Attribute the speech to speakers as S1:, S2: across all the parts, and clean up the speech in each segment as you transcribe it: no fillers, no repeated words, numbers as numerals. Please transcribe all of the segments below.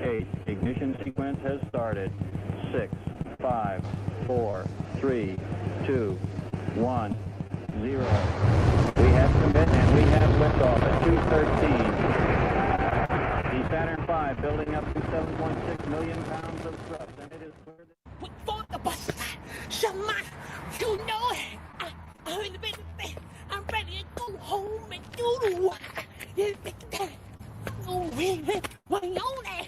S1: 8. Ignition sequence has started. 6, 5, 4, 3, 2, 1, 0. We have commit and we have liftoff at 2:13. The Saturn V building up to 7.6 million pounds of thrust, and it is clear that...
S2: Wait for the bus. Shama, you know it. I'm ready to go home and do the work. Oh, what on it?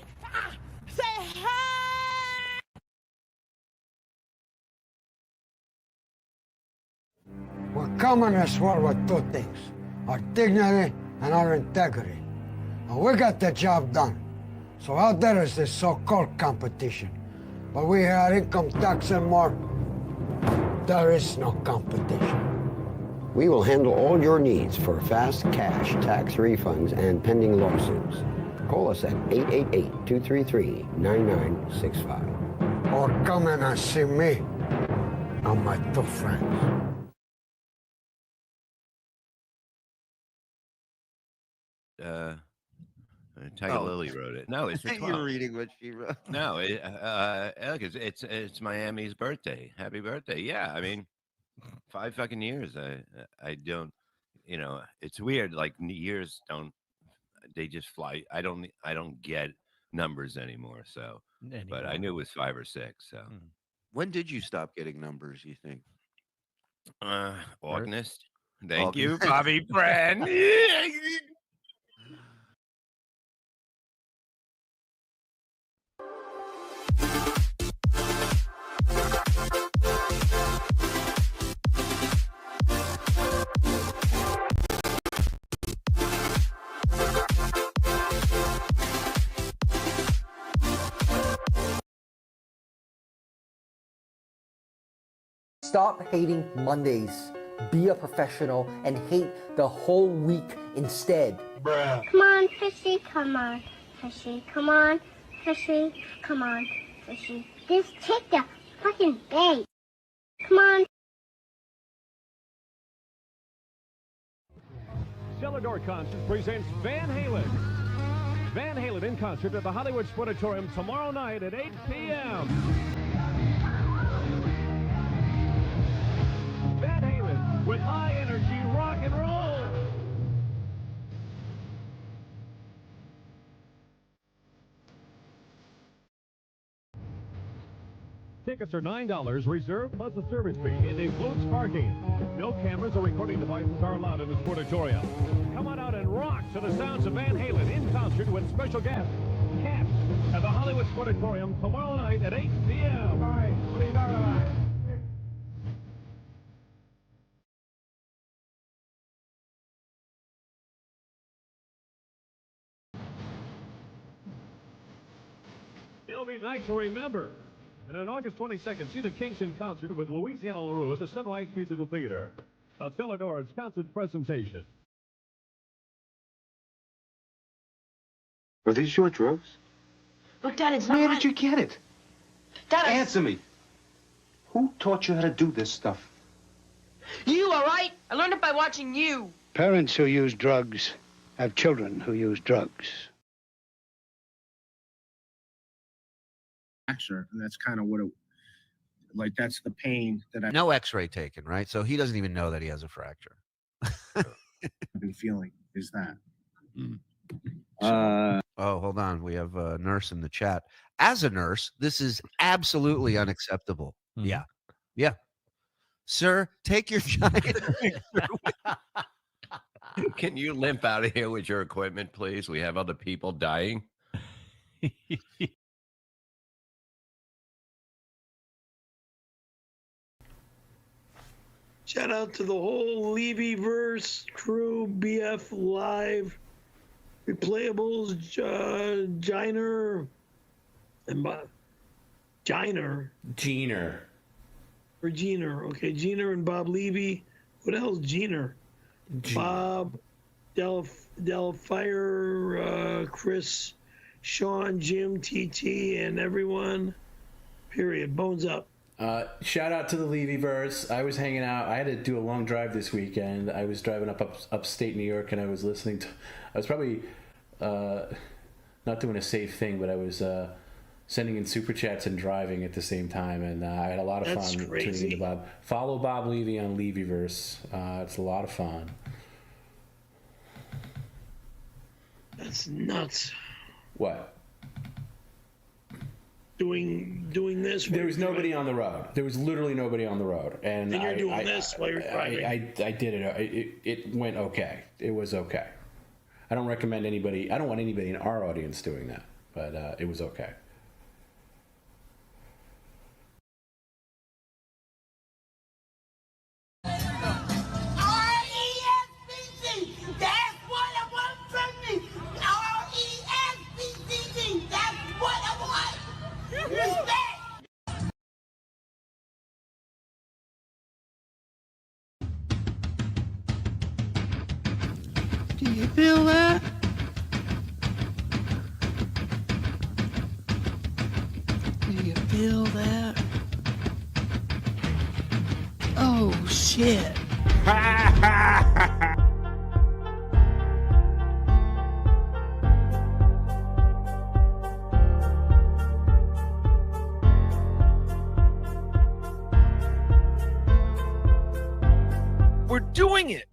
S2: Say hi.
S3: We're coming to this world with two things, our dignity and our integrity. And we got the job done. So out there is this so-called competition. But we here at Income Tax and more, there is no competition.
S4: We will handle all your needs for fast cash tax refunds and pending lawsuits. Call us at 888-233-9965.
S3: Or come in and see me and my two friends.
S5: Tiger Lily wrote it. No, it's for 12.
S6: You're reading what she wrote.
S5: No, look, it's Miami's birthday. Happy birthday! Yeah, I mean, 5 fucking years. I don't, it's weird. Like years don't, they just fly. I don't get numbers anymore. So, but I knew it was 5 or 6. So,
S6: When did you stop getting numbers, you think?
S5: August. Thank you, Bobby friend.
S7: Stop hating Mondays. Be a professional and hate the whole week instead.
S3: Bruh.
S8: Come on, fishy, come on. Fishy, come on. Fishy, come on. Fishy. Just take the fucking bait. Come on.
S9: Cellar Door Concert presents Van Halen. Van Halen in concert at the Hollywood Sportatorium tomorrow night at 8 p.m. Van Halen with high energy rock and roll. Tickets are $9, reserved plus a service fee. It includes parking. No cameras or recording devices are allowed in the Sportatorium. Come on out and rock to the sounds of Van Halen in concert with special guests, Cats, at the Hollywood Sportatorium tomorrow night at 8 p.m. All right, what are you talking about? It'll be nice to remember. And on August 22nd, see the Kinks in concert with Louisiana LaRue at the Sunrise Musical Theater. A Cellar Doors concert presentation.
S10: Are these your drugs?
S11: Look, Dad, it's not.
S10: Where did you get it?
S11: Dad,
S10: Answer me. Who taught you how to do this stuff?
S11: You, all right? I learned it by watching you.
S12: Parents who use drugs have children who use drugs.
S13: Fracture, and that's kind of what it, like, that's the pain that
S14: no x-ray taken, right? So he doesn't even know that he has a fracture.
S13: I've been feeling is that.
S14: Oh, hold on. We have a nurse in the chat. As a nurse, this is absolutely unacceptable. Yeah. Yeah. Sir, take your giant.
S5: Can you limp out of here with your equipment, please? We have other people dying.
S15: Shout out to the whole Levy-verse crew, BF Live, Replayables, Jiner, and Jiner.
S16: Jeaner.
S15: Or Jeaner. Okay, Jeaner and Bob Levy. What else? Jeaner. Bob, Delfire, Chris, Sean, Jim, TT, and everyone. Period. Bones up.
S16: Shout out to the Levy-verse. I was hanging out. I had to do a long drive this weekend. I was driving upstate New York, and I was listening to. I was probably not doing a safe thing, but I was sending in super chats and driving at the same time, and I had a lot of
S15: That's
S16: fun
S15: crazy.
S16: tuning into Bob. Follow Bob Levy on Levyverse. It's a lot of fun.
S15: That's nuts.
S16: What?
S15: Doing this.
S16: There was nobody on the road. There was literally nobody on the road, and
S15: you're doing this while you're driving.
S16: I did it. It went okay. It was okay. I don't recommend anybody. I don't want anybody in our audience doing that, but it was okay.
S2: R-E-S-P-C. That's what I want from me. R-E-S-P-C-C. That's what I want. Respect.
S17: Do you feel that? Do you feel that? Oh, shit.
S18: We're doing it.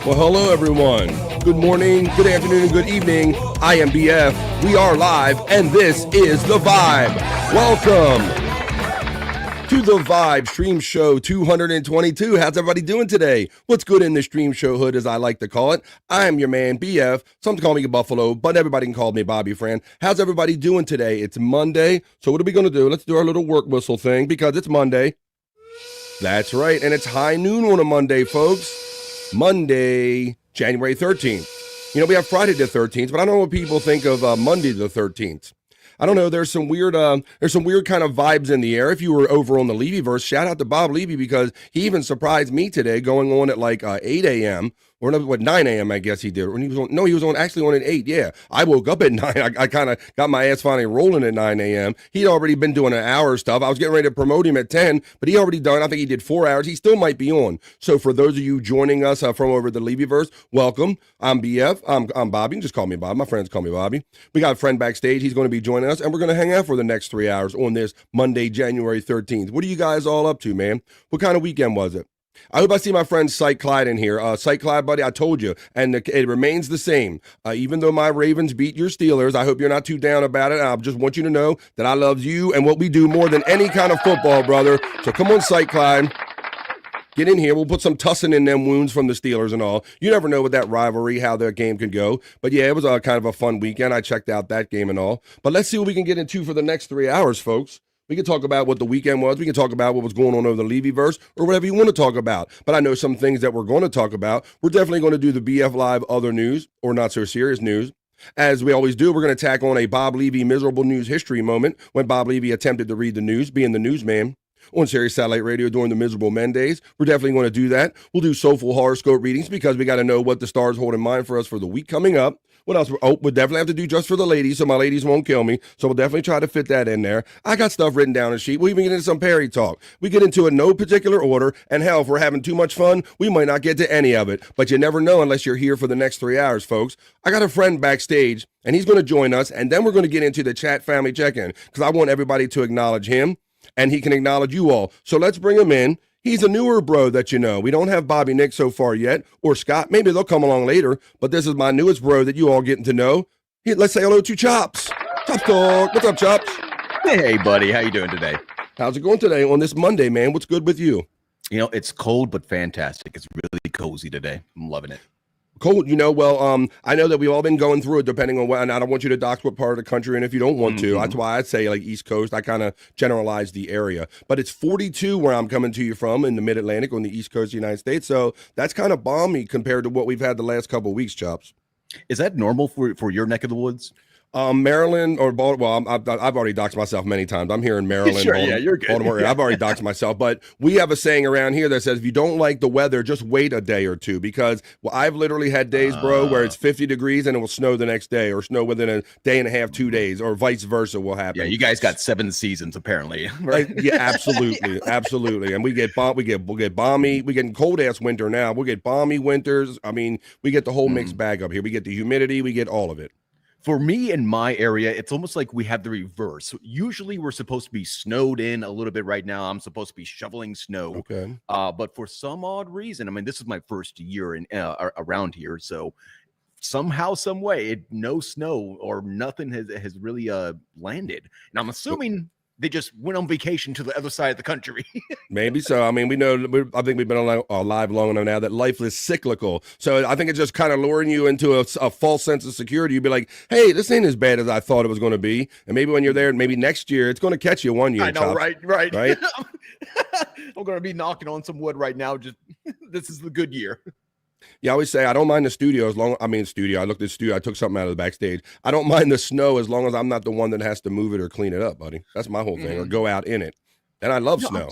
S19: Well, hello, everyone. Good morning, good afternoon, and good evening. I am BF. We are live, and this is The Vibe. Welcome to The Vibe Stream Show 222. How's everybody doing today? What's good in the stream show hood, as I like to call it? I am your man, BF. Some call me Buffalo, but everybody can call me Bobby Fran. How's everybody doing today? It's Monday, so what are we going to do? Let's do our little work whistle thing, because it's Monday. That's right, and it's high noon on a Monday, folks. Monday, January 13th. You know, we have Friday the 13th, but I don't know what people think of Monday the 13th. I don't know. There's some weird kind of vibes in the air. If you were over on the Levyverse, shout out to Bob Levy, because he even surprised me today, going on at like 8 a.m. or 9 a.m. I guess he did. When he was actually on at 8. Yeah, I woke up at 9. I kind of got my ass finally rolling at 9 a.m. He'd already been doing an hour stuff. I was getting ready to promote him at 10, but he already done. I think he did 4 hours. He still might be on. So for those of you joining us from over the Levyverse, welcome. I'm BF. I'm Bobby. Just call me Bob. My friends call me Bobby. We got a friend backstage. He's going to be joining us, and we're going to hang out for the next 3 hours on this Monday, January 13th. What are you guys all up to, man? What kind of weekend was it? I hope I see my friend Cyke Clyde in here. Cyke Clyde, buddy, I told you, and it remains the same. Even though my Ravens beat your Steelers, I hope you're not too down about it. I just want you to know that I love you and what we do more than any kind of football, brother. So come on, Cyke Clyde. Get in here. We'll put some tussin in them wounds from the Steelers and all. You never know with that rivalry how their game can go. But yeah, it was kind of a fun weekend. I checked out that game and all. But let's see what we can get into for the next 3 hours, folks. We can talk about what the weekend was. We can talk about what was going on over the Levyverse or whatever you want to talk about. But I know some things that we're going to talk about. We're definitely going to do the BF Live other news, or not so serious news. As we always do, we're going to tack on a Bob Levy miserable news history moment when Bob Levy attempted to read the news, being the newsman on Sirius Satellite Radio during the Miserable Men days. We're definitely going to do that. We'll do Soulful Horoscope readings, because we got to know what the stars hold in mind for us for the week coming up. What else? Oh, we'll definitely have to do just for the ladies, so my ladies won't kill me. So we'll definitely try to fit that in there. I got stuff written down on a sheet. We'll even get into some Perry talk. We get into it in no particular order, and hell, if we're having too much fun, we might not get to any of it. But you never know unless you're here for the next 3 hours, folks. I got a friend backstage, and he's going to join us, and then we're going to get into the chat family check-in, because I want everybody to acknowledge him, and he can acknowledge you all. So let's bring him in. He's a newer bro that you know. We don't have Bobby Nick so far yet, or Scott. Maybe they'll come along later, but this is my newest bro that you all getting to know. Let's say hello to Chops. Chops Dog. What's up, Chops?
S20: Hey, buddy. How you doing today?
S19: How's it going today on this Monday, man? What's good with you?
S20: You know, it's cold but fantastic. It's really cozy today. I'm loving it.
S19: Cold, well, I know that we've all been going through it depending on what, and I don't want you to dox what part of the country, and if you don't want to, that's why I'd say like East Coast, I kind of generalize the area. But it's 42 where I'm coming to you from in the Mid-Atlantic on the East Coast of the United States, so that's kind of balmy compared to what we've had the last couple of weeks, Chops.
S20: Is that normal for your neck of the woods?
S19: Maryland or Baltimore. Well, I've already doxed myself many times. I'm here in Maryland.
S20: Sure, yeah, you're good.
S19: Baltimore.
S20: Yeah.
S19: I've already doxed myself. But we have a saying around here that says, if you don't like the weather, just wait a day or two. Because I've literally had days, bro, where it's 50 degrees and it will snow the next day, or snow within a day and a half, 2 days, or vice versa will happen.
S20: Yeah, you guys got 7 seasons apparently, right?
S19: Yeah, absolutely, absolutely. And we get balmy, we get cold ass winter now. We'll get balmy winters. I mean, we get the whole mixed bag up here. We get the humidity, we get all of it.
S20: For me in my area, it's almost like we have the reverse. Usually we're supposed to be snowed in a little bit right now. I'm supposed to be shoveling snow.
S19: Okay.
S20: But for some odd reason, I mean, this is my first year in around here. So somehow, some way, no snow or nothing has really landed. And I'm assuming they just went on vacation to the other side of the country.
S19: Maybe so. I mean, I think we've been alive long enough now that life is cyclical. So I think it's just kind of luring you into a false sense of security. You'd be like, hey, this ain't as bad as I thought it was going to be. And maybe when you're there, maybe next year, it's going to catch you one year.
S20: I know,
S19: Chops.
S20: right.
S19: Right?
S20: I'm going to be knocking on some wood right now. Just this is the good year.
S19: Yeah, I always say I don't mind the studio as long. I looked at the studio. I took something out of the backstage. I don't mind the snow as long as I'm not the one that has to move it or clean it up, buddy. That's my whole thing. Or go out in it. And I love snow.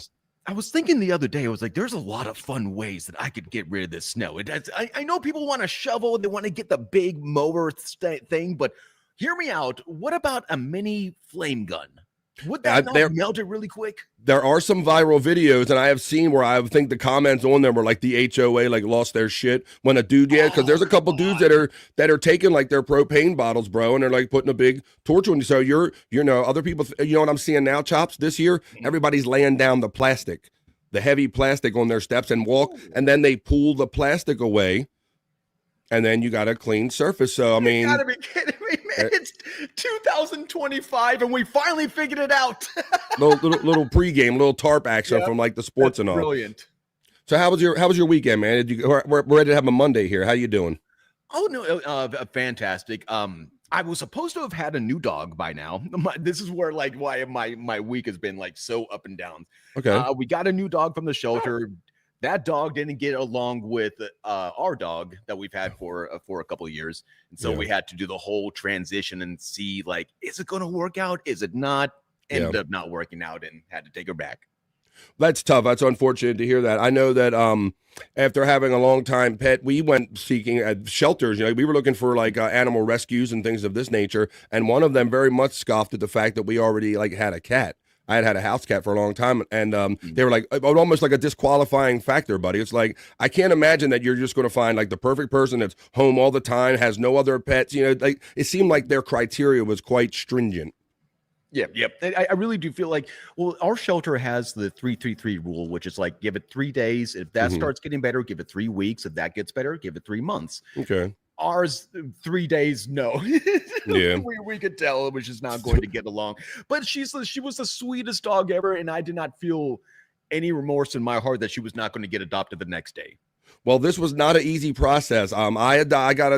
S20: I was thinking the other day, I was like, there's a lot of fun ways that I could get rid of this snow. I know people want to shovel, they want to get the big mower thing, but hear me out. What about a mini flame gun? Would that not melt it really quick?
S19: There are some viral videos, and I have seen where I think the comments on them were like the HOA like lost their shit when a dude, because there's a couple dudes that are taking like their propane bottles, bro, and they're like putting a big torch on you. So other people, you know what I'm seeing now, Chops, this year? Everybody's laying down the plastic, the heavy plastic on their steps and walk, and then they pull the plastic away. And then you got a clean surface. So, I mean,
S20: you gotta be kidding me, man. It's 2025 and we finally figured it out.
S19: little pregame, little tarp action from like the sports and all.
S20: Brilliant.
S19: So how was your weekend, man? We're ready to have a Monday here. How you doing?
S20: Oh, no, fantastic. I was supposed to have had a new dog by now. This is where why my week has been like so up and down.
S19: Okay.
S20: We got a new dog from the shelter. That dog didn't get along with our dog that we've had for a couple of years. And so we had to do the whole transition and see, is it going to work out? Is it not? Ended up not working out and had to take her back.
S19: That's tough. That's unfortunate to hear that. I know that after having a long time pet, we went seeking at shelters. We were looking for animal rescues and things of this nature. And one of them very much scoffed at the fact that we already had a cat. I had a house cat for a long time, and they were like, almost like a disqualifying factor, buddy. It's like, I can't imagine that you're just going to find the perfect person that's home all the time, has no other pets. It seemed like their criteria was quite stringent.
S20: Yep. I really do feel like, our shelter has the 3-3-3 rule, which is give it 3 days. If that starts getting better, give it 3 weeks. If that gets better, give it 3 months.
S19: Okay.
S20: Ours, 3 days, no.
S19: Yeah.
S20: we could tell it was just not going to get along. But she was the sweetest dog ever, and I did not feel any remorse in my heart that she was not going to get adopted the next day.
S19: Well, this was not an easy process. I got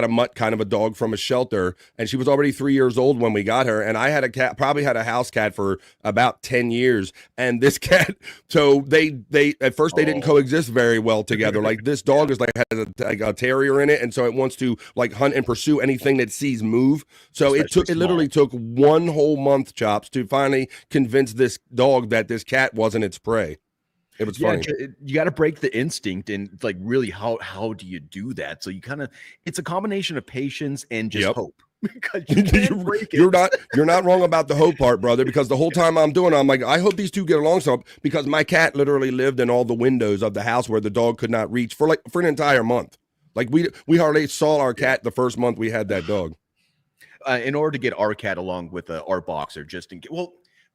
S19: a mutt, kind of a dog from a shelter, and she was already 3 years old when we got her. And I had a cat, probably had a house cat for about 10 years. And this cat, so they at first they didn't coexist very well together. This dog is has a terrier in it, and so it wants to hunt and pursue anything that sees move. So it literally took 1 whole month, Chops, to finally convince this dog that this cat wasn't its prey. It was funny.
S20: You got to break the instinct, and really, how do you do that? So it's a combination of patience and just hope. Because you can't break it.
S19: You're not wrong about the hope part, brother. Because the whole time I'm doing it, I'm like, I hope these two get along. So because my cat literally lived in all the windows of the house where the dog could not reach for an entire month. We hardly saw our cat the first month we had that dog.
S20: In order to get our cat along with our boxer,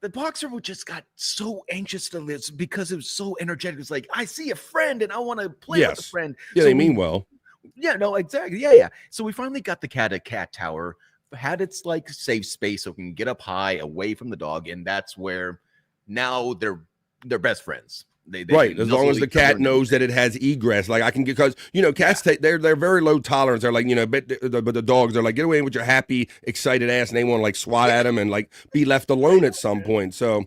S20: the boxer just got so anxious to live because it was so energetic. It's like, I see a friend and I want to play with a friend.
S19: Yeah, they mean well.
S20: Yeah, no, exactly. Yeah. So we finally got the cat a cat tower, had its safe space so it can get up high away from the dog. And that's where now they're best friends. They
S19: right,
S20: can
S19: as long as
S20: nuzzle
S19: the
S20: each other
S19: cat
S20: and
S19: knows that it has egress. Like I can get, because cats they're very low tolerance. They're like but the dogs are like, get away with your happy, excited ass, and they want to like swat at them and like be left alone at some point. So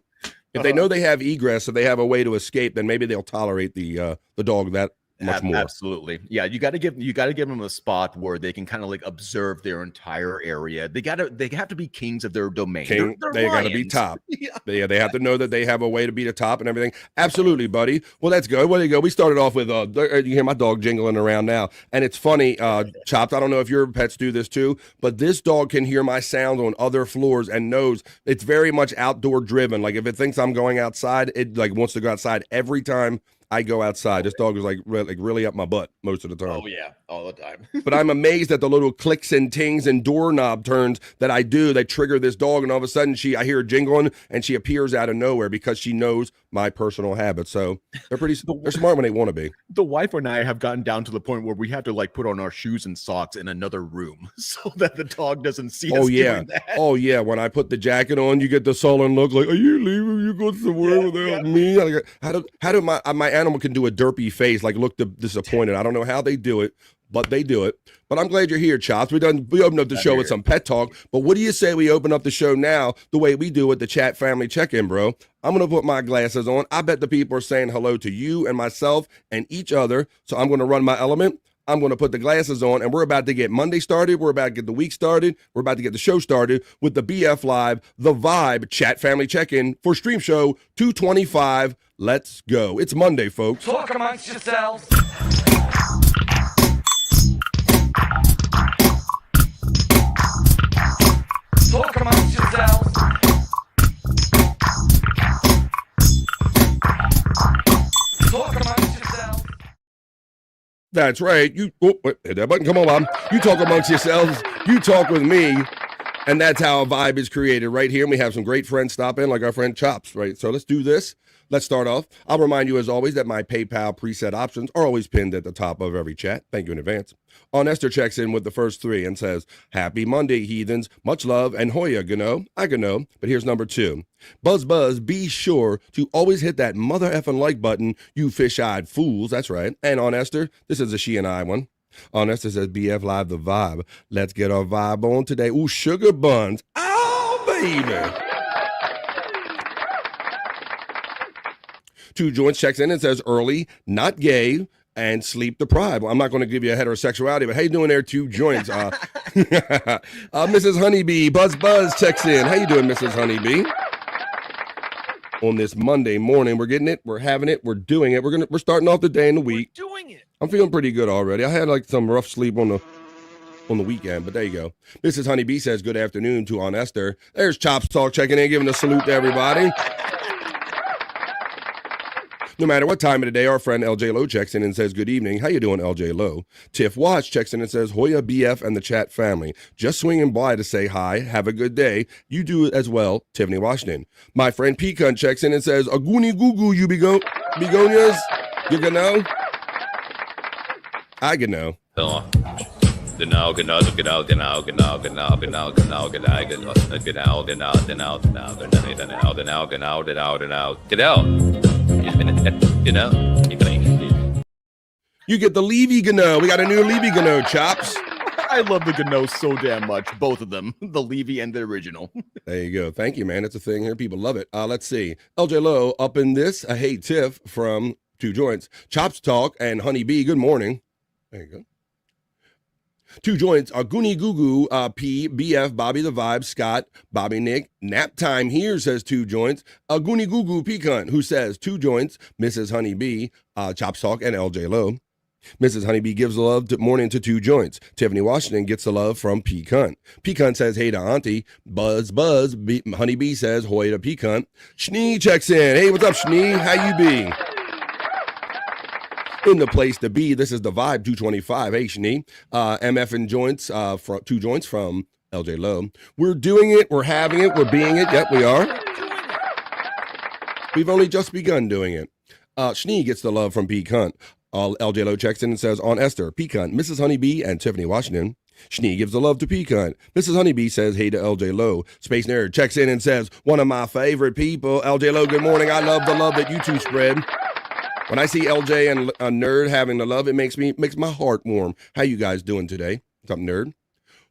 S19: if they know they have egress, so they have a way to escape, then maybe they'll tolerate the dog that much more.
S20: Absolutely. Yeah, you got to give them a spot where they can kind of like observe their entire area. They have to be kings of their domain.
S19: They got to be
S20: lions.
S19: top. They have to know that they have a way to be the top and everything. Absolutely, buddy. Well, that's good. Well, there you go. We started off with you hear my dog jingling around now, and it's funny. Chopped. I don't know if your pets do this too, but this dog can hear my sounds on other floors and knows it's very much outdoor driven. Like if it thinks I'm going outside, it like wants to go outside every time I go outside. This dog is like really up my butt most of the time.
S20: Oh yeah, all the time.
S19: But I'm amazed at the little clicks and tings and doorknob turns that I do that trigger this dog, and all of a sudden I hear her jingling and she appears out of nowhere because she knows my personal habits. So they're smart when they want to be.
S20: The wife and I have gotten down to the point where we have to like put on our shoes and socks in another room so that the dog doesn't see us doing that.
S19: Oh yeah. When I put the jacket on, you get the sullen look like, are you leaving? You going somewhere without me? Like, how do my animal can do a derpy face, like look disappointed. I don't know how they do it, but they do it. But I'm glad you're here, Chops. We opened up the show with some pet talk, but what do you say we open up the show now the way we do with the chat family check-in, bro? I'm going to put my glasses on. I bet the people are saying hello to you and myself and each other, so I'm going to run my element. I'm going to put the glasses on, and we're about to get Monday started. We're about to get the week started. We're about to get the show started with the BF Live, The Vibe Chat Family Check-In for Stream Show 225. Let's go. It's Monday, folks.
S18: Talk amongst yourselves. Talk amongst yourselves. Talk amongst yourselves.
S19: That's right. Hit that button. Come on, Mom. You talk amongst yourselves. You talk with me. And that's how a vibe is created right here. And we have some great friends stop in, like our friend Chops, right? So let's do this. Let's start off. I'll remind you, as always, that my PayPal preset options are always pinned at the top of every chat. Thank you in advance. On Esther checks in with the first three and says, happy Monday, heathens. Much love. And Hoya, Gano. I know. But here's number 2. Buzz, be sure to always hit that mother effing like button, you fish-eyed fools. That's right. And on Esther, this is a she and I one. On Esther says, BF Live, The Vibe. Let's get our vibe on today. Ooh, sugar buns. Oh, baby. Two Joints checks in and says, early, not gay, and sleep deprived. Well, I'm not going to give you a heterosexuality, but how you doing there, Two Joints? Mrs. Honeybee, Buzz checks in. How you doing, Mrs. Honeybee? On this Monday morning, we're getting it, we're having it, we're doing it. We're starting off the day in the week.
S18: We're doing it.
S19: I'm feeling pretty good already. I had like some rough sleep on the weekend, but there you go. Mrs. Honeybee says good afternoon to Aunt Esther. There's Chops Talk checking in, giving a salute to everybody. No matter what time of the day, our friend LJ Lowe checks in and says, good evening. How you doing, LJ Lowe? Tiff Watch checks in and says, Hoya BF and the chat family. Just swinging by to say hi. Have a good day. You do it as well, Tiffany Washington. My friend Pecan checks in and says, Aguni Gugu, you begonias? You gonna? I gonna.
S5: Genau.
S19: You get the Levy Gano. We got a new Levy Gano, Chops.
S20: I love the Gano so damn much. Both of them, the Levy and the original.
S19: There you go. Thank you, man. It's a thing here. People love it. Let's see. LJ Lowe up in this. Hey, Tiff from Two Joints. Chops Talk and Honey Bee. Good morning. There you go. Two Joints, Goonie Goo P, BF, Bobby the Vibe, Scott, Bobby Nick. Nap time here, says Two Joints. Goonie Goo Pecan, who says Two Joints, Mrs. Honeybee, Chops Talk, and LJ Lowe. Mrs. Honeybee gives love to morning to Two Joints. Tiffany Washington gets the love from Pecan. Pecan says hey to Auntie. Buzz, Honeybee says hoy to Pecan. Schnee checks in. Hey, what's up, Schnee? How you be? In the place to be, this is the Vibe 225. Hey, Schnee. MF and Joints, from Two Joints from LJ Lowe. We're doing it. We're having it. We're being it. Yep, we are. We've only just begun doing it. Schnee gets the love from Pecan. LJ Lowe checks in and says, on Esther, Pecan, Mrs. Honeybee, and Tiffany Washington. Schnee gives the love to Pecan. Mrs. Honeybee says, hey to LJ Lowe. Space Nerd checks in and says, one of my favorite people. LJ Lowe, good morning. I love the love that you two spread. When I see LJ and a Nerd having the love, it makes my heart warm. How you guys doing today? What's up, Nerd?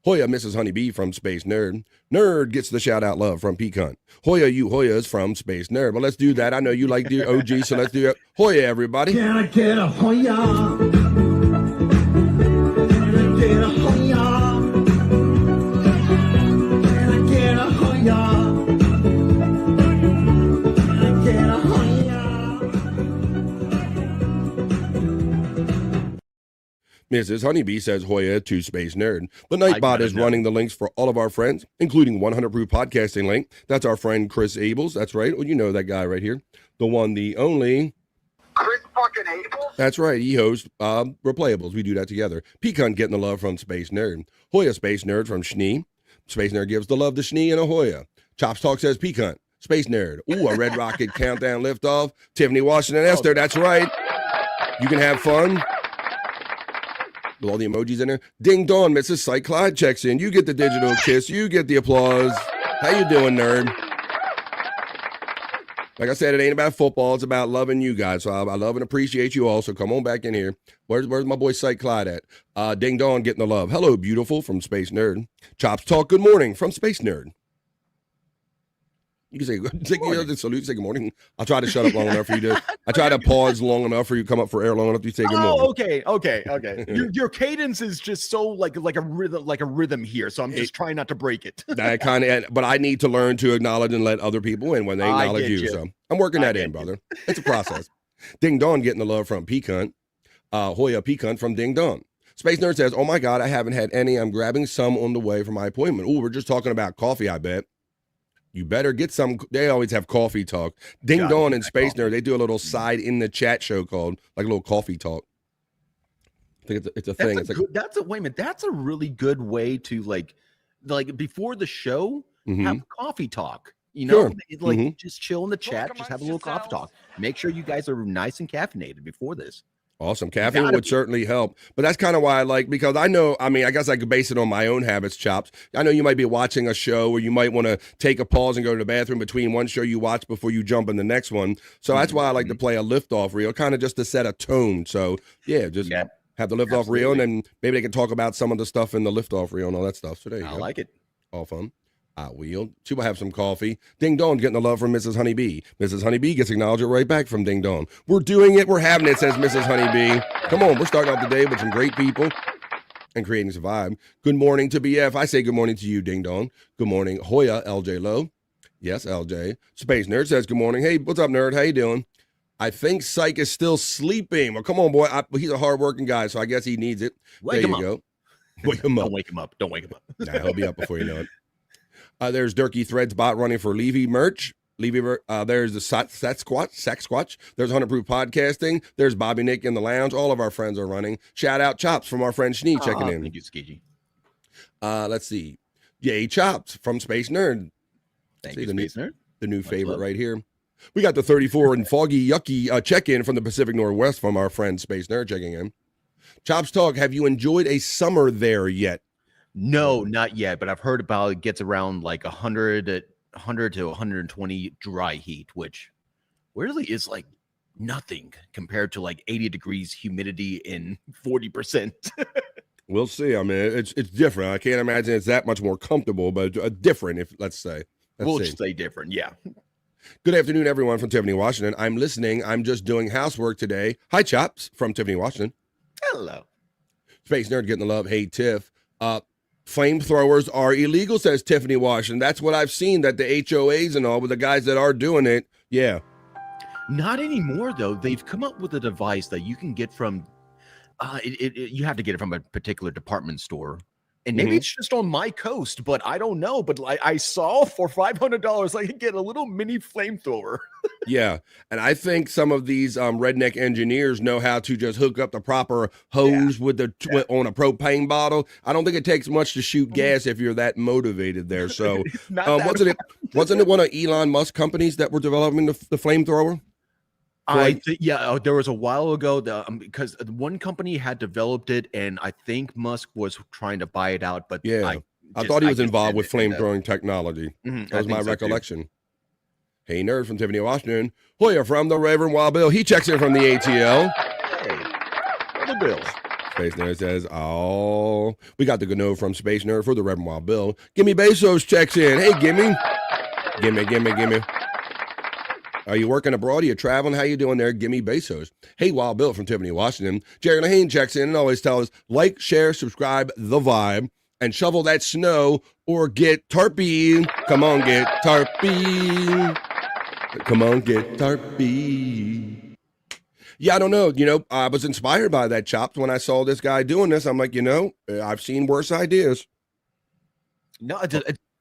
S19: Hoya, Mrs. Honeybee from Space Nerd. Nerd gets the shout out love from Pecan. Hoya, you Hoyas from Space Nerd. But let's do that. I know you like the OG, so let's do it. Hoya, everybody.
S2: Can I get a Hoya? Can I get a Hoya? Can I get a Hoya? Can I get a Hoya?
S19: Mrs. Honeybee says Hoya to Space Nerd. The Nightbot is running the links for all of our friends, including 100 Proof Podcasting link. That's our friend Chris Abels. That's right. Well, you know that guy right here. The one, the only.
S21: Chris fucking Abels?
S19: That's right. He hosts Replayables. We do that together. Pecan getting the love from Space Nerd. Hoya Space Nerd from Schnee. Space Nerd gives the love to Schnee and a Hoya. Chops Talk says Pecan. Space Nerd. Ooh, a Red Rocket countdown liftoff. Tiffany Washington Esther. That's right. You can have fun. With all the emojis in there. Ding dong, Mrs. Cyke Clyde checks in. You get the digital kiss. You get the applause. How you doing, Nerd? Like I said, it ain't about football. It's about loving you guys. So I love and appreciate you all. So come on back in here. Where's my boy Cyke Clyde at? Ding dong getting the love. Hello, beautiful from Space Nerd. Chops Talk, good morning from Space Nerd. You can say salute, say good morning. I'll try to shut up long enough for you to. I try to pause long enough for you to come up for air long enough to say good morning.
S20: Okay. Your cadence is just so like a rhythm here. So I'm just trying not to break it.
S19: But I need to learn to acknowledge and let other people in when they acknowledge you. So I'm working that in, brother. It's a process. Ding Dong getting the love from Pecan. Hoya Pecan from Ding Dong. Space Nerd says, "Oh my God, I haven't had any. I'm grabbing some on the way for my appointment." Oh, we're just talking about coffee, I bet. You better get some. They always have coffee talk. Ding Dong and Space Nerd, they do a little side in the chat show called like a little coffee talk. I think it's a thing.
S20: Wait a minute. That's a really good way to like before the show have coffee talk. You know, just chill in the chat, just have a little coffee talk. Make sure you guys are nice and caffeinated before this.
S19: Awesome. Caffeine would certainly help. But that's kind of why I like, because I know, I guess I could base it on my own habits, Chops. I know you might be watching a show or you might want to take a pause and go to the bathroom between one show you watch before you jump in the next one. So that's why I like to play a liftoff reel, kind of just to set a tone. So, have the liftoff reel, and then maybe they can talk about some of the stuff in the liftoff reel and all that stuff. So there you go.
S20: I like it.
S19: All fun. I will. She will have some coffee. Ding Dong getting the love from Mrs. Honeybee. Mrs. Honeybee gets acknowledged right back from Ding Dong. We're doing it. We're having it, says Mrs. Honeybee. Come on, we're starting off the day with some great people and creating some vibe. Good morning to BF. I say good morning to you, Ding Dong. Good morning, Hoya, LJ Low. Yes, LJ. Space Nerd says good morning. Hey, what's up, Nerd? How you doing? I think Cyke is still sleeping. Well, come on, boy. He's a hardworking guy, so I guess he needs it.
S20: Wake him up.
S19: Go. Wake him up.
S20: Don't wake him up. Don't wake him up.
S19: Nah, he'll be up before you know it. There's Durkee Threads bot running for Levy merch. There's the Sack Squatch. There's 100 Proof Podcasting. There's Bobby Nick in the lounge. All of our friends are running. Shout out Chops from our friend Schnee checking in.
S20: Thank you, Skiji.
S19: Let's see. Yay, Chops from Space Nerd.
S20: Thank you, Space Nerd.
S19: The new favorite right here. We got the 34 and foggy, yucky check-in from the Pacific Northwest from our friend Space Nerd checking in. Chops Talk, have you enjoyed a summer there yet?
S20: No, not yet, but I've heard about it gets around like 100 to 120 dry heat, which really is like nothing compared to like 80 degrees humidity and 40%.
S19: We'll see. I mean, it's different. I can't imagine it's that much more comfortable, but different, if let's say.
S20: We'll say different, yeah.
S19: Good afternoon, everyone from Tiffany, Washington. I'm listening. I'm just doing housework today. Hi, Chops from Tiffany, Washington.
S20: Hello.
S19: Space Nerd getting the love. Hey, Tiff. Flamethrowers are illegal, says Tiffany Washington. That's what I've seen, that the HOAs and all, with the guys that are doing it, yeah.
S20: Not anymore, though. They've come up with a device that you can get from, you have to get it from a particular department store. And maybe it's just on my coast, but I don't know. But I saw for $500, I could get a little mini flamethrower.
S19: Yeah. And I think some of these redneck engineers know how to just hook up the proper hose with on a propane bottle. I don't think it takes much to shoot gas if you're that motivated there. So wasn't it one of Elon Musk companies that were developing the flamethrower?
S20: There was a while ago because one company had developed it, and I think Musk was trying to buy it out. But
S19: I thought he was involved with flamethrowing technology. That was my recollection. Hey, nerd from Tiffany, Washington. Hoya from the Reverend Wild Bill. He checks in from the ATL.
S20: Hey, the Bill.
S19: Space Nerd says, oh, we got the Gano from Space Nerd for the Reverend Wild Bill. Gimme Bezos checks in. Hey, gimme. Gimme. Are you working abroad? Are you traveling? How you doing there? Gimme Bezos. Hey, Wild Bill from Tiffany, Washington. Jerry Lahane checks in and always tells us, like, share, subscribe, The Vibe, and shovel that snow or get tarpy. Come on, get tarpy. Come on, get tarpy. Yeah, I don't know. I was inspired by that, Chops, when I saw this guy doing this. I'm like, I've seen worse ideas.
S20: No,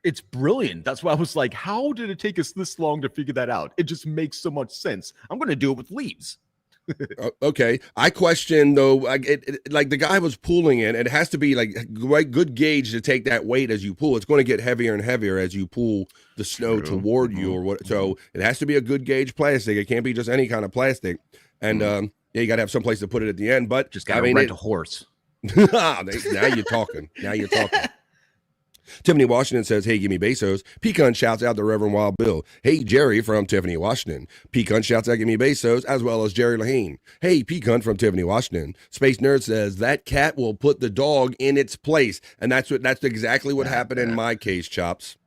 S20: it's brilliant. That's why I was like, how did it take us this long to figure that out? It just makes so much sense. I'm going to do it with leaves.
S19: Okay. I question, though, like the guy was pulling it. It has to be like good gauge to take that weight as you pull. It's going to get heavier and heavier as you pull the snow toward you or what. So it has to be a good gauge plastic. It can't be just any kind of plastic. And you got to have some place to put it at the end. But
S20: just got to rent a horse.
S19: Now you're talking. Tiffany Washington says, hey, gimme Bezos. Pecan shouts out the Reverend Wild Bill. Hey, Jerry from Tiffany Washington. Pecan shouts out gimme Bezos, as well as Jerry Lahane. Hey, Pecan from Tiffany Washington. Space Nerd says, that cat will put the dog in its place. And that's exactly what happened in my case, Chops.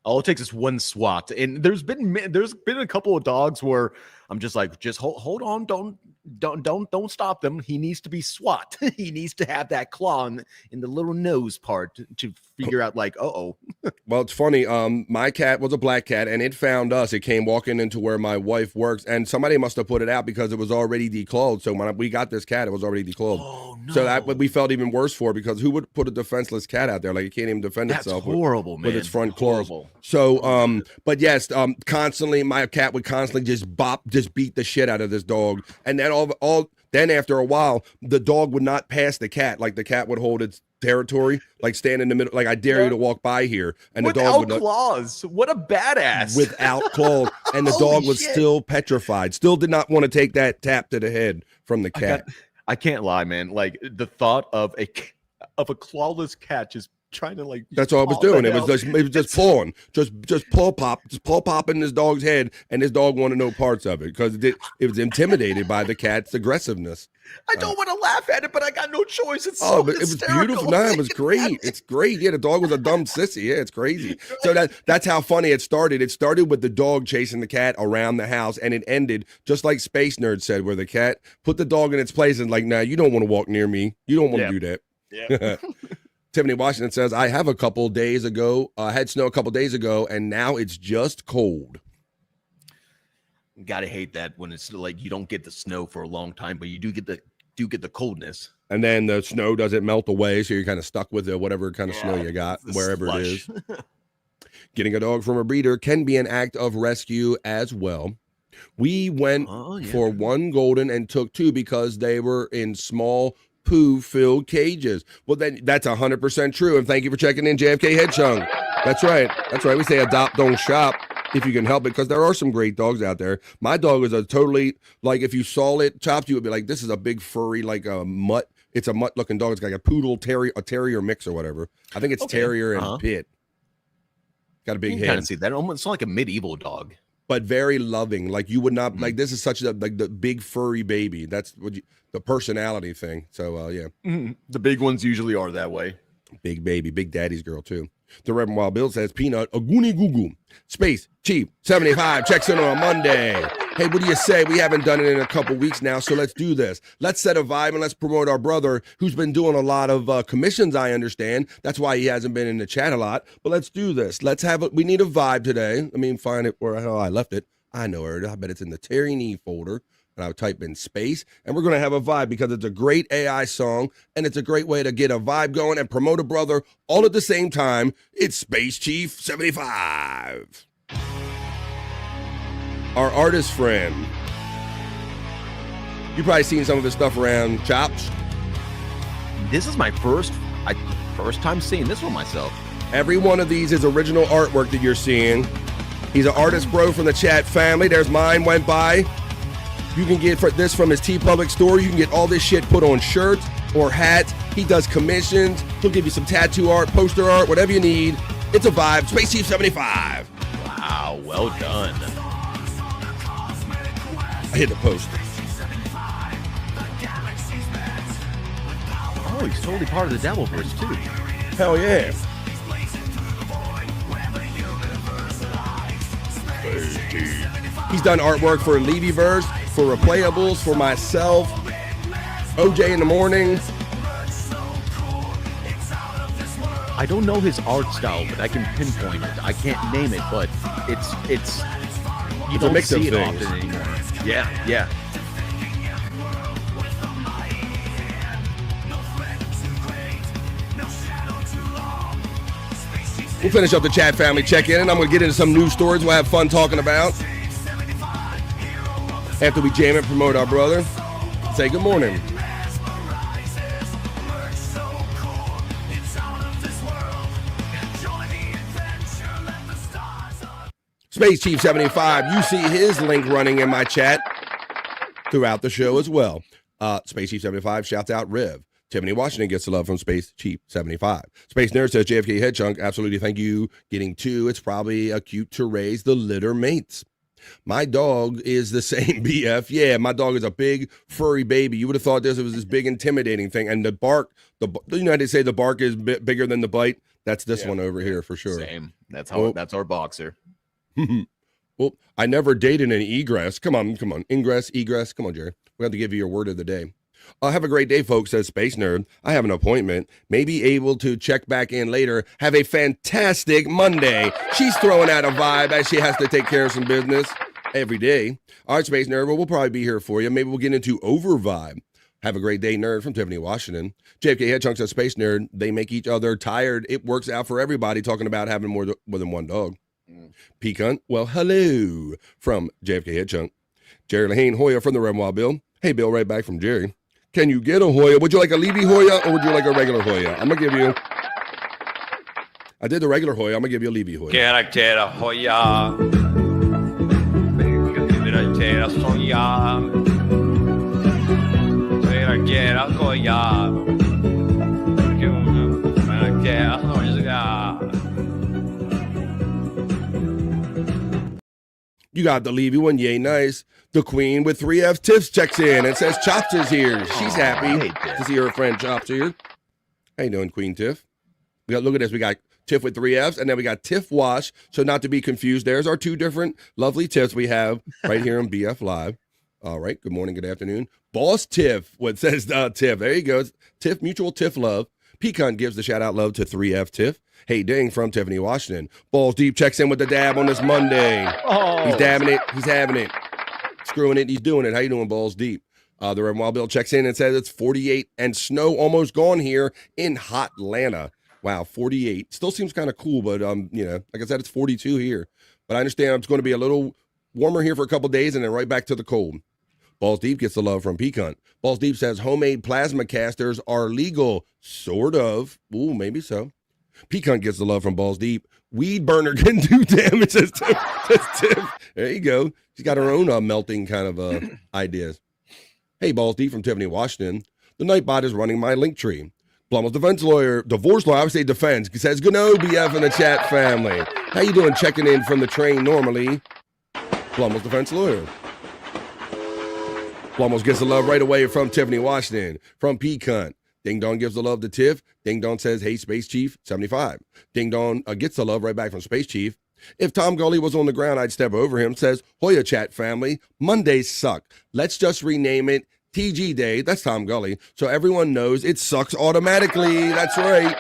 S20: All it takes is one swat. And there's been a couple of dogs where I'm just like, just hold on, don't stop them. He needs to be swat. He needs to have that claw in the little nose part to figure out like, uh-oh.
S19: Well, it's funny. My cat was a black cat, and it found us. It came walking into where my wife works, and somebody must have put it out because it was already declawed. So when we got this cat, it was already declawed.
S20: Oh, no.
S19: So that we felt even worse for, because who would put a defenseless cat out there? Like, it can't even defend itself.
S20: That's horrible, man.
S19: With its front claws. So, but yes, constantly, my cat would constantly just beat the shit out of this dog. And then then after a while, the dog would not pass the cat. Like, the cat would hold its territory, like stand in the middle, like, I dare you to walk by here. And the dog would not.
S20: Claws. What a badass.
S19: Without claws. And the dog was still petrified. Still did not want to take that tap to the head from the cat.
S20: I can't lie, man. Like, the thought of a clawless cat just trying to like.
S19: That's all I was doing. It was just pulling, just paw popping this dog's head, and this dog wanted no parts of it because it was intimidated by the cat's aggressiveness.
S20: I don't want to laugh at it, but I got no choice. It's
S19: but it was beautiful. No, it was great. It's great. Yeah, the dog was a dumb sissy. Yeah, it's crazy. So that's how funny it started. It started with the dog chasing the cat around the house, and it ended just like Space Nerd said, where the cat put the dog in its place and like, nah, you don't want to walk near me. You don't want to do that. Yeah. Tiffany Washington says, I have had snow a couple days ago, and now it's just cold.
S20: Gotta hate that when it's like you don't get the snow for a long time, but you do get the coldness.
S19: And then the snow doesn't melt away, so you're kind of stuck with whatever kind of snow you got, wherever it is. Getting a dog from a breeder can be an act of rescue as well. We went for one golden and took two because they were in small poo-filled cages. Well, then that's 100% true. And thank you for checking in, JFK Headchung. That's right. We say adopt, don't shop if you can help it, because there are some great dogs out there. My dog is a totally, like, if you saw it, Chopped, you would be like, this is a big furry, like a mutt. It's a mutt-looking dog. It's like a poodle, terrier mix or whatever. I think it's terrier and pit. Got a big head.
S20: Kind of see that. It's like a medieval dog.
S19: But very loving. Like, you would not like, this is such the big furry baby. That's what the personality thing. So yeah.
S20: The big ones usually are that way.
S19: Big baby, big daddy's girl too. The Reverend Wild Bill says, Peanut, a goony goo goo. Space Chief 75 checks in on a Monday. Hey, what do you say? We haven't done it in a couple weeks now, so let's do this. Let's set a vibe and let's promote our brother who's been doing a lot of commissions, I understand. That's why he hasn't been in the chat a lot. But let's do this. We need a vibe today. Let me find it where I left it. I know where it is. I bet it's in the Terry Nee folder. And I'll type in space. And we're going to have a vibe because it's a great AI song. And it's a great way to get a vibe going and promote a brother all at the same time. It's Space Chief 75. Our artist friend. You've probably seen some of his stuff around, Chops.
S20: This is my first time seeing this one myself.
S19: Every one of these is original artwork that you're seeing. He's an artist bro from the chat family. There's mine went by. You can get this from his TeePublic store. You can get all this shit put on shirts or hats. He does commissions. He'll give you some tattoo art, poster art, whatever you need. It's a vibe. Space Chief 75.
S20: Wow, well done.
S19: I hit the post.
S20: Oh, he's totally part of the Devilverse too.
S19: Hell yeah. He's done artwork for Levyverse, for Replayables, for myself, OJ in the Morning.
S20: I don't know his art style, but I can pinpoint it. I can't name it, but it's you don't see it often anymore. Yeah.
S19: We'll finish up the chat family check-in, and I'm going to get into some news stories we'll have fun talking about. After we jam and promote our brother, say good morning. Space Chief 75, you see his link running in my chat throughout the show as well. Space Chief 75 shouts out Rev. Tiffany Washington gets the love from Space Chief 75. Space Nerd says JFK Head Chunk, absolutely thank you. Getting two, it's probably cute to raise the litter mates. My dog is the same BF. Yeah, my dog is a big furry baby. You would have thought this was this big intimidating thing. And the bark, you know how they say the bark is bigger than the bite? That's this one over here for sure.
S20: Same. That's how. That's our boxer.
S19: Well, I never dated an egress. Come on. Ingress, egress. Come on, Jerry. We have to give you your word of the day. Have a great day, folks, says Space Nerd. I have an appointment. May be able to check back in later. Have a fantastic Monday. She's throwing out a vibe as she has to take care of some business every day. All right, Space Nerd. Well, we'll probably be here for you. Maybe we'll get into over vibe. Have a great day, nerd, from Tiffany Washington. JFK Head Chunks says Space Nerd. They make each other tired. It works out for everybody, talking about having more than one dog. Pecan, well, hello, from JFK Head Chunk. Jerry Lahane Hoya from the Red Wild Bill. Hey, Bill, right back from Jerry. Can you get a Hoya? Would you like a Levy Hoya or would you like a regular Hoya? I'm going to give you... I did the regular Hoya. I'm going to give you a Levy Hoya.
S1: Can I get a Hoya? Can I get a Hoya? Can I get a Hoya? Can I get a Hoya?
S19: You got the Levy one. Yay, nice. The Queen with 3F Tiffs checks in and says Chops is here. She's happy to see her friend Chops here. How you doing, Queen Tiff? Look at this. We got Tiff with 3Fs, and then we got Tiff Wash. So not to be confused, there's our two different lovely Tiffs we have right here on BF Live. All right. Good morning. Good afternoon. Boss Tiff, what says Tiff. There you go. Tiff, mutual Tiff love. Pecan gives the shout out love to 3F Tiff. Hey, dang, from Tiffany Washington. Balls Deep checks in with the dab on this Monday. Oh. He's dabbing it. He's having it. Screwing it. He's doing it. How you doing, Balls Deep? The Red Wild Bill checks in and says it's 48 and snow almost gone here in hot Atlanta. Wow, 48. Still seems kind of cool, but, like I said, it's 42 here. But I understand it's going to be a little warmer here for a couple days and then right back to the cold. Balls Deep gets the love from Pecan. Balls Deep says homemade plasma casters are legal. Sort of. Ooh, maybe so. Pecan gets the love from Balls Deep. Weed burner can do damage, says Tiff. There you go. She's got her own melting kind of ideas. Hey, Balls Deep from Tiffany Washington. The Nightbot is running my link tree. Blummel's divorce lawyer, I would say defense, says, good no, BF in the chat family. How you doing checking in from the train normally? Blummel's defense lawyer. Blummel's gets the love right away from Tiffany Washington. From Pecan. Ding Dong gives the love to Tiff. Ding Dong says, hey, Space Chief 75. Ding Dong gets the love right back from Space Chief. If Tom Gully was on the ground, I'd step over him. Says, Hoya chat family, Mondays suck. Let's just rename it TG Day. That's Tom Gully. So everyone knows it sucks automatically. That's right.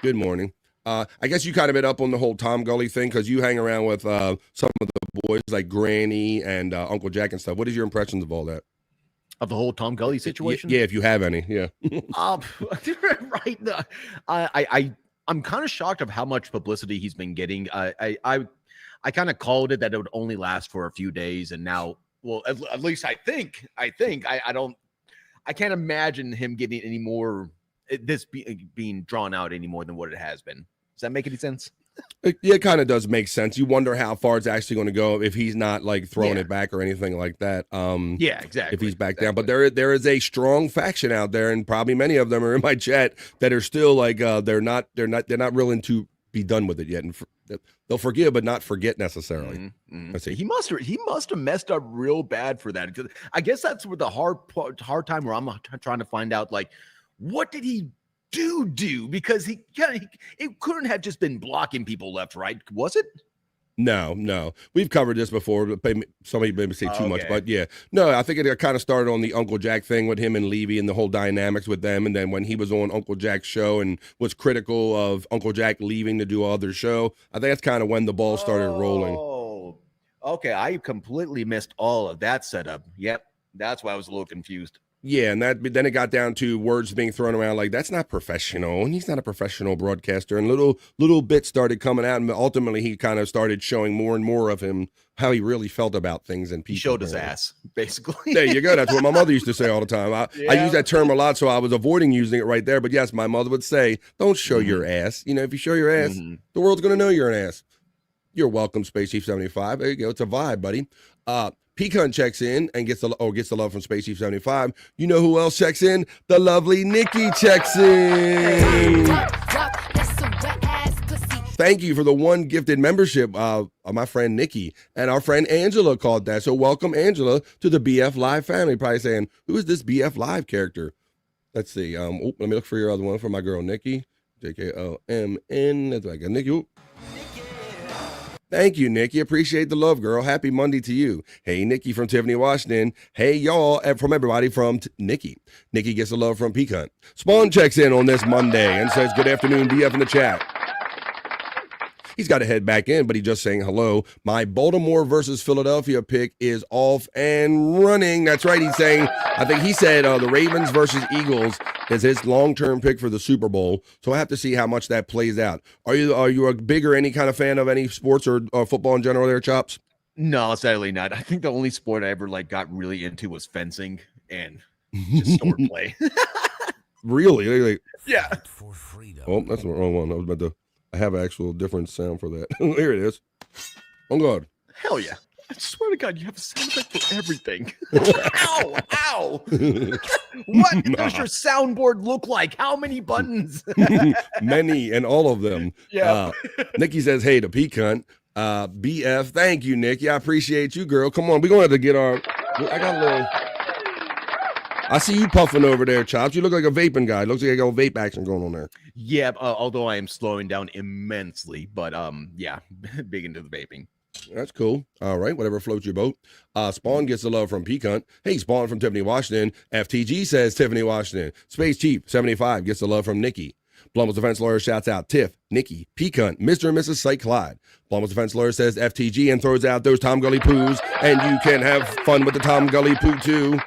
S19: Good morning. I guess you kind of been up on the whole Tom Gully thing because you hang around with some of the boys like Granny and Uncle Jack and stuff. What is your impressions of all that?
S20: Of the whole Tom Gully situation?
S19: Yeah, if you have any, yeah.
S20: Right. I'm kind of shocked of how much publicity he's been getting. I kind of called it that it would only last for a few days, and now, well, at least I think I can't imagine him getting any more being drawn out any more than what it has been. Does that make any sense?
S19: Yeah, it kind of does make sense. You wonder how far it's actually going to go if he's not like throwing it back or anything like that.
S20: Yeah, exactly.
S19: If he's back down, but there is a strong faction out there, and probably many of them are in my chat that are still like they're not willing to be done with it yet. And They'll forgive, but not forget necessarily.
S20: Mm-hmm.
S19: Let's see.
S20: He must have messed up real bad for that. I guess that's where the hard time where I'm trying to find out, like, what did he do? Because it couldn't have just been blocking people left, right? Was it?
S19: No. We've covered this before. Somebody maybe say too much,
S20: Okay.
S19: but yeah. No, I think it kind of started on the Uncle Jack thing with him and Levy and the whole dynamics with them. And then when he was on Uncle Jack's show and was critical of Uncle Jack leaving to do other show, I think that's kind of when the ball started rolling.
S20: Oh, okay. I completely missed all of that setup. Yep. That's why I was a little confused.
S19: Yeah, and then it got down to words being thrown around like that's not professional, and he's not a professional broadcaster. And little bits started coming out, and ultimately he kind of started showing more and more of him how he really felt about things. And people
S20: He showed his ass, basically.
S19: There you go. That's what my mother used to say all the time. I
S20: Yeah.
S19: use that term a lot, so I was avoiding using it right there. But yes, my mother would say, "Don't show your ass." You know, if you show your ass, the world's gonna know you're an ass. You're welcome, Space Chief 75. There you go. It's a vibe, buddy. Pecan checks in and gets the love from Space Chief 75. You know who else checks in? The lovely Nikki checks in. Thank you for the one gifted membership of my friend Nikki. And our friend Angela called that. So welcome, Angela, to the BF Live family. Probably saying, who is this BF Live character? Let's see. Let me look for your other one for my girl Nikki. JKOMN. That's like a Nikki. Oop. Thank you, Nikki. Appreciate the love, girl. Happy Monday to you. Hey, Nikki from Tiffany, Washington. Hey, y'all, and from everybody from Nikki. Nikki gets the love from Pecan. Spawn checks in on this Monday and says, good afternoon, BF in the chat. He's got to head back in, but he's just saying hello. My Baltimore versus Philadelphia pick is off and running. That's right. He's saying, I think he said the Ravens versus Eagles is his long-term pick for the Super Bowl. So I have to see how much that plays out. Are you a big or any kind of fan of any sports or football in general there, Chops?
S20: No, sadly not. I think the only sport I ever got really into was fencing and just swordplay.
S19: Really?
S20: Yeah.
S19: Oh, that's the wrong one. I was about to. I have an actual different sound for that. Here it is. Oh, God.
S20: Hell yeah. I swear to God, you have a sound effect for everything. Ow! Ow! What does your soundboard look like? How many buttons?
S19: Many, and all of them.
S20: Yeah.
S19: Nikki says, hey to Pecan. BF, thank you, Nikki. I appreciate you, girl. Come on, we're going to have to get our... I see you puffing over there, Chops. You look like a vaping guy. Looks like you got vape action going on there.
S20: Yeah, although I am slowing down immensely, but yeah, big into the vaping.
S19: That's cool. All right, whatever floats your boat. Spawn gets the love from Pecan. Hey, Spawn from Tiffany, Washington. FTG says Tiffany, Washington. Space Chief 75 gets the love from Nikki. Blum's defense lawyer shouts out Tiff, Nikki, Pecan, Mr. and Mrs. Cyke Clyde. Blum's defense lawyer says FTG and throws out those Tom Gully poos, and you can have fun with the Tom Gully poo too.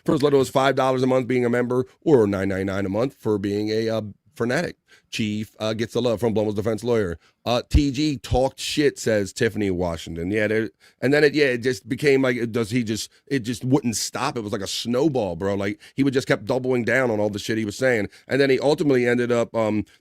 S19: For as little as $5 a month being a member, or $9.99 a month for being a fanatic. Chief gets the love from Blum's defense lawyer. TG talked shit, says Tiffany, Washington. Yeah, and then it just became like, it just wouldn't stop. It was like a snowball, bro. Like he would just kept doubling down on all the shit he was saying. And then he ultimately ended up,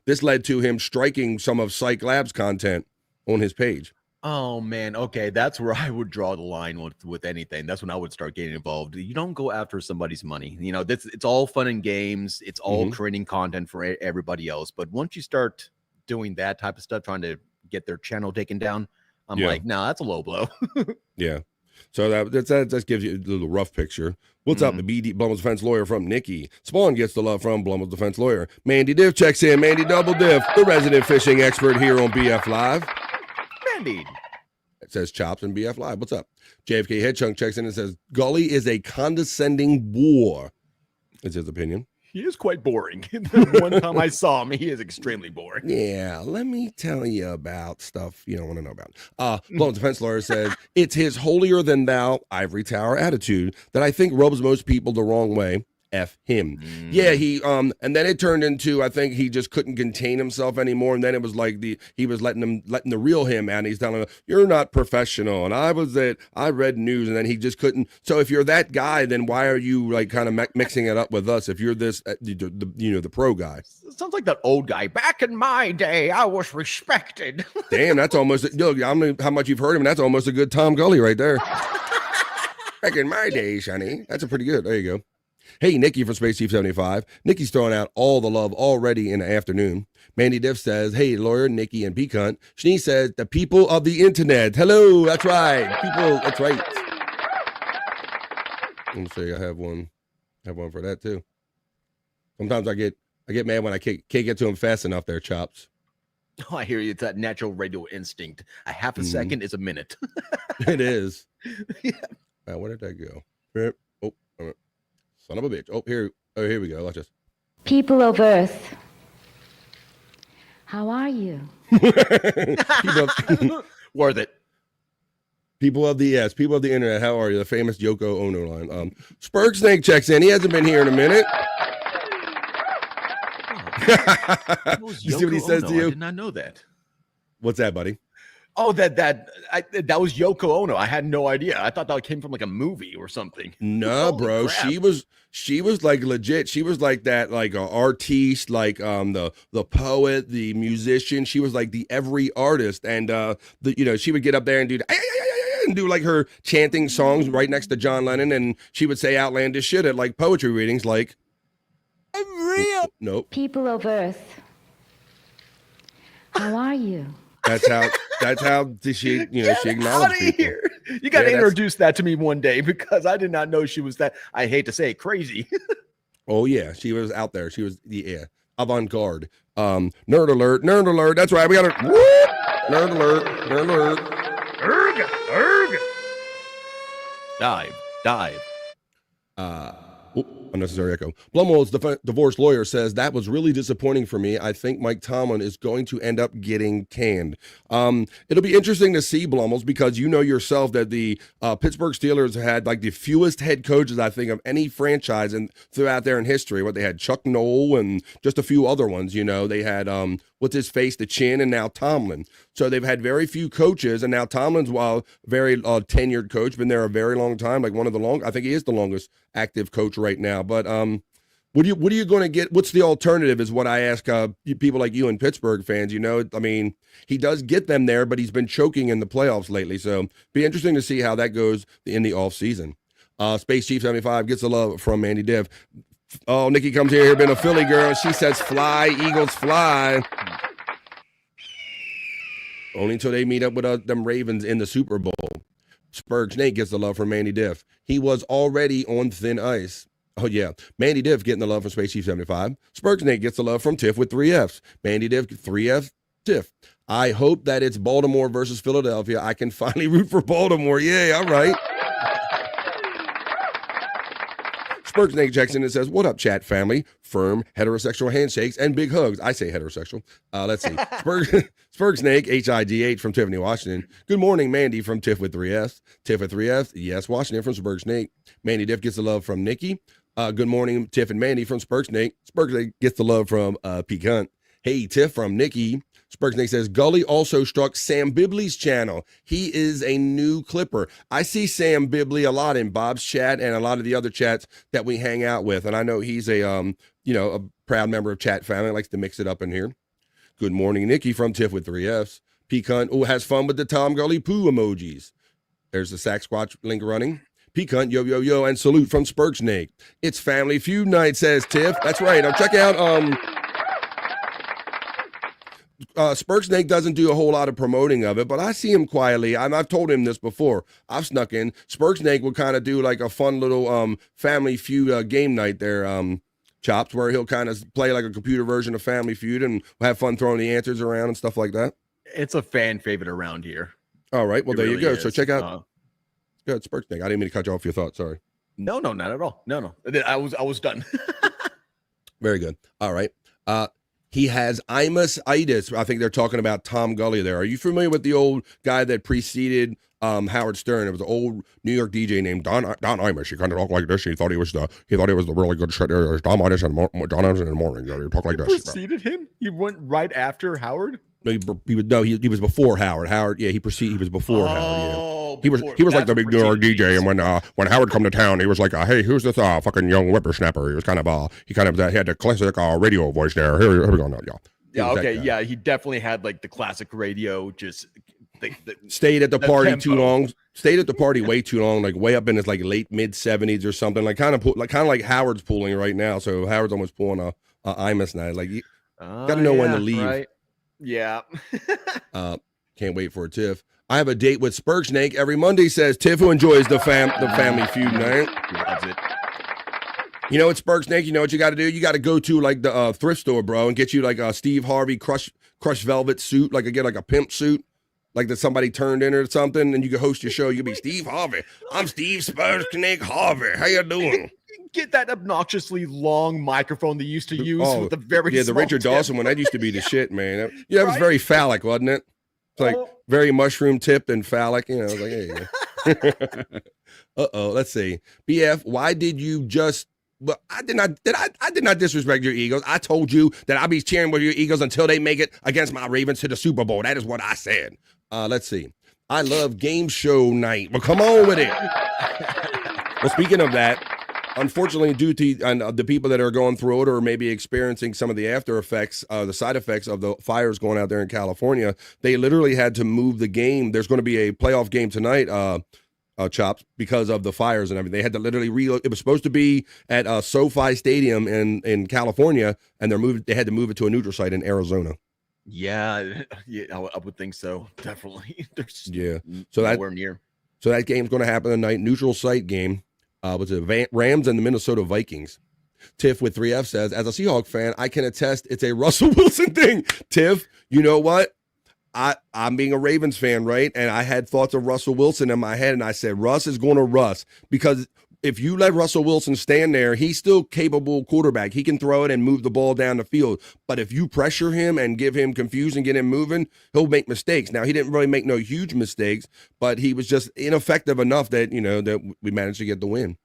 S19: this led to him striking some of Cyke Labs content on his page.
S20: Oh man, okay, that's where I would draw the line with anything. That's when I would start getting involved. You don't go after somebody's money. You know, it's all fun and games. It's all creating content for everybody else. But once you start doing that type of stuff, trying to get their channel taken down, I'm like, nah, that's a low blow.
S19: Yeah. So that gives you a little rough picture. What's up, the BD Blum's defense lawyer from Nikki? Spawn gets the love from Blum's defense lawyer. Mandy Diff checks in. Mandy Double Diff, the resident fishing expert here on BF Live.
S20: Mandy.
S19: It says Chops and BF Live. What's up? JFK Headchunk checks in and says Gully is a condescending bore. Is his opinion.
S20: He is quite boring. The one time I saw him, he is extremely boring.
S19: Yeah, let me tell you about stuff you don't want to know about. Blum's defense lawyer says it's his holier than thou ivory tower attitude that I think rubs most people the wrong way. F him. Yeah, he and then it turned into, I think he just couldn't contain himself anymore, and then it was like he was letting the real him out, and he's telling him, you're not professional, and I read news, and then he just couldn't. So if you're that guy, then why are you like kind of mixing it up with us if you're this the pro guy?
S20: Sounds like that old guy. Back in my day, I was respected.
S19: Damn, that's almost, I don't know how much you've heard him, and that's almost a good Tom Gully right there. Back in my day, Sonny. That's a pretty good. There you go. Hey, Nikki from Space Chief 75. Nikki's throwing out all the love already in the afternoon. Mandy Diff says, hey, lawyer, Nikki, and P-Cunt. Shanice says, the people of the internet. Hello, that's right. People, that's right. Let me see, I have one for that too. Sometimes I get mad when I can't get to them fast enough there, Chops.
S20: Oh, I hear you. It's that natural radio instinct. A half a second is a minute.
S19: It is. Yeah. Where did that go? Oh, son of a bitch. Oh, here we go. Watch this.
S4: People of Earth, how are you?
S20: Worth it.
S19: People of the internet, how are you? The famous Yoko Ono line. Spurg Snake checks in. He hasn't been here in a minute. You see what he says to you?
S20: I did not know that.
S19: What's that, buddy?
S20: Oh, that was Yoko Ono. I had no idea. I thought that came from like a movie or something.
S19: No, bro. Crap. She was like legit. She was like that, like an artiste, like the poet, the musician. She was like the every artist, and she would get up there and do like her chanting songs right next to John Lennon, and she would say outlandish shit at like poetry readings, like I'm real. Nope.
S4: People of Earth, how are you?
S19: That's how she acknowledged people.
S20: Here. You got to introduce that to me one day, because I did not know she was that, I hate to say it, crazy.
S19: Oh yeah, she was out there. She was avant-garde. Nerd alert. That's right. We got her. Nerd alert.
S20: Erg. Dive.
S19: Unnecessary echo. Blumhold's divorce lawyer says that was really disappointing for me. I think Mike Tomlin is going to end up getting canned. It'll be interesting to see, Blumhold's, because you know yourself that the Pittsburgh Steelers had like the fewest head coaches, I think, of any franchise throughout there in history. What they had, Chuck Noll and just a few other ones. You know, they had what's his face, the Chin, and now Tomlin. So they've had very few coaches, and now Tomlin's, while very tenured coach, been there a very long time, like I think he is the longest active coach right now. But what are you going to get? What's the alternative is what I ask people like you and Pittsburgh fans. You know, I mean, he does get them there, but he's been choking in the playoffs lately. So be interesting to see how that goes in the offseason. Space Chief 75 gets the love from Mandy Div. Oh, Nikki comes here, been a Philly girl. She says, fly, Eagles, fly. Only until they meet up with them Ravens in the Super Bowl. Spurg Snake gets the love from Mandy Diff. He was already on thin ice. Oh, yeah. Mandy Diff getting the love from Space Chief 75. Spurg Snake gets the love from Tiff with 3 Fs. Mandy Diff, 3 F, Tiff. I hope that it's Baltimore versus Philadelphia. I can finally root for Baltimore. Yay, all right. Spurg Snake checks in and says, what up, chat family? Firm, heterosexual handshakes, and big hugs. I say heterosexual. Let's see. Spurg Snake, HIGH from Tiffany, Washington. Good morning, Mandy from Tiff with 3Fs. Tiff with 3Fs. Yes, Washington from Spurg Snake. Mandy Diff gets the love from Nikki. Good morning, Tiff and Mandy from Spurg Snake. Spurg Snake gets the love from P-Cunt. Hey, Tiff from Nikki. Spurg Snake says, Gully also struck Sam Bibley's channel. He is a new clipper. I see Sam Bibley a lot in Bob's chat and a lot of the other chats that we hang out with. And I know he's a proud member of chat family, likes to mix it up in here. Good morning, Nikki from Tiff with 3Fs. P-Cunt, has fun with the Tom Gully poo emojis. There's the Sack Squatch link running. P-Cunt, yo, and salute from Spurg Snake. It's Family Feud night, says Tiff. That's right. Now check out, Spurg Snake doesn't do a whole lot of promoting of it, but I see him quietly. I've told him this before. I've snuck in. Spurg Snake would kind of do like a fun little Family Feud game night there, Chops, where he'll kind of play like a computer version of Family Feud and have fun throwing the answers around and stuff like that.
S20: It's a fan favorite around here.
S19: All right. Well, there you go.
S20: Is.
S19: So check out. Good, Spurg Snake. I didn't mean to cut you off your thoughts. Sorry.
S20: No, not at all. No. I was done.
S19: Very good. All right. He has imus-itis. I think they're talking about Tom Gully there. Are you familiar with the old guy that preceded Howard Stern? It was an old New York DJ named Don Imus. He kind of talked like this. He thought he was the really good shit. Don Imus in the morning. He talked like this.
S20: Preceded him? He went right after Howard?
S19: He was before Howard. Howard, yeah, he was before Howard. Yeah. He was like the big New York DJ, and when Howard come to town, he was like, hey, who's this fucking young whippersnapper? He was kind of he had the classic radio voice there. Here we go now, y'all.
S20: Yeah, okay, yeah, he definitely had like the classic radio. Just
S19: stayed at the party too long. stayed at the party way too long, like way up in his like late mid 70s or something, like kind of like Howard's pulling right now. So Howard's almost pulling a Imus night. Like you got to know when to leave.
S20: Right. Yeah.
S19: Can't wait for a Tiff. I have a date with Spurg Snake every Monday, says Tiff, who enjoys the Family Feud night.
S20: Loves it.
S19: You know what, Spurg Snake? You know what you got to do? You got to go to like the thrift store, bro, and get you like a Steve Harvey crushed velvet suit, like get like a pimp suit, like that somebody turned in or something, and you can host your show. You can be Steve Harvey. I'm Steve Spurg Snake Harvey. How you doing?
S20: Get that obnoxiously long microphone they used to use with the very
S19: the Richard
S20: tip.
S19: Dawson one. That used to be the shit, man. Yeah, it was very phallic, wasn't it? It's like very mushroom tipped and phallic. You know, I was like, hey. Let's see. BF, why did you just? But I did not disrespect your Eagles. I told you that I'll be cheering with your Eagles until they make it against my Ravens to the Super Bowl. That is what I said. Let's see. I love game show night. Well, come on with it. Well, speaking of that, unfortunately, due to the people that are going through it or maybe experiencing some of the after effects, the side effects of the fires going out there in California, they literally had to move the game. There's going to be a playoff game tonight, Chops, because of the fires and everything. They had to literally it was supposed to be at SoFi Stadium in California, and they had to move it to a neutral site in Arizona.
S20: Yeah, I would think so. Definitely.
S19: So
S20: nowhere near.
S19: So that game's going to happen tonight. Neutral site game. With the Rams and the Minnesota Vikings. Tiff with 3F says, as a Seahawk fan, I can attest it's a Russell Wilson thing. Tiff, you know what? I'm being a Ravens fan, right? And I had thoughts of Russell Wilson in my head, and I said, Russ is going to Russ. Because if you let Russell Wilson stand there, he's still capable quarterback. He can throw it and move the ball down the field. But if you pressure him and give him confusion, get him moving, he'll make mistakes. Now, he didn't really make no huge mistakes, but he was just ineffective enough that, that we managed to get the win.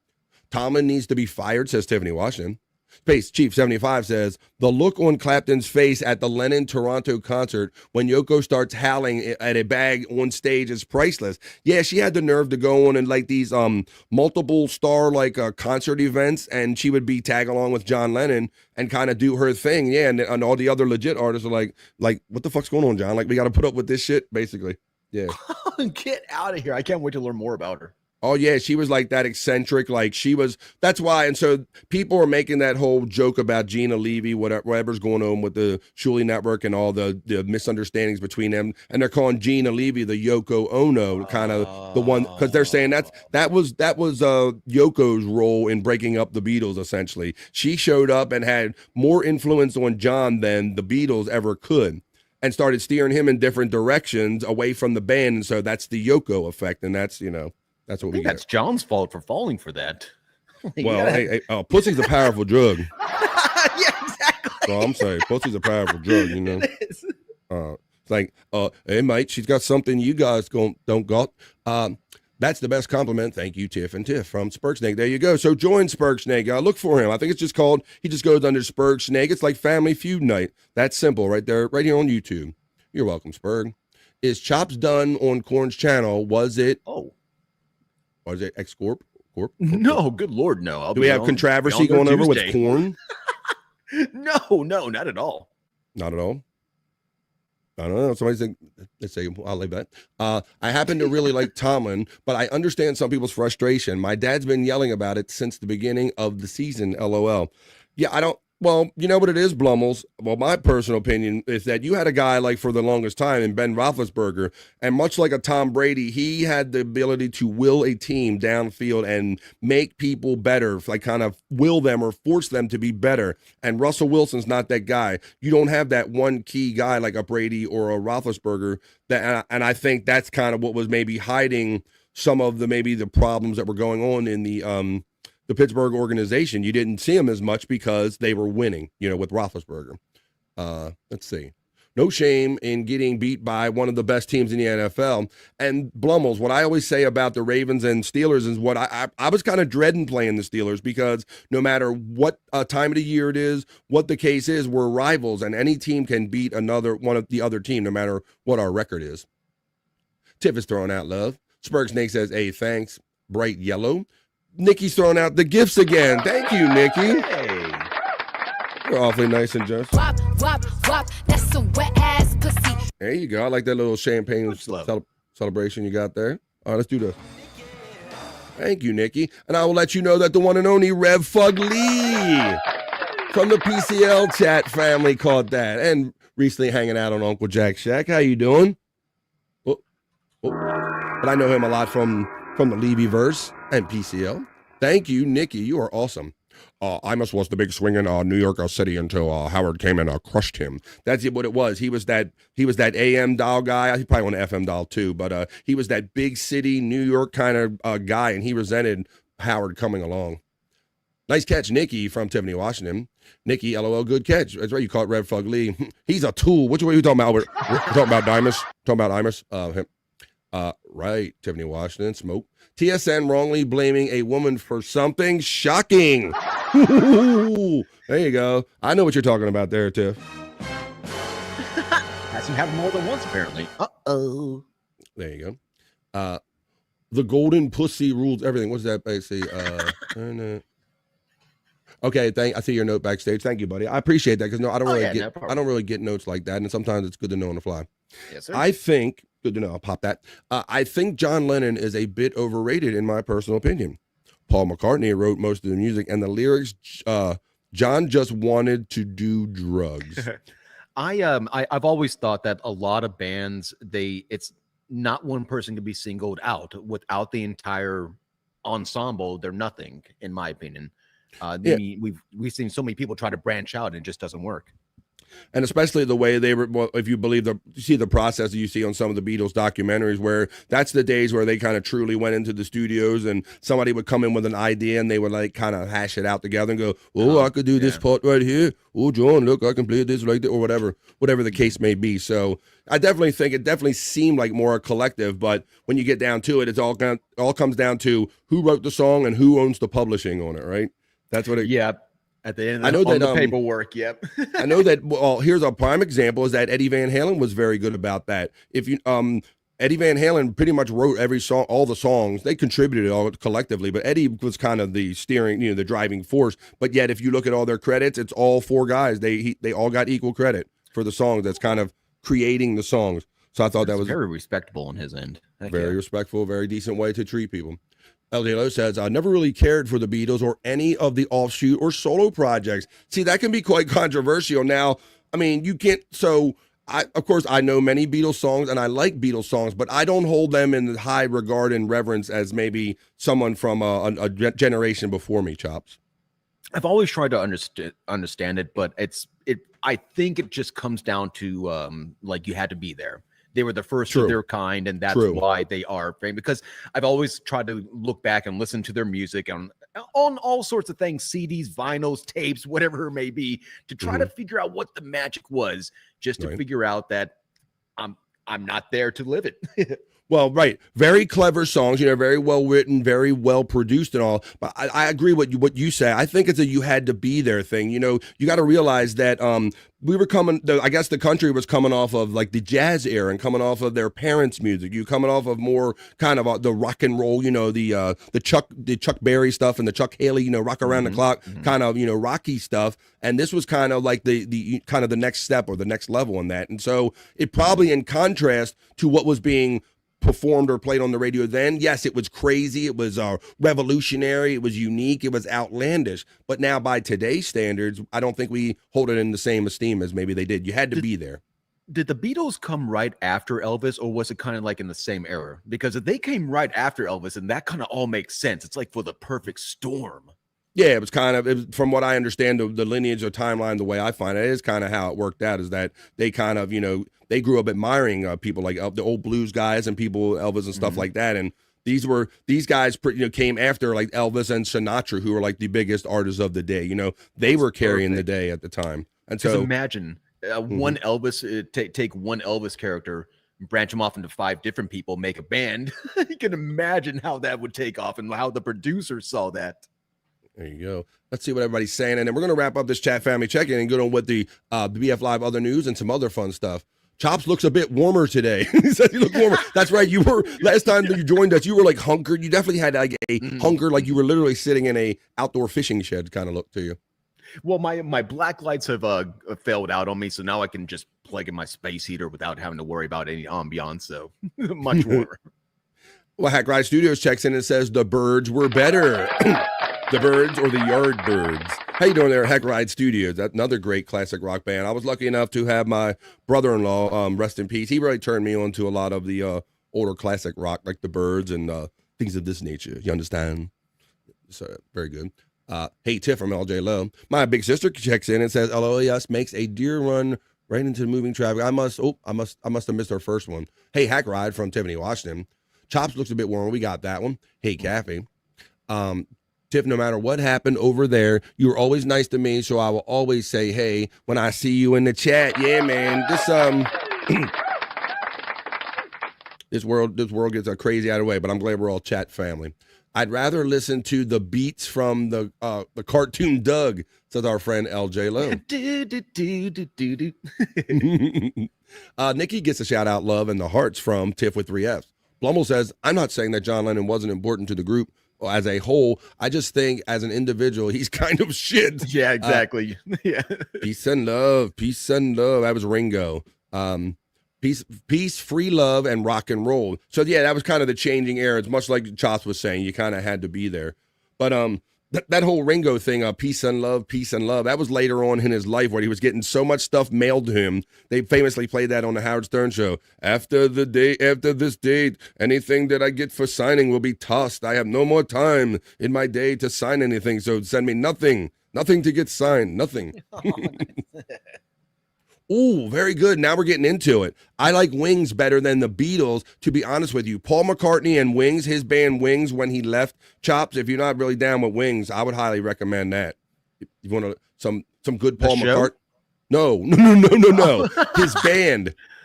S19: Tomlin needs to be fired, says Tiffany Washington. Space Chief 75 says, the look on Clapton's face at the Lennon Toronto concert when Yoko starts howling at a bag on stage is priceless. Yeah, she had the nerve to go on and like these multiple star concert events, and she would be tag along with John Lennon and kind of do her thing. Yeah, and all the other legit artists are like, what the fuck's going on, John? Like, we got to put up with this shit, basically. Yeah.
S20: Get out of here. I can't wait to learn more about her.
S19: Oh, yeah, she was like that eccentric, that's why, and so people are making that whole joke about Gina Levy, whatever's going on with the Shuli Network and all the misunderstandings between them, and they're calling Gina Levy the Yoko Ono, kind of the one, because they're saying that was Yoko's role in breaking up the Beatles, essentially. She showed up and had more influence on John than the Beatles ever could, and started steering him in different directions away from the band, and so that's the Yoko effect, and that's, that's what we got.
S20: That's John's fault for falling for that.
S19: Well, hey, pussy's a powerful drug.
S20: Yeah, exactly.
S19: So I'm saying, pussy's a powerful drug,
S20: It is.
S19: It's like, hey, mate, she's got something you guys don't got. That's the best compliment. Thank you, Tiff and Tiff from Spurg Snake. There you go. So join Spurg Snake. Look for him. I think it's just called, he just goes under Spurg Snake. It's like Family Feud night. That's simple right there, right here on YouTube. You're welcome, Spurg. Is Chops done on Corn's channel? Was it? Was it X-Corp?
S20: No, good Lord, no.
S19: Do we have controversy going over with Corn?
S20: No, not at all.
S19: Not at all? I don't know. Somebody said, let's say, I'll leave that. I happen to really like Tomlin, but I understand some people's frustration. My dad's been yelling about it since the beginning of the season, LOL. Yeah, I don't. Well, you know what it is, Blummels? Well, my personal opinion is that you had a guy like for the longest time in Ben Roethlisberger, and much like a Tom Brady, he had the ability to will a team downfield and make people better, like kind of will them or force them to be better. And Russell Wilson's not that guy. You don't have that one key guy like a Brady or a Roethlisberger. And I think that's kind of what was maybe hiding some of the problems that were going on in the Pittsburgh organization. You didn't see them as much because they were winning, with Roethlisberger. Let's see. No shame in getting beat by one of the best teams in the NFL. And Blummels, what I always say about the Ravens and Steelers is what I was kind of dreading playing the Steelers, because no matter what time of the year it is, what the case is, we're rivals, and any team can beat one of the other team, no matter what our record is. Tiff is throwing out love. Spurg Snake says, hey, thanks. Bright yellow. Nikki's throwing out the gifts again. Thank you, Nikki.
S20: Hey.
S19: You're awfully nice and just.
S2: Wop, wop, wop. That's some wet ass pussy.
S19: There you go. I like that little champagne celebration you got there. All right, let's do this. Thank you, Nikki. And I will let you know that the one and only Rev Fug Lee from the PCL chat family caught that. And recently hanging out on Uncle Jack's Shack. How you doing? Oh. But I know him a lot from the Levy-verse and PCL. Thank you, Nikki. You are awesome. Imus was the big swing in New York City until Howard came and crushed him. That's what it was. He was that AM dial guy. He probably went FM dial too, but he was that big city New York kind of guy, and he resented Howard coming along. Nice catch, Nikki from Tiffany, Washington. Nikki, LOL, good catch. That's right. You caught Red Fug Lee. He's a tool. Which one are you talking about? We're talking about Imus. Talking about Imus. Him. Right. Tiffany, Washington. Smoke. TSN wrongly blaming a woman for something shocking. There you go. I know what you're talking about there, Tiff.
S20: Hasn't happened more than once, apparently. Uh-oh.
S19: There you go. The golden pussy rules everything. What's that basically? Okay, I see your note backstage. Thank you, buddy. I appreciate that because I don't really get notes like that, and sometimes it's good to know on the fly.
S20: Yes, sir.
S19: I think good to know. I'll pop that. I think John Lennon is a bit overrated in my personal opinion. Paul McCartney wrote most of the music and the lyrics. John just wanted to do drugs.
S20: I've always thought that a lot of bands, it's not one person can be singled out. Without the entire ensemble, they're nothing, in my opinion. We've seen so many people try to branch out and it just doesn't work.
S19: And especially the way they were, well, if you believe you see the process that you see on some of the Beatles documentaries, where that's the days where they kind of truly went into the studios and somebody would come in with an idea and they would like kind of hash it out together and go, oh, I could do this part right here. Oh, John, look, I can play this like that, or whatever the case may be. So I definitely think it definitely seemed like more a collective, but when you get down to it, it's all comes down to who wrote the song and who owns the publishing on it, right? That's what it.
S20: Yeah. At the end of the paperwork, yep.
S19: I know that. Well, here's a prime example: is that Eddie Van Halen was very good about that. If you, Eddie Van Halen pretty much wrote every song, all the songs. They contributed all collectively, but Eddie was kind of the steering, the driving force. But yet, if you look at all their credits, it's all four guys. They all got equal credit for the songs. That's kind of creating the songs. So I thought that was
S20: very respectable on his end.
S19: Very respectful, very decent way to treat people. LDLO says, I never really cared for the Beatles or any of the offshoot or solo projects. See, that can be quite controversial. Now, I mean, you can't, of course, I know many Beatles songs and I like Beatles songs, but I don't hold them in high regard and reverence as maybe someone from a generation before me, Chops.
S20: I've always tried to understand it, but I think it just comes down to like you had to be there. They were the first of their kind, and that's why they are famous. Because I've always tried to look back and listen to their music on all sorts of things, CDs, vinyls, tapes, whatever it may be, to try to figure out what the magic was, just to figure out that I'm not there to live it.
S19: Well, right. Very clever songs, very well written, very well produced and all. But I agree with what you say. I think it's a you had to be there thing. You got to realize that we were I guess the country was coming off of like the jazz era and coming off of their parents' music. You coming off of more kind of the rock and roll, the Chuck Berry stuff and the Chuck Haley, rock around the clock kind of, rocky stuff. And this was kind of like the kind of the next step or the next level in that. And so it probably in contrast to what was being performed or played on the radio then, yes, it was crazy, it was revolutionary, it was unique, it was outlandish, but now by today's standards, I don't think we hold it in the same esteem as maybe they did. You had to be there.
S20: Did the Beatles come right after Elvis, or was it kind of like in the same era? Because if they came right after Elvis, and that kind of all makes sense, it's like for the perfect storm.
S19: Yeah, it was from what I understand, the lineage or timeline, the way I find it is kind of how it worked out, is that they kind of, they grew up admiring people like the old blues guys and people, Elvis and stuff like that. And these guys came after like Elvis and Sinatra, who were like the biggest artists of the day. They were carrying the day at the time. And so
S20: imagine one Elvis, take one Elvis character, branch them off into 5 different people, make a band. You can imagine how that would take off and how the producers saw that.
S19: There you go. Let's see what everybody's saying. And then we're going to wrap up this chat family check-in and go on with the BF Live other news and some other fun stuff. Chops looks a bit warmer today. He said you look warmer. That's right. You were, last time that you joined us, you were like hunkered. You definitely had like a hunger, like you were literally sitting in a outdoor fishing shed kind of look to you.
S20: Well, my black lights have failed out on me, so now I can just plug in my space heater without having to worry about any ambiance. So much warmer.
S19: Well, Hack Ride Studios checks in and says the birds were better. The Birds or the Yardbirds. How you doing there at Hack Ride Studios? That's another great classic rock band. I was lucky enough to have my brother-in-law, rest in peace. He really turned me on to a lot of the older classic rock, like the Birds and things of this nature. You understand? So very good. Hey, Tiff from LJ Low. My big sister checks in and says, LOAS makes a deer run right into moving traffic. I must have missed our first one. Hey, Hack Ride from Tiffany, Washington. Chops looks a bit warm. We got that one. Hey, Kathy. Tiff, no matter what happened over there, you were always nice to me, so I will always say, hey, when I see you in the chat. Yeah, man. This world gets crazy out of the way, but I'm glad we're all chat family. I'd rather listen to the beats from the cartoon Doug, says our friend LJ Lowe. Nikki gets a shout out love and the hearts from Tiff with 3 Fs. Blummel says, I'm not saying that John Lennon wasn't important to the group as a whole. I just think as an individual, he's kind of shit.
S20: Yeah, exactly. Yeah.
S19: Peace and love. Peace and love. That was Ringo. Peace, free love, and rock and roll. So yeah, that was kind of the changing era. It's much like Chops was saying. You kind of had to be there. But that whole Ringo thing, peace and love, that was later on in his life where he was getting so much stuff mailed to him. They famously played that on the Howard Stern show. After this date, anything that I get for signing will be tossed. I have no more time in my day to sign anything, so send me nothing to get signed, nothing. Ooh, very good. Now we're getting into it. I like Wings better than the Beatles, to be honest with you. Paul McCartney and Wings, his band Wings, when he left Chops, if you're not really down with Wings, I would highly recommend that. If you want some good Paul McCartney. No.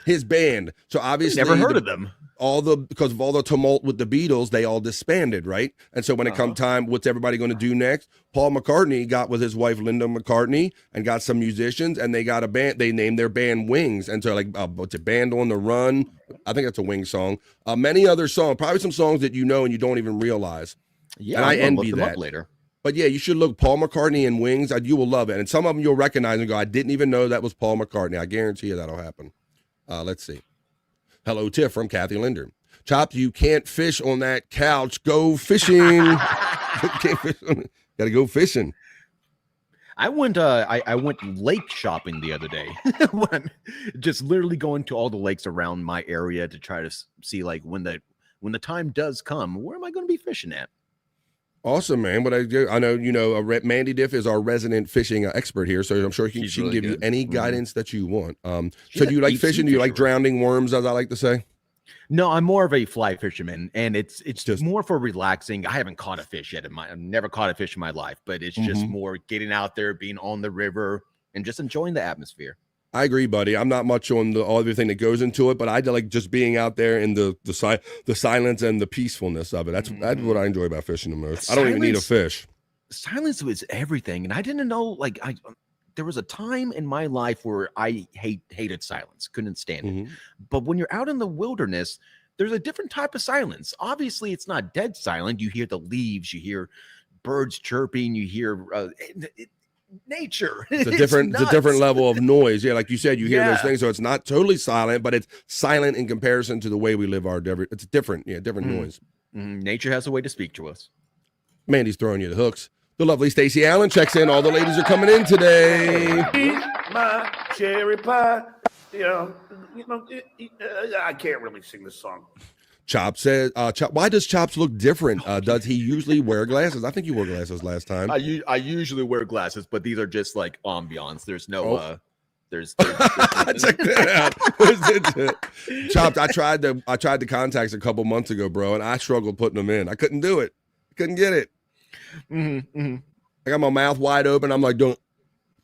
S19: His band. So obviously
S20: never heard of them.
S19: Because of all the tumult with the Beatles, they all disbanded, right? And so when it come time, what's everybody going to do next? Paul McCartney got with his wife Linda McCartney and got some musicians, and they got a band. They named their band Wings, and so what's a Band on the Run? I think that's a Wings song. Many other songs, probably some songs that you know and you don't even realize.
S20: Yeah,
S19: and I envy
S20: look them
S19: that
S20: up later.
S19: But yeah, you should look Paul McCartney and Wings. You will love it, and some of them you'll recognize and go, I didn't even know that was Paul McCartney. I guarantee you that'll happen. Let's see. Hello, Tiff from Kathy Linder. Chops, you can't fish on that couch. Go fishing. Got to go fishing.
S20: I went lake shopping the other day. Just literally going to all the lakes around my area to try to see like when the time does come, where am I going to be fishing at?
S19: Awesome, man. But I know, Mandy Diff is our resident fishing expert here, so I'm sure she can give you any guidance that you want. So do you like fishing? Do you like drowning worms, as I like to say?
S20: No, I'm more of a fly fisherman, and it's just more for relaxing. I haven't caught a fish yet. I've never caught a fish in my life, but it's just more getting out there, being on the river, and just enjoying the atmosphere. I
S19: agree, buddy. I'm not much on all everything that goes into it, but I like just being out there in the silence and the peacefulness of it. That's what I enjoy about fishing the most. I don't even need a fish.
S20: Silence was everything, and I didn't know. There was a time in my life where I hated silence, couldn't stand it. But when you're out in the wilderness, there's a different type of silence. Obviously, it's not dead silent. You hear the leaves, you hear birds chirping, you hear nature.
S19: It's a different level of noise. Yeah, like you said, you hear those things. So it's not totally silent, but it's silent in comparison to the way we live our every. It's different. Yeah, different noise.
S20: Nature has a way to speak to us.
S19: Mandy's throwing you the hooks. The lovely Stacey Allen checks in. All the ladies are coming in today.
S6: Eat my cherry pie. I can't really sing this song.
S19: Chop says, why does Chops look different? Does he usually wear glasses? I think you wore glasses last time.
S20: I usually wear glasses, but these are just like ambiance. There's no, there's
S19: check that out. Chops, I tried the contacts a couple months ago, bro, and I struggled putting them in. I couldn't do it. Couldn't get it. I got my mouth wide open. I'm like,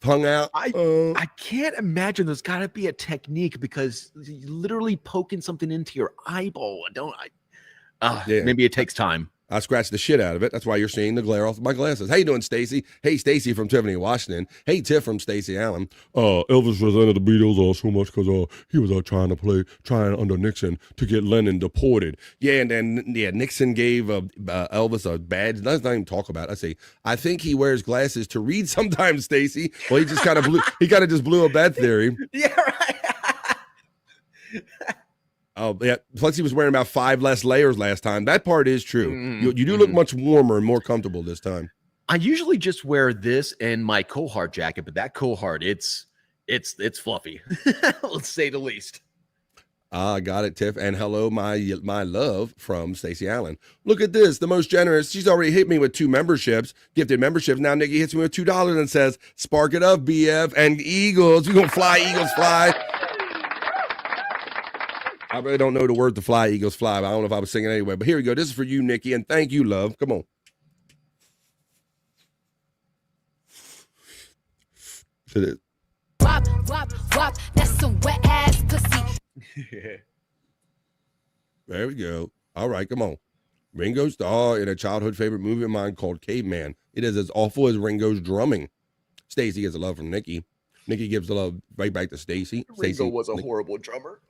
S19: tongue out.
S20: I can't imagine there's got to be a technique because literally poking something into your eyeball. Maybe it takes time.
S19: I scratched the shit out of it. That's why you're seeing the glare off my glasses. How you doing, Stacy? Hey, Stacy from Tiffany, Washington. Hey, Tiff from Stacey Allen. Elvis resented the Beatles so much because he was trying under Nixon to get Lennon deported. Yeah, and then Nixon gave Elvis a badge. Let's not even talk about it. Let's see. I think he wears glasses to read sometimes, Stacy. Well, he just kind of blew a bad theory.
S20: Yeah, right.
S19: Oh, yeah. Plus, he was wearing about 5 less layers last time. That part is true. You do look much warmer and more comfortable this time.
S20: I usually just wear this and my cohort jacket, but that cohort, it's fluffy. Let's say the least.
S19: Got it, Tiff. And hello, my love from Stacey Allen. Look at this, the most generous. She's already hit me with 2 memberships, gifted memberships. Now Nikki hits me with $2 and says, "Spark it up, BF and Eagles. We're gonna fly, Eagles fly." I really don't know the word to fly, Eagles fly, but I don't know if I was singing anyway. But here we go. This is for you, Nikki, and thank you, love. Come on.
S2: Wop, wop, wop. That's some wet ass pussy.
S19: There we go. All right, come on. Ringo Starr in a childhood favorite movie of mine called Caveman. It is as awful as Ringo's drumming. Stacey gets the love from Nikki. Nikki gives the love right back to Stacey.
S20: Ringo was a horrible drummer.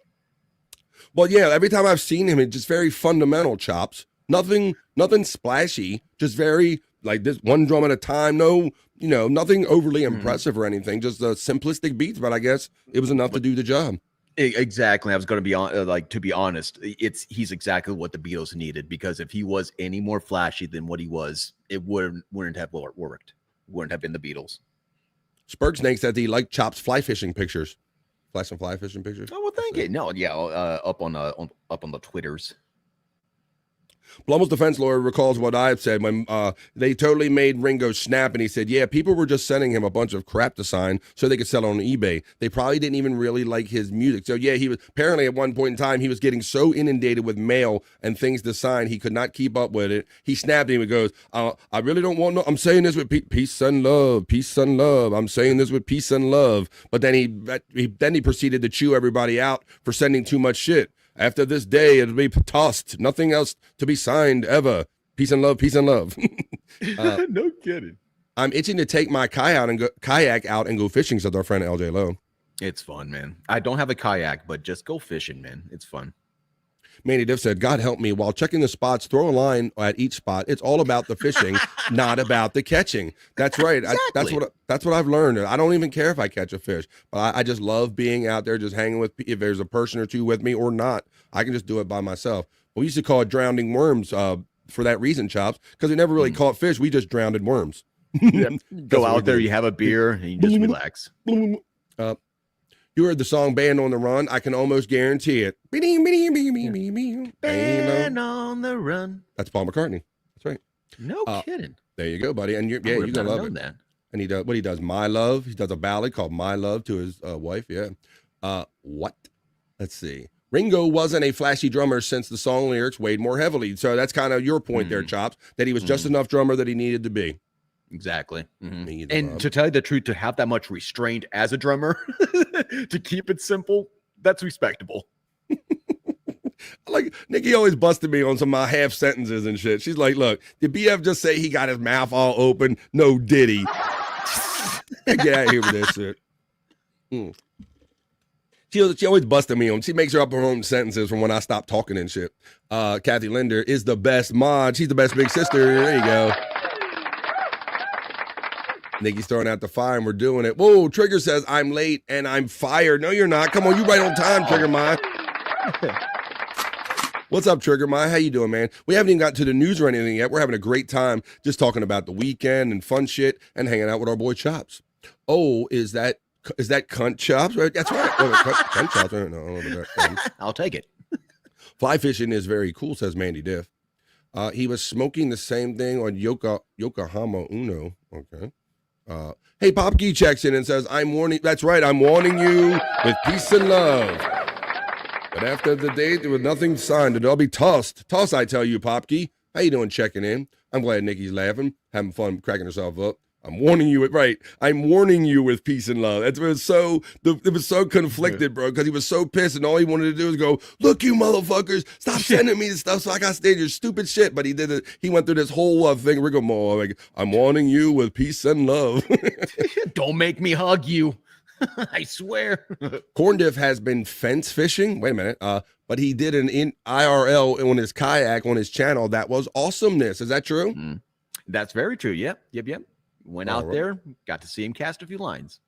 S19: Well, yeah, every time I've seen him, it's just very fundamental chops. Nothing splashy, just very like this one drum at a time. No, nothing overly impressive or anything, just simplistic beats, but I guess it was enough to do the job.
S20: Exactly. I was going to be on, to be honest, he's exactly what the Beatles needed, because if he was any more flashy than what he was, it wouldn't have worked. Wouldn't have been the Beatles.
S19: Spurg Snake said he liked Chop's fly fishing pictures. Some fly fishing pictures.
S20: Oh, well, thank you. No, yeah, up on the Twitters.
S19: Blummel's defense lawyer recalls what I had said when they totally made Ringo snap, and he said, yeah, people were just sending him a bunch of crap to sign so they could sell it on eBay. They probably didn't even really like his music. So yeah, he was apparently at one point in time, he was getting so inundated with mail and things to sign, he could not keep up with it. He snapped and he goes, I really don't want no, I'm saying this with peace and love, peace and love. I'm saying this with peace and love. But then he proceeded to chew everybody out for sending too much shit. After this day, it'll be tossed. Nothing else to be signed ever. Peace and love, peace and love.
S20: No kidding.
S19: I'm itching to take my kayak out and go fishing, said our friend LJ Lowe.
S20: It's fun, man. I don't have a kayak, but just go fishing, man. It's fun.
S19: Manny Diff said, God help me, while checking the spots, throw a line at each spot. It's all about the fishing, not about the catching. That's right.
S20: Exactly.
S19: That's what I've learned. I don't even care if I catch a fish, but I just love being out there, just hanging with, if there's a person or two with me or not, I can just do it by myself. We used to call it drowning worms for that reason, Chops, because we never really caught fish. We just drowned worms.
S20: Yep. Go out there, you have a beer, and you just relax.
S19: You heard the song Band on the Run. I can almost guarantee it.
S20: Band on the Run.
S19: That's Paul McCartney. That's right.
S20: No kidding.
S19: There you go, buddy. And you're gonna love it.
S20: That.
S19: And he does My Love. He does a ballad called My Love to his wife. Yeah. What? Let's see. Ringo wasn't a flashy drummer since the song lyrics weighed more heavily. So that's kind of your point there, Chops, that he was just enough drummer that he needed to be.
S20: Exactly. And to tell you the truth, to have that much restraint as a drummer, to keep it simple, that's respectable.
S19: Like, Nikki always busted me on some of my half sentences and shit. She's like, look, did BF just say he got his mouth all open? No, did he? Get out of here with this shit. She always busted me on. She makes her up her own sentences from when I stop talking and shit. Kathy Linder is the best mod. She's the best big sister. There you go. Nikki's throwing out the fire and we're doing it. Whoa, Trigger says, I'm late and I'm fired. No, you're not. Come on, you right on time, Trigger Mine. What's up, Trigger Mine? How you doing, man? We haven't even got to the news or anything yet. We're having a great time just talking about the weekend and fun shit and hanging out with our boy Chops. Oh, is that cunt Chops? Right? That's right. Cunt Chops. I don't know.
S20: I'll take it.
S19: Fly fishing is very cool, says Mandy Diff. He was smoking the same thing on Yokohama Uno. Okay. Hey, Popkey checks in and says, I'm warning. That's right. I'm warning you with peace and love. But after the date, there was nothing signed. It'll all be tossed. Toss, I tell you, Popkey. How you doing checking in? I'm glad Nikki's laughing, having fun, cracking herself up. I'm warning you it right. I'm warning you with peace and love. It was so conflicted, bro, because he was so pissed and all he wanted to do was go, look, you motherfuckers, stop sending me this stuff so I got to stay your stupid shit. But he did it. He went through this whole thing, rigmarole, like, I'm warning you with peace and love.
S20: Don't make me hug you. I swear.
S19: Corn Diff has been fence fishing. Wait a minute. But he did an IRL on his kayak on his channel. That was awesomeness. Is that true?
S20: That's very true. Yep. Went out there, got to see him cast a few lines.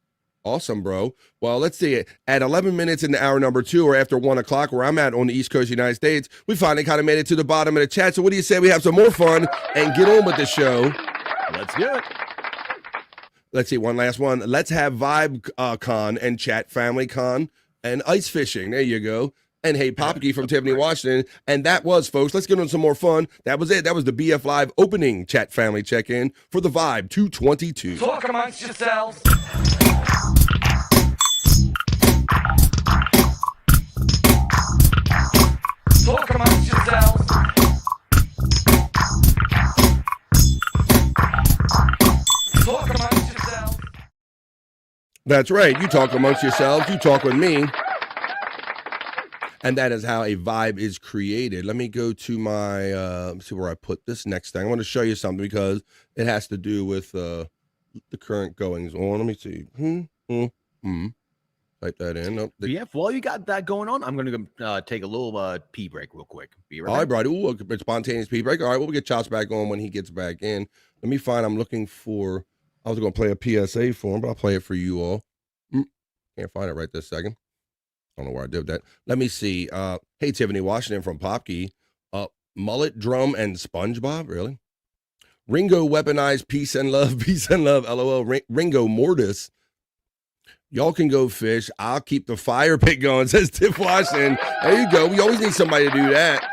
S19: Awesome, bro. Well, let's see it. At 11 minutes into hour number 2, or after 1 o'clock, where I'm at on the East Coast of the United States, we finally kind of made it to the bottom of the chat. So what do you say we have some more fun and get on with the show?
S20: Let's do it.
S19: Let's see, one last one. Let's have Vibe Con and Chat Family Con and ice fishing. There you go. And hey, Popke from Tiffany, Washington. And that was, folks, let's get on some more fun. That was it. That was the BF Live opening Chat Family check-in for the Vibe 222.
S18: Talk amongst yourselves. Talk amongst yourselves. Talk amongst yourselves.
S19: That's right. You talk amongst yourselves. You talk with me. And that is how a vibe is created. Let me go to my, let's see where I put this next thing. I want to show you something because it has to do with the current goings on. Let me see. Type that in. Nope.
S20: BF, while you got that going on, I'm going to take a little pee break real quick. Be right
S19: All right,
S20: back.
S19: buddy. Ooh, a spontaneous pee break. All right, we'll get Chops back on when he gets back in. Let me find, I'm looking for, I was going to play a PSA for him, but I'll play it for you all. Can't find it right this second. I don't know where I did that. Let me see. Hey, Tiffany Washington from Popkey. Mullet, drum, and SpongeBob. Really? Ringo weaponized peace and love. Peace and love. LOL. Ringo Mortis. Y'all can go fish. I'll keep the fire pit going, says Tiff Washington. There you go. We always need somebody to do that.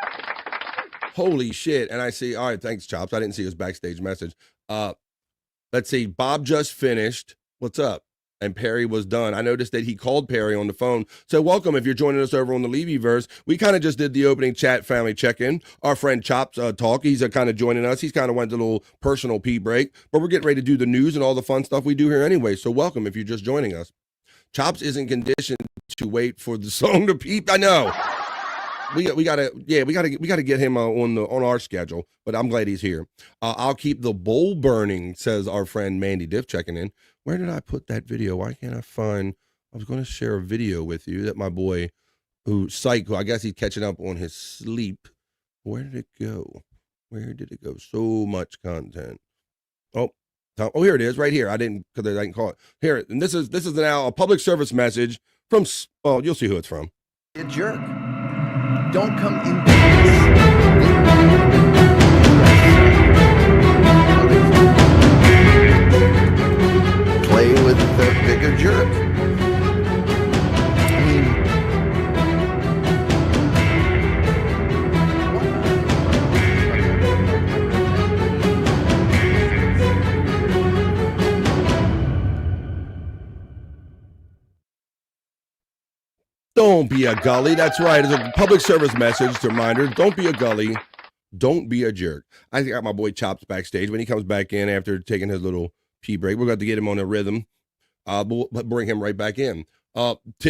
S19: Holy shit. And I see, all right, thanks, Chops. I didn't see his backstage message. Let's see. Bob just finished. What's up? And Perry was done. I noticed that he called Perry on the phone. So welcome if you're joining us over on the Levy-verse. We kind of just did the opening chat family check-in. Our friend Chops talk. He's kind of joining us. He's kind of went to a little personal pee break. But we're getting ready to do the news and all the fun stuff we do here anyway. So welcome if you're just joining us. Chops isn't conditioned to wait for the song to peep. I know. We gotta get him on our schedule. But I'm glad he's here. I'll keep the bowl burning, says our friend Mandy Diff checking in. Where did I put that video? Why can't I find? I was going to share a video with you that my boy, Cyke, who I guess he's catching up on his sleep. Where did it go? Where did it go? So much content. Oh, here it is, right here. I didn't call it here. And this is now a public service message from. Oh, you'll see who it's from.
S7: A jerk. Don't come into play with the bigger jerk. I mean,
S19: Don't be a gully. That's right. It's a public service message to reminder. Don't be a gully. Don't be a jerk. I got my boy Chops backstage. When he comes back in after taking his little pee break, we're going to get him on a rhythm. We'll bring him right back in.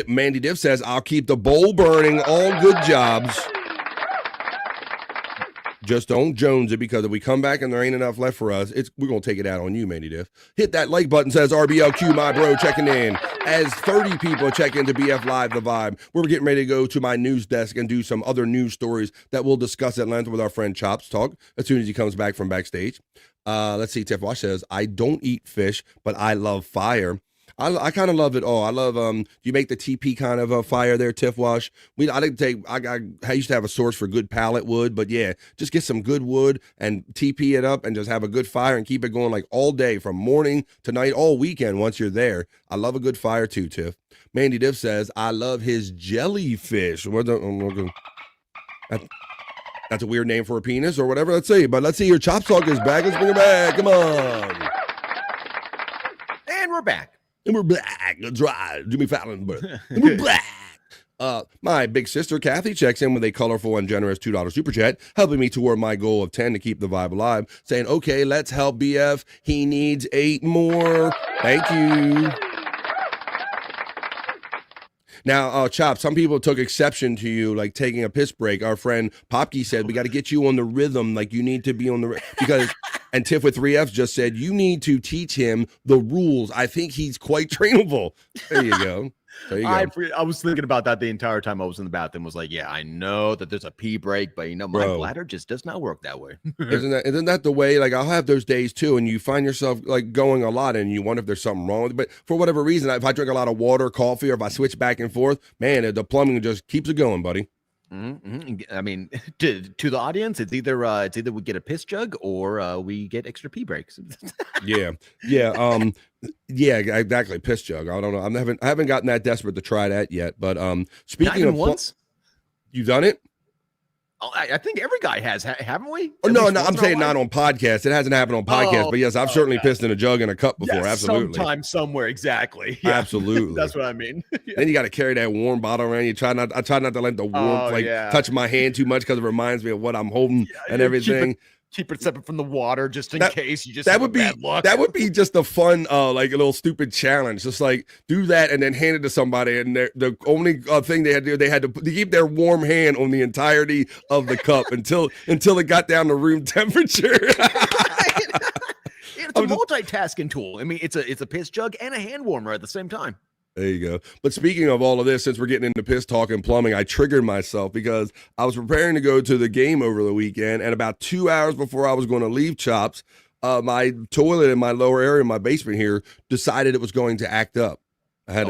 S19: Mandy Diff says, I'll keep the bowl burning. All good jobs. Just don't Jones it, because if we come back and there ain't enough left for us, we're going to take it out on you, Mandy Diff. Hit that like button, says RBLQ, my bro, checking in. As 30 people check into BF Live, the Vibe, we're getting ready to go to my news desk and do some other news stories that we'll discuss at length with our friend Chops Talk as soon as he comes back from backstage. Let's see, Tiff Wash says, I don't eat fish, but I love fire. I kind of love it all. I love you make the TP kind of a fire there, Tiff Wash. I used to have a source for good pallet wood, but yeah, just get some good wood and TP it up and just have a good fire and keep it going like all day from morning to night, all weekend once you're there. I love a good fire too, Tiff. Mandy Diff says, I love his jellyfish. That's a weird name for a penis or whatever. Let's see. But let's see, your Chop Talk is back. Let's bring it back. Come on.
S20: And we're back.
S19: And we're back. That's right. Jimmy Fallon. But we're back. My big sister, Kathy, checks in with a colorful and generous $2 super chat, helping me toward my goal of 10 to keep the vibe alive, saying, okay, let's help BF. He needs 8 more. Thank you. Now, Chop, some people took exception to you, like taking a piss break. Our friend Popke said, we got to get you on the rhythm. Like you need to be on the, because And Tiff with 3Fs just said, you need to teach him the rules. I think he's quite trainable. There you go. There you go.
S20: I was thinking about that the entire time I was in the bathroom. Was like, yeah, I know that there's a pee break, but my bladder just does not work that way.
S19: Isn't that the way? Like, I'll have those days too, and you find yourself like going a lot, and you wonder if there's something wrong with it. But for whatever reason, if I drink a lot of water, coffee, or if I switch back and forth, man, the plumbing just keeps it going, buddy.
S20: I mean, to the audience, it's either we get a piss jug or we get extra pee breaks.
S19: Yeah, exactly. Piss jug. I don't know. I haven't gotten that desperate to try that yet. But speaking of
S20: once,
S19: you've done it.
S20: Oh, I think every guy has, haven't we?
S19: Oh, no, I'm saying not on podcast. It hasn't happened on podcast, but yes, I've certainly pissed in a jug and a cup before.
S20: Yes,
S19: absolutely,
S20: sometime, somewhere, exactly. Yeah.
S19: Absolutely,
S20: that's what I mean.
S19: Then you got to carry that warm bottle around. I try not to let the warmth touch my hand too much because it reminds me of what I'm holding and everything.
S20: Keep it separate from the water just in case you just
S19: that would be just a fun like a little stupid challenge. Just like do that and then hand it to somebody, and the only thing they had to do, they had to keep their warm hand on the entirety of the cup until it got down to room temperature.
S20: It's a multitasking tool. I mean, it's a piss jug and a hand warmer at the same time.
S19: There you go. But speaking of all of this, since we're getting into piss talk and plumbing, I triggered myself because I was preparing to go to the game over the weekend, and about 2 hours before I was going to leave Chops, my toilet in my lower area in my basement here decided it was going to act up. I had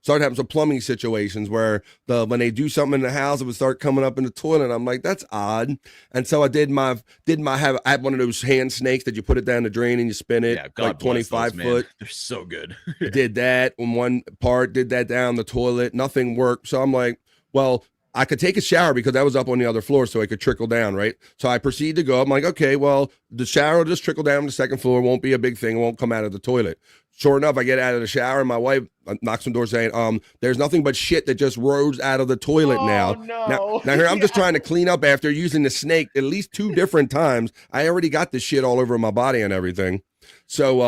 S19: started having some plumbing situations where when they do something in the house, it would start coming up in the toilet. I'm like, that's odd. And so I I had one of those hand snakes that you put it down the drain and you spin it, like 25 foot.
S20: They're so good.
S19: Did that on one part, did that down the toilet. Nothing worked. So I'm like, well, I could take a shower because that was up on the other floor so it could trickle down, right? So I proceed to go. I'm like, okay, well, the shower will just trickle down to the second floor. Won't be a big thing. It won't come out of the toilet. Sure enough, I get out of the shower and my wife knocks on the door saying, there's nothing but shit that just rose out of the toilet now.
S20: No.
S19: Now here I'm just trying to clean up after using the snake at least 2 different times. I already got this shit all over my body and everything. So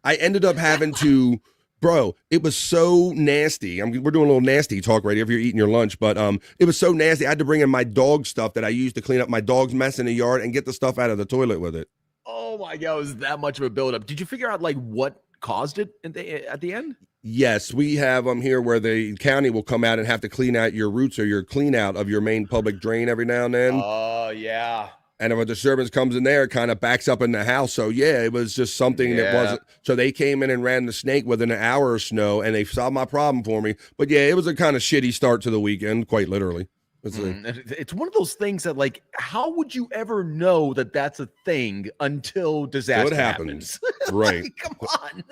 S19: I ended up having to, bro, it was so nasty. We're doing a little nasty talk right here if you're eating your lunch, but it was so nasty. I had to bring in my dog stuff that I used to clean up my dog's mess in the yard and get the stuff out of the toilet with it.
S20: Oh my God, it was that much of a buildup. Did you figure out like what caused it at the end?
S19: Yes, we have here where the county will come out and have to clean out your roots or your clean out of your main public drain every now and then.
S20: Oh, yeah.
S19: And if a disturbance comes in there, it kind of backs up in the house. So, yeah, it was just something that wasn't. So they came in and ran the snake within an hour or so, and they solved my problem for me. But, yeah, it was a kind of shitty start to the weekend, quite literally.
S20: It's one of those things that, like, how would you ever know that that's a thing until disaster happens?
S19: Right.
S20: Like, come on.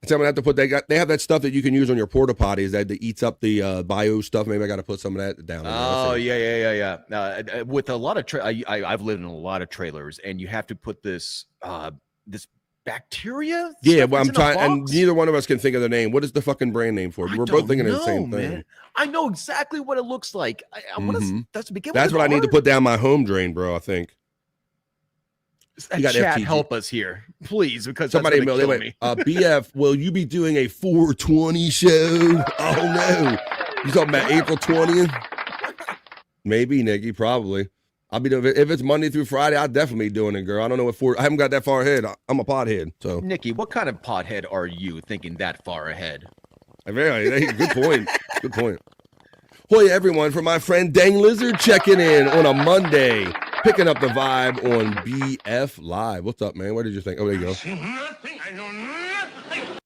S19: Someone have to put they have that stuff that you can use on your porta potties that eats up the bio stuff. Maybe I got to put some of that down.
S20: Oh yeah. With a lot of I've lived in a lot of trailers, and you have to put this bacteria.
S19: Yeah, well, I'm trying, and neither one of us can think of the name. What is the fucking brand name for it? We're both thinking of the same thing.
S20: I know exactly what it looks like. That's
S19: what I need to put down my home drain, bro. I think.
S20: Chat, help us here, please, because
S19: somebody emailed me. BF, will you be doing a 420 show? Oh no, you talking about April 20th? Maybe, Nikki, probably. I'll be doing if it's Monday through Friday. I'll definitely be doing it, girl. I don't know what I haven't got that far ahead. I'm a pothead, so.
S20: Nikki, what kind of pothead are you thinking that far ahead?
S19: Good point. Good point. Hoy, everyone, for my friend Dang Lizard checking in on a Monday, picking up the vibe on BF Live. What's up, man? What did you think? Oh, there you go.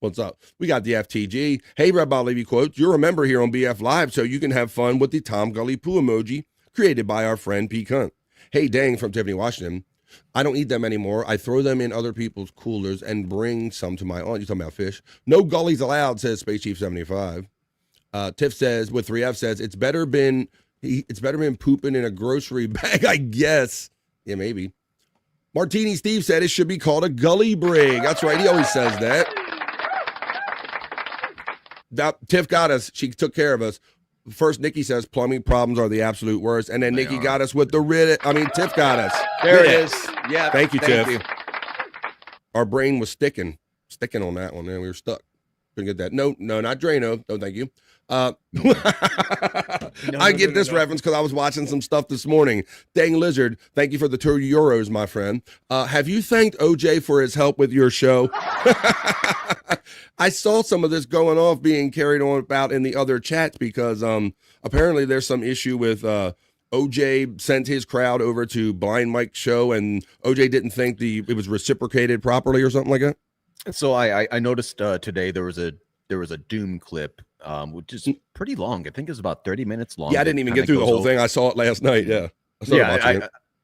S19: What's up? We got the FTG. Hey, Rabbi Levy quotes. You're a member here on BF Live, so you can have fun with the Tom Gully Poo emoji created by our friend P. Cunt. Hey, Dang from Tiffany, Washington. I don't eat them anymore. I throw them in other people's coolers and bring some to my aunt. You talking about fish? No gullies allowed, says Space Chief 75. Tiff says, with 3F says, it's better been pooping in a grocery bag, I guess. Yeah, maybe. Martini Steve said it should be called a gully brig. That's right. He always says that. Tiff got us. She took care of us. First, Nikki says plumbing problems are the absolute worst. And then Nikki got us with the Tiff got us.
S20: There it is. Yeah.
S19: Thank you, Tiff. Our brain was sticking on that one, man. We were stuck. Couldn't get that. No, not Drano. No, thank you. I get this reference because I was watching some stuff this morning. Dang Lizard, thank you for the €2, my friend. Have you thanked OJ for his help with your show? I saw some of this going off being carried on about in the other chats because apparently there's some issue with OJ sent his crowd over to Blind Mike's show and OJ didn't think it was reciprocated properly or something like that.
S20: So I noticed today there was a Doom clip, which is pretty long. I think it's about 30 minutes long.
S19: Yeah, I didn't even get through the whole thing. I saw it last night. Yeah.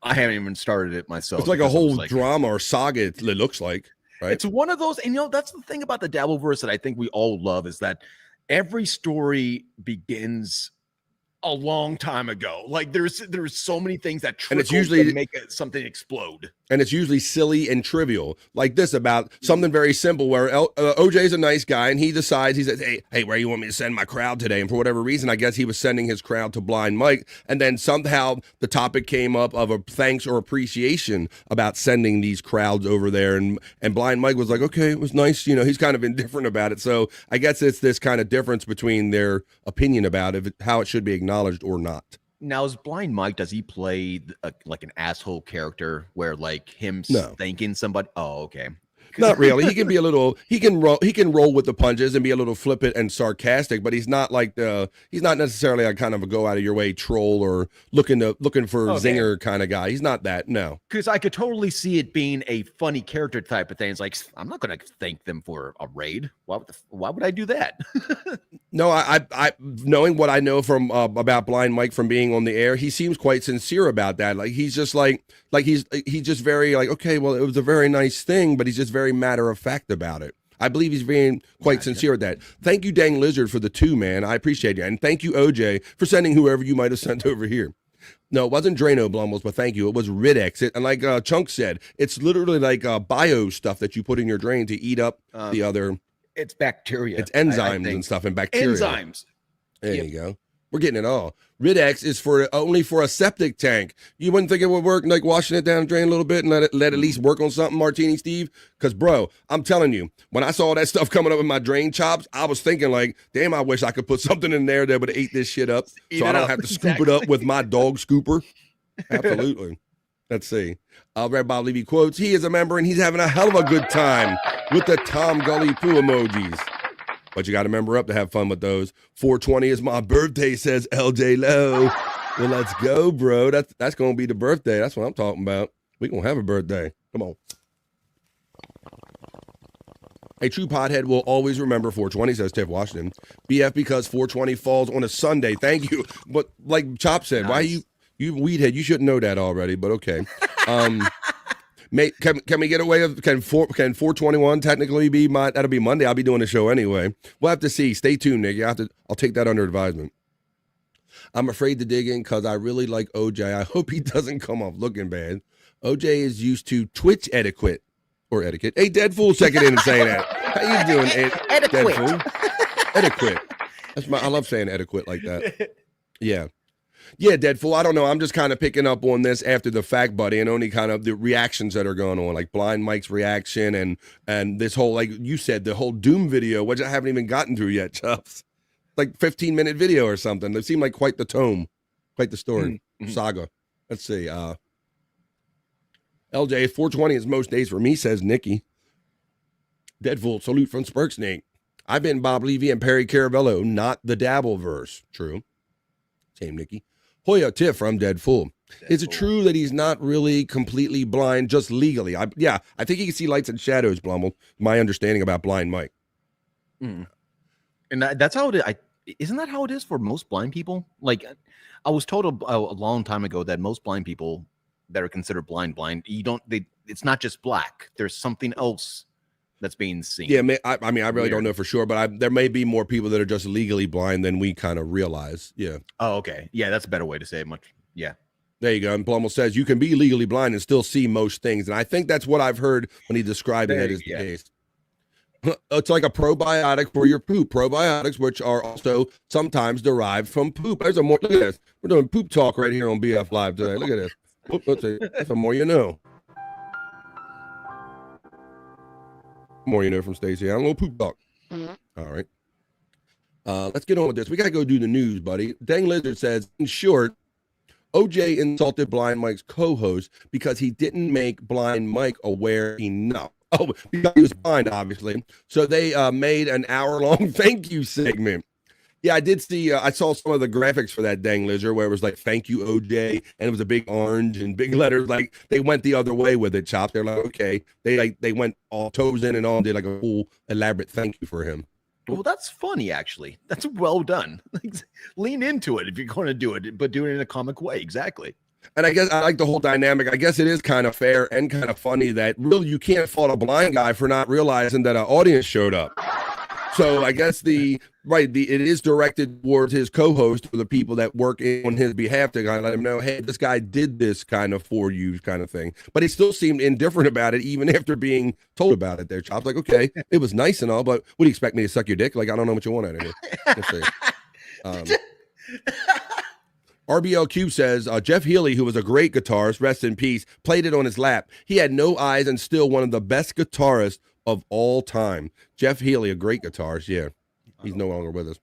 S20: I haven't even started it myself.
S19: It's like a whole drama or saga, it looks like. Right?
S20: It's one of those, and that's the thing about the Dabbleverse that I think we all love is that every story begins a long time ago. Like there's so many things that trickle
S19: and it's usually
S20: to make something explode.
S19: And it's usually silly and trivial, like this about something very simple where OJ's a nice guy and he decides, he says, hey, where you want me to send my crowd today? And for whatever reason, I guess he was sending his crowd to Blind Mike. And then somehow the topic came up of a thanks or appreciation about sending these crowds over there. And Blind Mike was like, okay, it was nice. He's kind of indifferent about it. So I guess it's this kind of difference between their opinion about it, how it should be acknowledged or not.
S20: Now, is Blind Mike, does he play like an asshole character where like him thanking somebody? Oh, okay.
S19: Not really. He can be he can roll with the punches and be a little flippant and sarcastic, but he's not like he's not necessarily a kind of a go out of your way troll or looking for zinger kind of guy. He's not that, no.
S20: Because I could totally see it being a funny character type of thing. It's like, I'm not going to thank them for a raid. Why would I do that?
S19: No, I knowing what I know from about Blind Mike from being on the air, he seems quite sincere about that. Like he's just he's just very like, okay, well, it was a very nice thing, but he's just very matter of fact about it. I believe he's being quite sincere at that. Thank you, Dang Lizard, for the 2, man. I appreciate it. And thank you, OJ, for sending whoever you might have sent over here. No, it wasn't Drano Blumbles, but thank you. It was Ridex. And like Chunk said, it's literally like bio stuff that you put in your drain to eat up the other.
S20: It's bacteria.
S19: It's enzymes and stuff and bacteria.
S20: Enzymes.
S19: There you go. We're getting it all. Ridex is only for a septic tank. You wouldn't think it would work like washing it down the drain a little bit and let it at least work on something, Martini Steve? Because, bro, I'm telling you, when I saw that stuff coming up in my drain chops, I was thinking like, damn, I wish I could put something in there that would have ate this shit up so I don't have to scoop it up with my dog scooper. Absolutely. Let's see. Red Bob Levy quotes, he is a member and he's having a hell of a good time with the Tom Gully poo emojis. But you got to member up to have fun with those. 420 is my birthday, says LJ Lowe. Well, let's go, bro. That's going to be the birthday. That's what I'm talking about. We're going to have a birthday. Come on. A true pothead will always remember 420, says Tiff Washington. BF because 420 falls on a Sunday. Thank you. But like Chop said, why you weedhead, you should know that already, but okay. Can we get away with can 421 technically be that'll be Monday. I'll be doing the show anyway. We'll have to see. Stay tuned, Nick. I'll take that under advisement. I'm afraid to dig in because I really like OJ. I hope he doesn't come off looking bad. OJ is used to Twitch etiquette or etiquette. Hey, Dead Fool, second in and saying that. How you doing, Dead Fool? Etiquette. I love saying etiquette like that. Yeah. Yeah, Dead Fool. I don't know. I'm just kind of picking up on this after the fact, buddy, and only kind of the reactions that are going on, like Blind Mike's reaction and this whole, like you said, the whole Doom video, which I haven't even gotten through yet, Chubbs. Like 15-minute video or something. It seemed like quite the tome, quite the story, saga. Let's see. LJ, 420 is most days for me, says Nikki. Dead Fool, salute from Spurksnake. I've been Bob Levy and Perry Caravello, not the Dabbleverse. True. Same Nikki. Hoya Tiff from Dead Fool. Is it true that he's not really completely blind, just legally? I think he can see lights and shadows, Blumble. My understanding about Blind Mike.
S20: And that's how it is. Isn't that how it is for most blind people? Like, I was told a long time ago that most blind people that are considered blind, it's not just black. There's something else that's being seen.
S19: Yeah, I mean, I really don't know for sure, but there may be more people that are just legally blind than we kind of realize. Yeah.
S20: Oh, okay. Yeah, that's a better way to say it. Yeah.
S19: There you go. And Blumel says you can be legally blind and still see most things. And I think that's what I've heard when he described it as the case. It's like a probiotic for your poop. Probiotics, which are also sometimes derived from poop. Look at this. We're doing poop talk right here on BF Live today. Look at this. Let's see. That's the more you know. More you know from Stacey. I'm a little poop talk. All right. Let's get on with this. We got to go do the news, buddy. Dang Lizard says, in short, OJ insulted Blind Mike's co-host because he didn't make Blind Mike aware enough. Oh, because he was blind, obviously. So they made an hour-long thank you segment. Yeah, I did see, I saw some of the graphics for that Dang Lizard where it was like, thank you, OJ, and it was a big orange and big letters. Like, they went the other way with it, Chops. They're like, okay. They went all toes in and on, did like a full elaborate thank you for him.
S20: Well, that's funny, actually. That's well done. Lean into it if you're going to do it, but do it in a comic way. Exactly.
S19: And I guess I like the whole dynamic. I guess it is kind of fair and kind of funny that really you can't fault a blind guy for not realizing that an audience showed up. So I guess it is directed towards his co-host or the people that work on his behalf to kind of let him know, hey, this guy did this kind of for you kind of thing. But he still seemed indifferent about it even after being told about it there, Chops. Like, okay, it was nice and all, but what do you expect me to suck your dick? Like, I don't know what you want out of here. Let's see. RBL Cube says, Jeff Healey, who was a great guitarist, rest in peace, played it on his lap. He had no eyes and still one of the best guitarists of all time. Jeff Healey, a great guitarist. Yeah, he's no longer with us.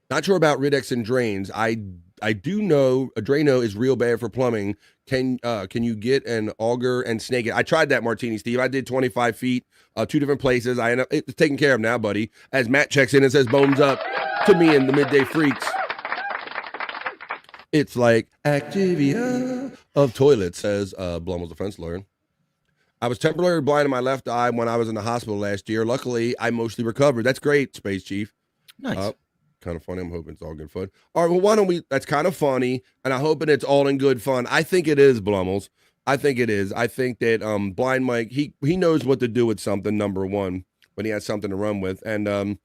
S19: Not sure about Riddex and drains. I do know a Drano is real bad for plumbing. Can you get an auger and snake it? I tried that, Martini Steve. I did 25 feet, 2 different places. I end up, it's taken care of now, buddy. As Matt checks in and says, bones up to me in the Midday Freaks. It's like Activia of toilets, says Blummel's defense lawyer. I was temporarily blind in my left eye when I was in the hospital last year. Luckily, I mostly recovered. That's great, Space Chief.
S20: Nice.
S19: Kind of funny. I'm hoping it's all good fun. All right, well, why don't we? That's kind of funny, and I'm hoping it's all in good fun. I think it is, Blummels. I think it is. I think that Blind Mike, he knows what to do with something, number one, when he has something to run with. And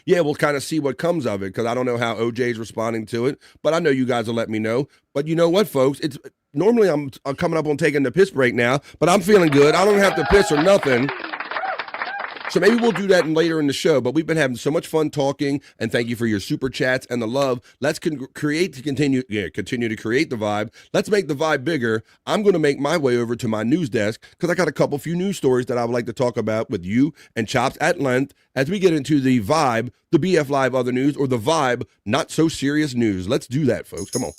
S19: yeah, we'll kind of see what comes of it, because I don't know how OJ is responding to it, but I know you guys will let me know. But you know what, folks? It's normally I'm coming up on taking the piss break now, but I'm feeling good. I don't have to piss or nothing. So maybe we'll do that later in the show, but we've been having so much fun talking, and thank you for your super chats and the love. Let's continue to create the vibe. Let's make the vibe bigger. I'm going to make my way over to my news desk because I got a few news stories that I would like to talk about with you and Chops at length as we get into the vibe, the BF Live other news, or the vibe not so serious news. Let's do that, folks. Come on.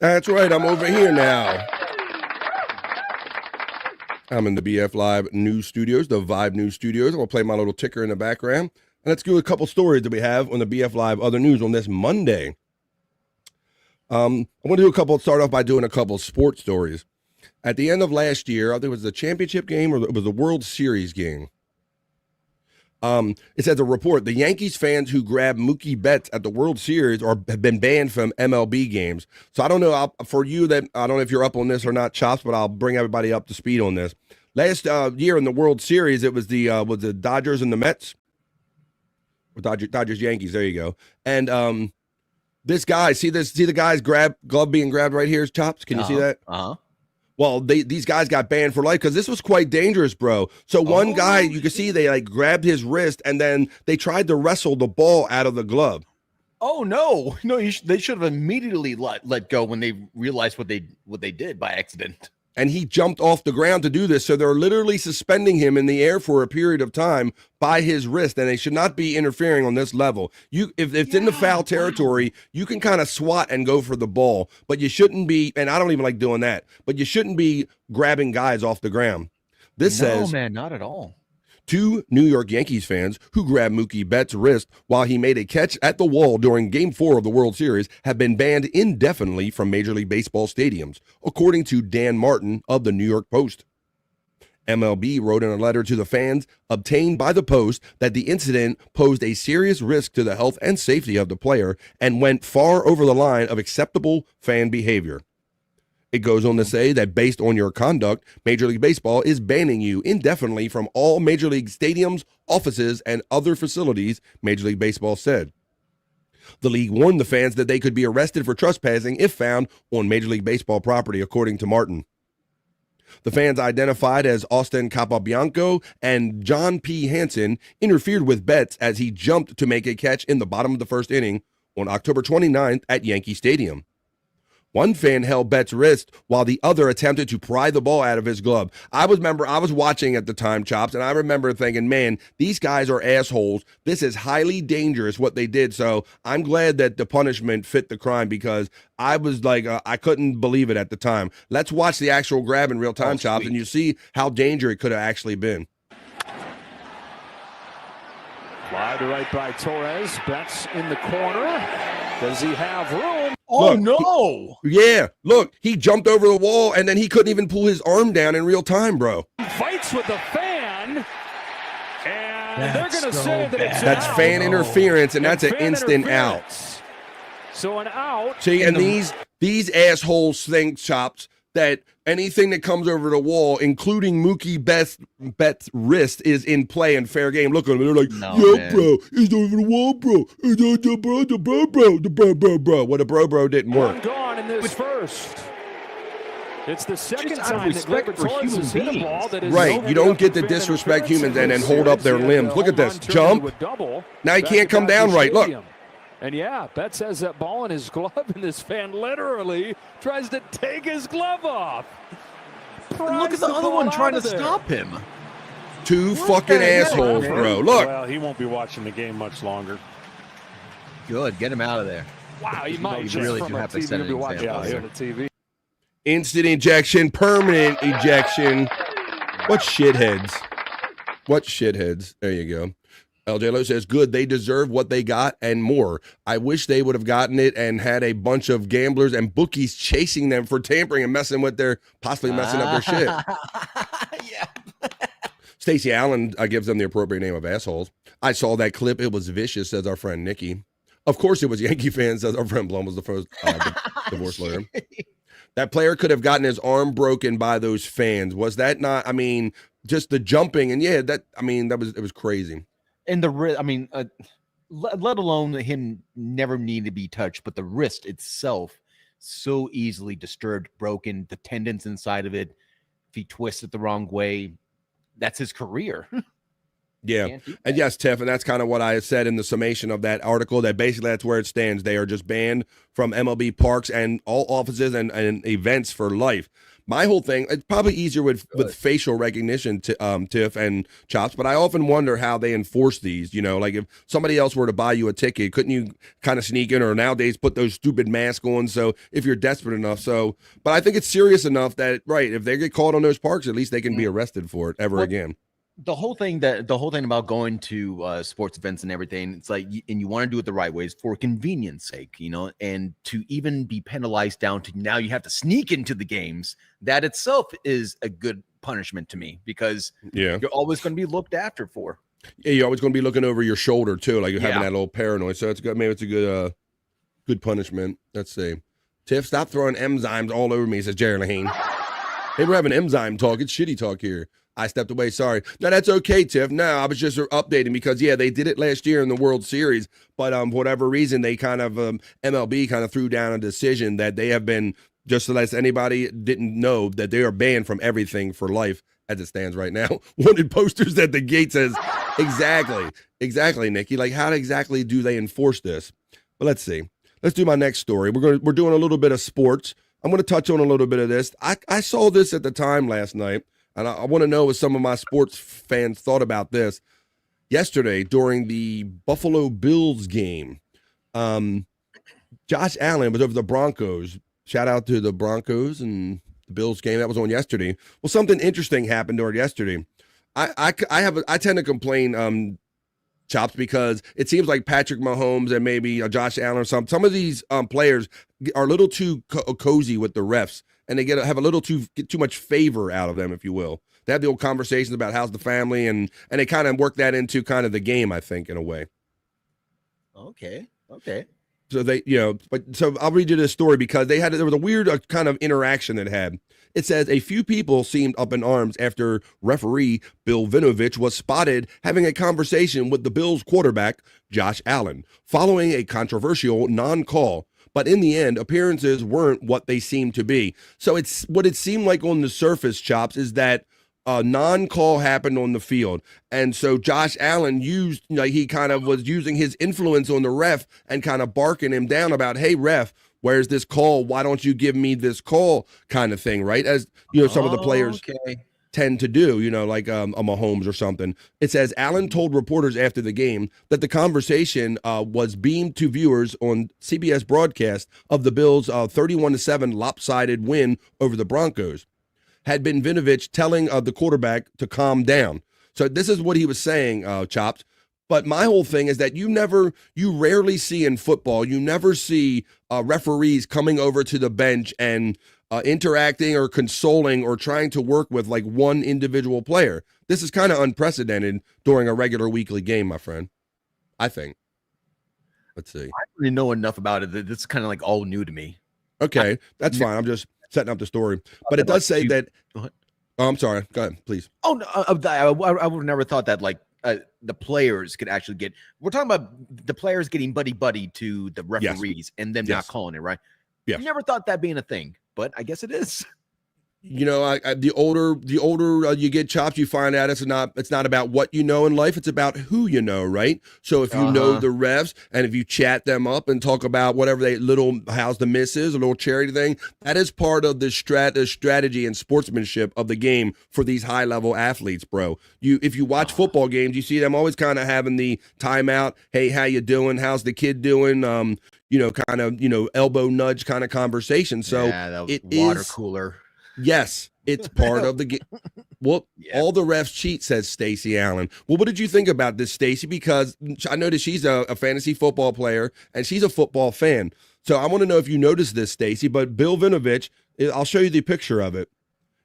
S19: That's right. I'm over here now. I'm in the BF Live news studios, the Vibe news studios. I'm going to play my little ticker in the background. And let's do a couple stories that we have on the BF Live other news on this Monday. I want to start off by doing a couple sports stories. At the end of last year, I think it was the championship game or it was the World Series game. It says a report, the Yankees fans who grabbed Mookie Betts at the World Series have been banned from MLB games. So I don't know, for you, that I don't know if you're up on this or not, Chops, but I'll bring everybody up to speed on this. Last year in the World Series, it was the Dodgers and the Mets. Or Dodgers Yankees, there you go. And this guy, see the guy's glove being grabbed right here, Chops? Can you see that?
S20: Uh-huh.
S19: Well, these guys got banned for life because this was quite dangerous, bro. So one guy, you can see they like grabbed his wrist and then they tried to wrestle the ball out of the glove.
S20: Oh no, they should have immediately let go when they realized what they did by accident.
S19: And he jumped off the ground to do this. So they're literally suspending him in the air for a period of time by his wrist. And they should not be interfering on this level. If it's in the foul territory, you can kind of swat and go for the ball. But you shouldn't be, and I don't even like doing that, but you shouldn't be grabbing guys off the ground. This says,
S20: man, not at all.
S19: 2 New York Yankees fans who grabbed Mookie Betts' wrist while he made a catch at the wall during Game 4 of the World Series have been banned indefinitely from Major League Baseball stadiums, according to Dan Martin of the New York Post. MLB wrote in a letter to the fans obtained by the Post that the incident posed a serious risk to the health and safety of the player and went far over the line of acceptable fan behavior. It goes on to say that based on your conduct, Major League Baseball is banning you indefinitely from all Major League stadiums, offices, and other facilities, Major League Baseball said. The league warned the fans that they could be arrested for trespassing if found on Major League Baseball property, according to Martin. The fans identified as Austin Capobianco and John P. Hansen interfered with Betts as he jumped to make a catch in the bottom of the first inning on October 29th at Yankee Stadium. One fan held Betts' wrist while the other attempted to pry the ball out of his glove. I was watching at the time, Chops, and I remember thinking, man, these guys are assholes. This is highly dangerous what they did. So I'm glad that the punishment fit the crime because I was like, I couldn't believe it at the time. Let's watch the actual grab in real time, Chops, and you see how dangerous it could have actually been.
S9: Fly to right by Torres. Betts in the corner. Does he have room?
S19: Oh, no. Look, he jumped over the wall, and then he couldn't even pull his arm down in real time, bro.
S9: Fights with the fan, and they're going to say that it's
S19: That's
S9: out.
S19: fan interference, and that's an instant out.
S9: So an out.
S19: See, and these assholes think, Chops, that anything that comes over the wall, including Mookie Betts' wrist, is in play and fair game. Look at them. They're like, bro, it's over the wall, bro. It's the bro. Well, the bro didn't work.
S9: One gone in this first. It's the second
S20: Just out of
S9: time that
S20: respect
S9: Gleyber
S20: for
S9: Torres
S20: human
S9: has hit a
S20: beings.
S9: ball that is
S19: Right, you don't get to disrespect humans and then hold up their limbs. Look at this. Jump. Now he can't come down right. Look.
S9: And yeah, Betts has that ball in his glove, and this fan literally tries to take his glove off.
S20: Look at the other one trying to stop him.
S19: Two fucking assholes, bro. Look.
S9: Well, he won't be watching the game much longer.
S20: Good, get him out of there.
S9: Wow, he might
S20: You really do have to set an example.
S9: on the TV.
S19: Instant ejection, permanent ejection. What shitheads? There you go. LJ Lowe says, good, they deserve what they got and more. I wish they would have gotten it and had a bunch of gamblers and bookies chasing them for tampering and possibly messing up their shit.
S20: Yeah.
S19: Stacey Allen gives them the appropriate name of assholes. I saw that clip. It was vicious, says our friend Nikki. Of course it was Yankee fans, says our friend Blum was the first divorce lawyer. That player could have gotten his arm broken by those fans. Was that not, just the jumping and it was crazy.
S20: And let alone him never need to be touched, but the wrist itself so easily disturbed, broken, the tendons inside of it. If he twists it the wrong way, that's his career.
S19: Yeah. And yes, Tiff, and that's kind of what I said in the summation of that article, that basically that's where it stands. They are just banned from MLB parks and all offices and events for life. My whole thing, it's probably easier with facial recognition, Tiff and Chops, but I often wonder how they enforce these. Like if somebody else were to buy you a ticket, couldn't you kind of sneak in, or nowadays put those stupid masks on? So if you're desperate enough. But I think it's serious enough that, right, if they get caught on those parks, at least they can be arrested for it again.
S20: The whole thing about going to sports events and everything, it's like, and you want to do it the right way, is for convenience sake, and to even be penalized down to now you have to sneak into the games. That itself is a good punishment to me, because you're always going to be looked after for.
S19: Yeah, you're always going to be looking over your shoulder too, like you're having that little paranoid. So it's good. Maybe it's a good punishment. Let's see. Tiff, stop throwing enzymes all over me, says Jerry Lahane. Hey, we're having enzyme talk. It's shitty talk here. I stepped away. Sorry. No, that's okay, Tiff. No, I was just updating because, they did it last year in the World Series, but for whatever reason, they kind of, MLB kind of threw down a decision that they have been, just to let anybody didn't know, that they are banned from everything for life as it stands right now. Wanted posters at the gate says, exactly, Nikki. Like, how exactly do they enforce this? But let's see. Let's do my next story. We're doing a little bit of sports. I'm going to touch on a little bit of this. I saw this at the time last night. And I want to know what some of my sports fans thought about this. Yesterday, during the Buffalo Bills game, Josh Allen was over the Broncos. Shout out to the Broncos and the Bills game. That was on yesterday. Well, something interesting happened during yesterday. I tend to complain, Chops, because it seems like Patrick Mahomes and maybe Josh Allen or some of these players are a little too cozy with the refs. And they have a little too much favor out of them, if you will. They have the old conversations about how's the family, and they kind of work that into kind of the game, I think, in a way.
S20: Okay.
S19: So I'll read you this story because there was a weird kind of interaction that had. It says a few people seemed up in arms after referee Bill Vinovich was spotted having a conversation with the Bills quarterback Josh Allen following a controversial non-call. But in the end, appearances weren't what they seemed to be. So it's what it seemed like on the surface, Chops, is that a non-call happened on the field. And so Josh Allen used, he kind of was using his influence on the ref and kind of barking him down about, hey, ref, where's this call? Why don't you give me this call kind of thing, right? As, some of the players tend to do, like a Mahomes or something. It says Allen told reporters after the game that the conversation was beamed to viewers on CBS broadcast of the Bills' 31-7 lopsided win over the Broncos. Had been Vinovich telling the quarterback to calm down. So this is what he was saying, Chops. But my whole thing is that you rarely see in football, you never see referees coming over to the bench and interacting or consoling or trying to work with like one individual player. This is kind of unprecedented during a regular weekly game, my friend. I think. Let's see.
S20: I don't really know enough about it. This is kind of like all new to me.
S19: Okay, that's fine. I'm just setting up the story. But it does say that. Oh, I'm sorry. Go ahead, please.
S20: Oh, no, I would have never thought that like the players could actually get. We're talking about the players getting buddy to the referees and them not calling it, right?
S19: Yeah.
S20: Never thought that being a thing, but I guess it is.
S19: The older you get, Chops, you find out it's not about what you know in life, it's about who you know, right? So if you know the refs and if you chat them up and talk about whatever how's the misses, a little charity thing, that is part of the strategy and sportsmanship of the game for these high level athletes, bro. If you watch football games, you see them always kind of having the timeout. Hey, how you doing? How's the kid doing? Elbow nudge kind of conversation. So
S20: water cooler.
S19: Yes, it's part of the game. Well, all the refs cheat, says Stacey Allen. Well, what did you think about this, Stacey? Because I noticed she's a fantasy football player and she's a football fan. So I want to know if you noticed this, Stacey. But Bill Vinovich, I'll show you the picture of it.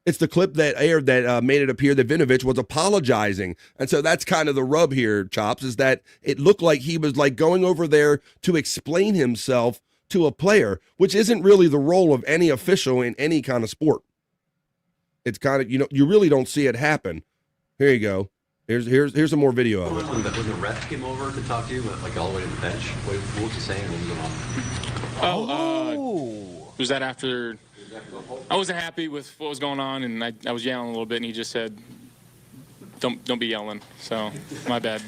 S19: It's the clip that aired that made it appear that Vinovich was apologizing. And so that's kind of the rub here, Chops, is that it looked like he was like going over there to explain himself to a player, which isn't really the role of any official in any kind of sport. It's kind of, you really don't see it happen. Here you go. Here's some more video of it.
S3: When the ref came over to talk to you, like all the way to the bench, what was he saying? What was going on?
S22: Was that after? I wasn't happy with what was going on, and I was yelling a little bit, and he just said, "Don't be yelling." So my bad.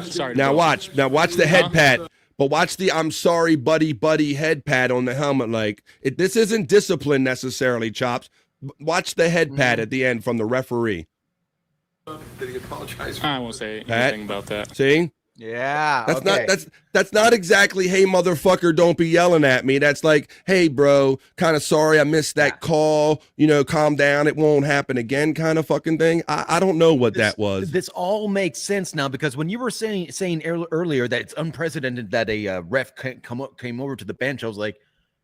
S22: Sorry.
S19: Now watch the head pat. But watch the "I'm sorry, buddy" head pat on the helmet. Like this isn't discipline necessarily, Chops. Watch the head pat at the end from the referee.
S3: Did he apologize?
S22: I won't say anything about that.
S19: See?
S20: Yeah.
S19: That's not exactly, hey motherfucker, don't be yelling at me. That's like, hey bro, kind of sorry I missed that call. Calm down. It won't happen again kind of fucking thing. I don't know what that was.
S20: This all makes sense now because when you were saying earlier that it's unprecedented that a ref came over to the bench, I was like,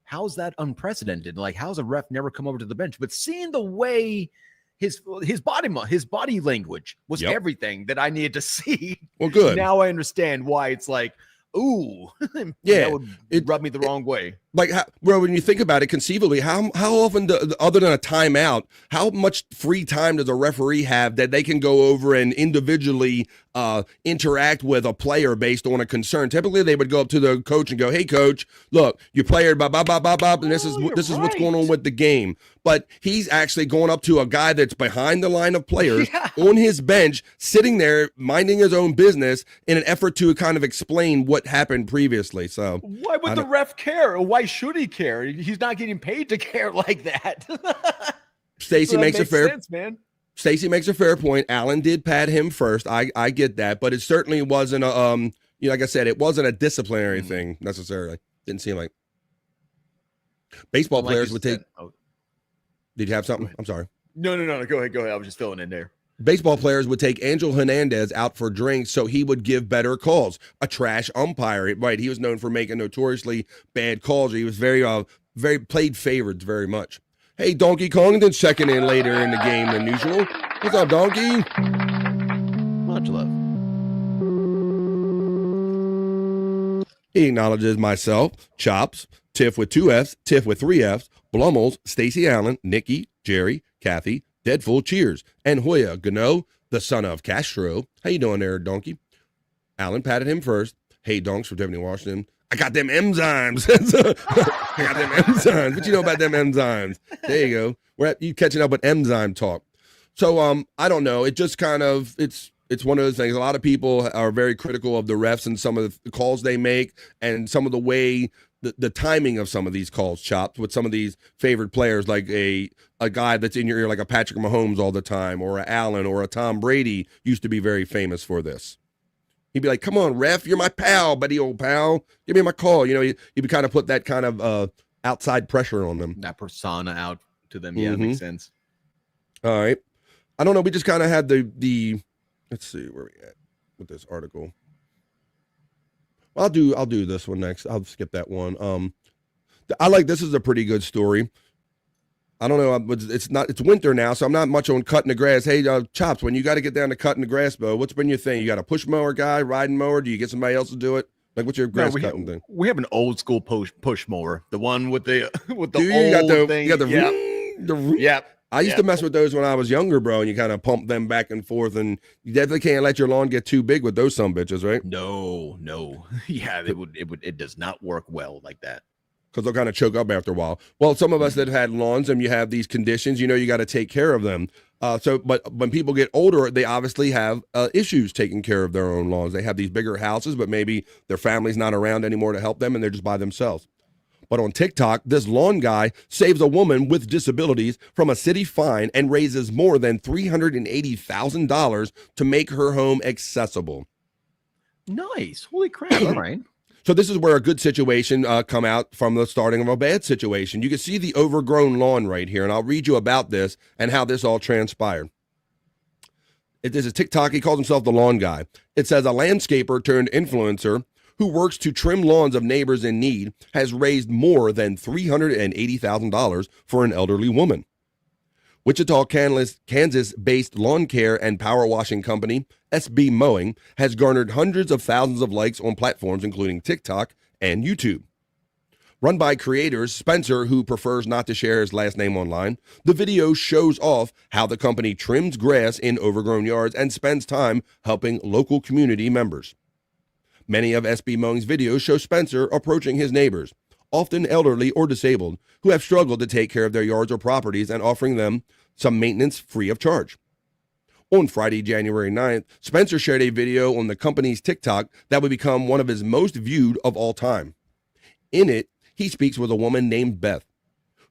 S20: how's that unprecedented? Like, how's a ref never come over to the bench? But seeing the way his body language was everything that I needed to see.
S19: Well, good.
S20: Now I understand why it's like, ooh, that would rub me the wrong way.
S19: Like, bro, when you think about it, conceivably, how often, other than a timeout, how much free time does a referee have that they can go over and individually interact with a player based on a concern? Typically, they would go up to the coach and go, "Hey, coach, look, your player, blah blah blah blah blah, and this is what's going on with the game." But he's actually going up to a guy that's behind the line of players on his bench, sitting there minding his own business in an effort to kind of explain what happened previously. So
S20: why would the ref care? Why should he care? He's not getting paid to care like that.
S19: Stacey makes a fair
S20: sense, man.
S19: Stacey makes a fair point. Allen did pat him first. I get that, but it certainly wasn't a like I said, it wasn't a disciplinary thing necessarily. Didn't seem like. Baseball players would take. Did you have something? I'm sorry.
S20: No. Go ahead. I was just filling in there.
S19: Baseball players would take Angel Hernandez out for drinks so he would give better calls. A trash umpire, right? He was known for making notoriously bad calls. He was very played favorites very much. Hey, Donkey Kong's checking in later in the game than usual. What's up, Donkey?
S20: Much love.
S19: He acknowledges myself, Chops, Tiff with 2 Fs, Tiff with 3 Fs, Blummels, Stacey Allen, Nikki, Jerry, Kathy, Deadful, cheers, and Hoya Gano, the son of Castro. How you doing there, Donkey? Allen patted him first. Hey, Donks, for Tiffany Washington. I got them enzymes. I got them enzymes. What you know about them enzymes? There you go. You catching up with enzyme talk. So I don't know. It just kind of it's one of those things. A lot of people are very critical of the refs and some of the calls they make and some of the way the timing of some of these calls, chopped with some of these favored players, like a guy that's in your ear like a Patrick Mahomes all the time, or a Allen or a Tom Brady used to be very famous for this. He'd be like, "Come on, ref, you're my pal, buddy, old pal. Give me my call." You know, you'd kind of put that kind of outside pressure on them.
S20: That persona out to them. Yeah, makes sense.
S19: All right. I don't know. We just kind of had the. Let's see where we at with this article. Well, I'll do this one next. I'll skip that one. I like this is a pretty good story. I don't know. It's winter now, so I'm not much on cutting the grass. Hey, Chops, when you got to get down to cutting the grass, Bo, what's been your thing? You got a push mower guy, riding mower? Do you get somebody else to do it? Like, what's your grass cutting thing?
S20: We have an old school push mower, the one with the old thing.
S19: You got the I used to mess with those when I was younger, bro, and you kind of pump them back and forth, and you definitely can't let your lawn get too big with those bitches, right?
S20: No. Yeah, it does not work well like that.
S19: Because they'll kind of choke up after a while. Well, some of us that had lawns and you have these conditions, you got to take care of them. But when people get older, they obviously have issues taking care of their own lawns. They have these bigger houses, but maybe their family's not around anymore to help them, and they're just by themselves. But on TikTok, this lawn guy saves a woman with disabilities from a city fine and raises more than $380,000 to make her home accessible.
S20: Nice. Holy crap. All right.
S19: So this is where a good situation come out from the starting of a bad situation. You can see the overgrown lawn right here, and I'll read you about this and how this all transpired. This is TikTok. He calls himself the lawn guy. It says a landscaper turned influencer who works to trim lawns of neighbors in need has raised more than $380,000 for an elderly woman. Wichita, Kansas-based lawn care and power washing company SB Mowing has garnered hundreds of thousands of likes on platforms including TikTok and YouTube. Run by creators Spencer, who prefers not to share his last name online, the video shows off how the company trims grass in overgrown yards and spends time helping local community members. Many of SB Mowing's videos show Spencer approaching his neighbors, often elderly or disabled, who have struggled to take care of their yards or properties and offering them some maintenance free of charge. On Friday, January 9th, Spencer shared a video on the company's TikTok that would become one of his most viewed of all time. In it, he speaks with a woman named Beth,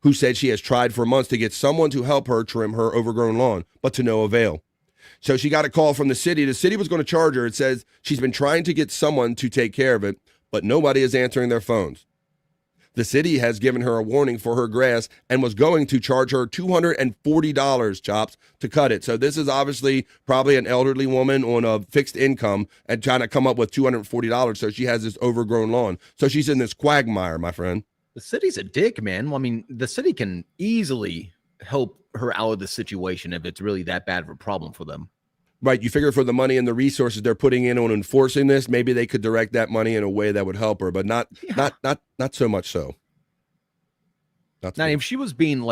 S19: who said she has tried for months to get someone to help her trim her overgrown lawn, but to no avail. So she got a call from the city. The city was going to charge her. It says she's been trying to get someone to take care of it, but nobody is answering their phones. The city has given her a warning for her grass and was going to charge her $240, Chops, to cut it. So this is obviously probably an elderly woman on a fixed income and trying to come up with $240. So she has this overgrown lawn. So she's in this quagmire, my friend.
S20: The city's a dick, man. Well, I mean, the city can easily help her out of the situation if it's really that bad of a problem for them.
S19: Right. You figure for the money and the resources they're putting in on enforcing this, maybe they could direct that money in a way that would help her, but not so much so.
S20: Now, if she was being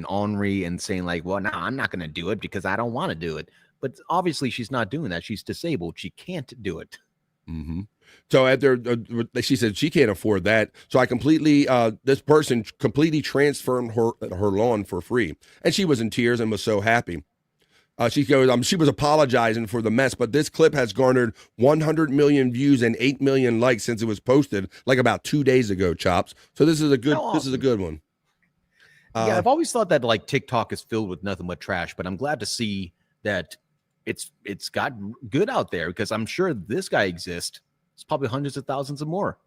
S20: ornery and saying like, well, no, I'm not going to do it because I don't want to do it. But obviously she's not doing that. She's disabled. She can't do it.
S19: Mm-hmm. So she said she can't afford that. So this person completely transferred her lawn for free. And she was in tears and was so happy. She goes, she was apologizing for the mess, but this clip has garnered 100 million views and 8 million likes since it was posted like about 2 days ago, Chops. So this is a good one.
S20: Yeah, I've always thought that like TikTok is filled with nothing but trash, but I'm glad to see that it's got good out there because I'm sure this guy exists. It's probably hundreds of thousands of more.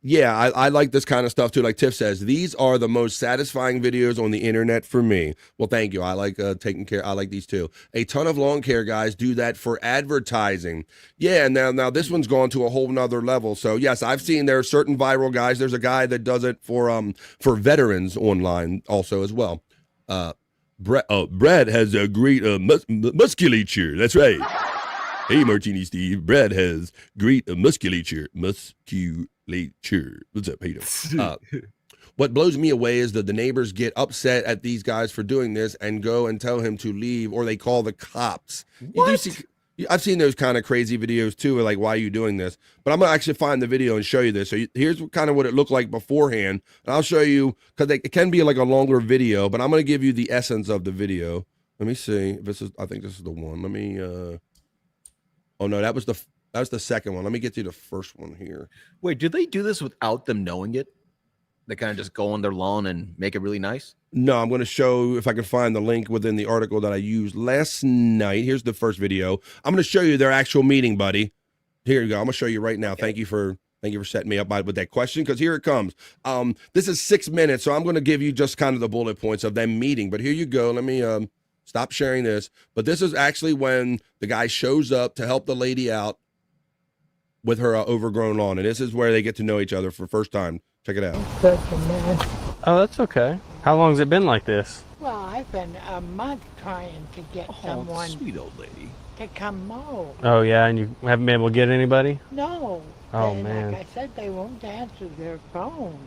S19: Yeah, I like this kind of stuff too. Like Tiff says, these are the most satisfying videos on the internet for me. Well, thank you. I like taking care. I like these too. A ton of lawn care guys do that for advertising. Yeah, now this one's gone to a whole nother level. So yes, I've seen there are certain viral guys. There's a guy that does it for veterans online also as well. Brad has a great musculature. That's right. Hey, Martini Steve. Brad has great musculature. What's up, Peter? What blows me away is that the neighbors get upset at these guys for doing this and go and tell him to leave, or they call the cops.
S20: What?
S19: I've seen those kind of crazy videos too, like why are you doing this? But I'm gonna actually find the video and show you this. So here's kind of what it looked like beforehand, and I'll show you because it can be like a longer video, but I'm gonna give you the essence of the video. Let me see if this is. I think this is the one. Let me. Oh no, that was the second one. Let me get to the first one here.
S20: Wait, did they do this without them knowing it? They kind of just go on their lawn and make it really nice?
S19: No, I'm going to show if I can find the link within the article that I used last night. Here's the first video. I'm going to show you their actual meeting, buddy. Here you go. I'm going to show you right now. Okay. Thank you for setting me up with that question, because here it comes. This is 6 minutes, so I'm going to give you just kind of the bullet points of them meeting. But here you go. Let me stop sharing this. But this is actually when the guy shows up to help the lady out with her overgrown lawn, and this is where they get to know each other for the first time. Check it out.
S8: Oh, that's okay. How long has it been like this?
S2: Well, I've been a month trying to get someone
S20: sweet old lady
S2: to come mow.
S8: Oh, yeah, and you haven't been able to get anybody?
S2: No.
S8: Oh,
S2: and
S8: man.
S2: Like I said, they won't answer their phones.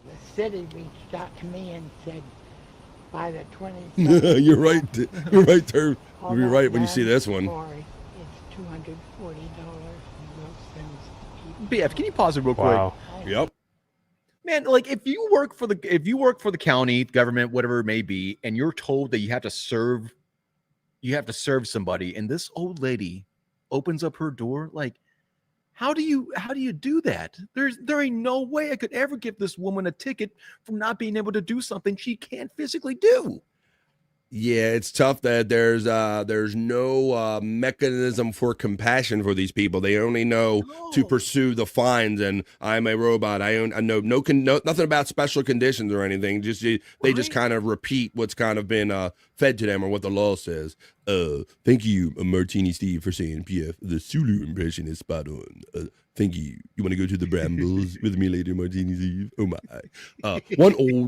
S2: The city reached out to me and said, by the 27th.
S19: You're right. You're right, Turb. You'll be right when you see this one.
S2: It's $240.
S20: BF, can you pause it real
S8: Wow.
S20: quick?
S19: Yep.
S20: Man, like if you work for the county, government, whatever it may be, and you're told that you have to serve somebody, and this old lady opens up her door, like how do you do that? There ain't no way I could ever give this woman a ticket from not being able to do something she can't physically do.
S19: Yeah, it's tough that there's no mechanism for compassion for these people. They only know to pursue the fines, and I'm a robot. I know nothing about special conditions or anything. They just kind of repeat what's kind of been fed to them or what the law says. Thank you, Martini Steve, for saying PF. The Sulu impression is spot on. Thank you. You want to go to the Brambles with me later, Martini Steve? Oh my.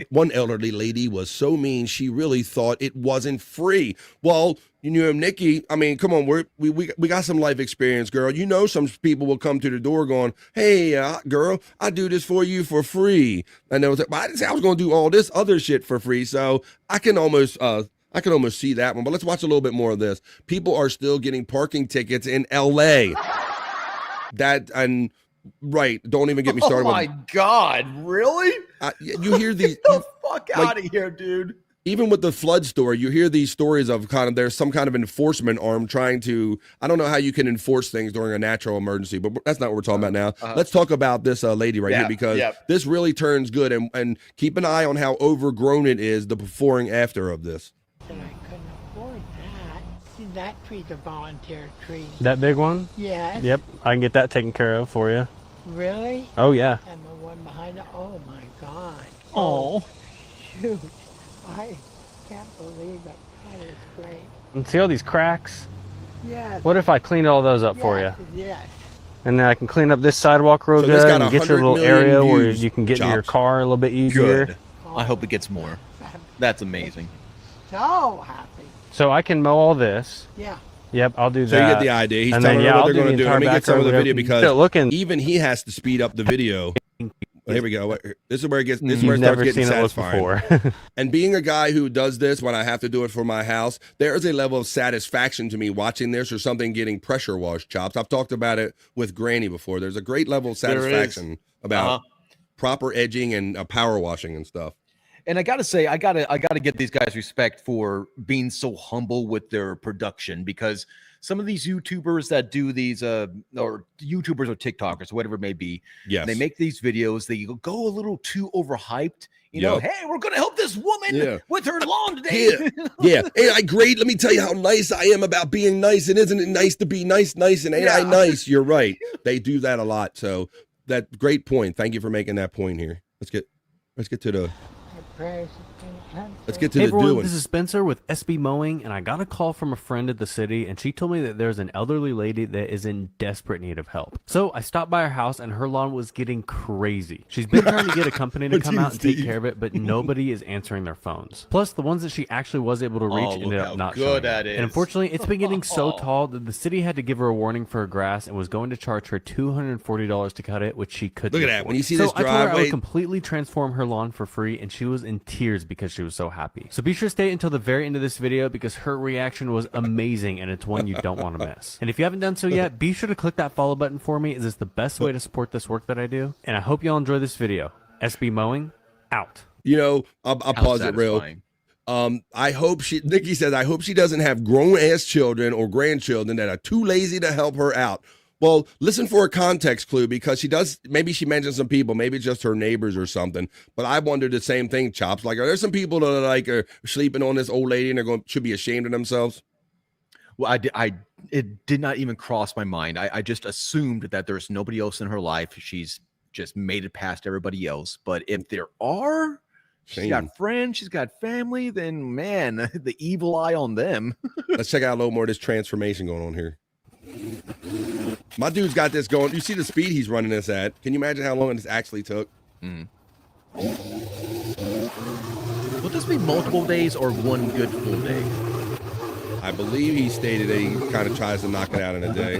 S19: One elderly lady was so mean she really thought it wasn't free. Well, you know, Nikki, I mean, come on, we got some life experience, girl. You know, some people will come to the door going, "Hey, girl, I do this for you for free." And they was like, "Well, I didn't say I was going to do all this other shit for free." So I can almost see that one. But let's watch a little bit more of this. People are still getting parking tickets in LA. Right. Don't even get me started.
S20: Oh my God, really?
S19: You hear these?
S20: Get the fuck out of here, dude.
S19: Even with the flood story, you hear these stories of there's some kind of enforcement arm trying to. I don't know how you can enforce things during a natural emergency, but that's not what we're talking about now. Let's talk about this lady right here, because this really turns good, and keep an eye on how overgrown it is, the before and after of this.
S2: And I couldn't afford that. See, that tree's a volunteer tree.
S8: That big one?
S2: Yes.
S8: Yep, I can get that taken care of for you.
S2: Really?
S8: Oh, yeah.
S2: And the one behind it, oh my God.
S8: Oh.
S2: Shoot. I can't believe it. That is great.
S8: And see all these cracks?
S2: Yes.
S8: What if I cleaned all those up for you?
S2: Yes.
S8: And then I can clean up this sidewalk real good and get you a little area where you can get in your car a little bit easier.
S20: Good. I hope it gets more. That's amazing.
S2: So happy.
S8: So I can mow all this.
S2: Yeah.
S8: Yep, I'll do that.
S19: So you get the idea. He's telling her what they're going to do. Let me get some of the video, because even he has to speed up the video. Here we go. This is where it gets. This is where it starts getting satisfying. And being a guy who does this when I have to do it for my house, there is a level of satisfaction to me watching this, or something getting pressure washed chops. I've talked about it with Granny before. There's a great level of satisfaction about proper edging and power washing and stuff.
S20: And I gotta say, I gotta give these guys respect for being so humble with their production, because some of these YouTubers that do these, or YouTubers or TikTokers, whatever it may be, they make these videos. They go a little too overhyped. You know, hey, we're gonna help this woman with her lawn today.
S19: Yeah. Ain't great? Let me tell you how nice I am about being nice. And isn't it nice to be nice? And ain't I nice? You're right. They do that a lot. So that great point. Thank you for making that point here. Let's get to the. Let's get to
S10: Hey
S19: the
S10: everyone,
S19: doing.
S10: this is Spencer with SB Mowing, and I got a call from a friend at the city, and she told me that there's an elderly lady that is in desperate need of help. So I stopped by her house, and her lawn was getting crazy. She's been trying to get a company to come out and take care of it, but nobody is answering their phones. Plus, the ones that she actually was able to reach ended up not showing up. And unfortunately, it's been getting so tall that the city had to give her a warning for her grass and was going to charge her $240 to cut it, which she couldn't
S19: Look at that.
S10: afford.
S19: When you see
S10: so
S19: this
S10: I told her I
S19: driveway-
S10: would completely transform her lawn for free, and she was in tears because she was so happy. So be sure to stay until the very end of this video because her reaction was amazing and it's one you don't want to miss. And if you haven't done so yet, be sure to click that follow button for me, as it's the best way to support this work that I do. And I hope y'all enjoy this video. SB Mowing, out.
S19: You know, I'll pause it real. I hope Nikki says, I hope she doesn't have grown ass children or grandchildren that are too lazy to help her out. Well, listen for a context clue, because she does, maybe she mentioned some people, maybe just her neighbors or something. But I wondered the same thing, Chops. Like, are there some people that are sleeping on this old lady and they're should be ashamed of themselves?
S20: Well, it did not even cross my mind. I just assumed that there's nobody else in her life. She's just made it past everybody else. But if there are, she's got friends, she's got family, then man, the evil eye on them.
S19: Let's check out a little more of this transformation going on here. My dude's got this going. You see the speed he's running this at. Can you imagine how long this actually took?
S20: Will this be multiple days or one good full day?
S19: I believe he stated that he kind of tries to knock it out in a day.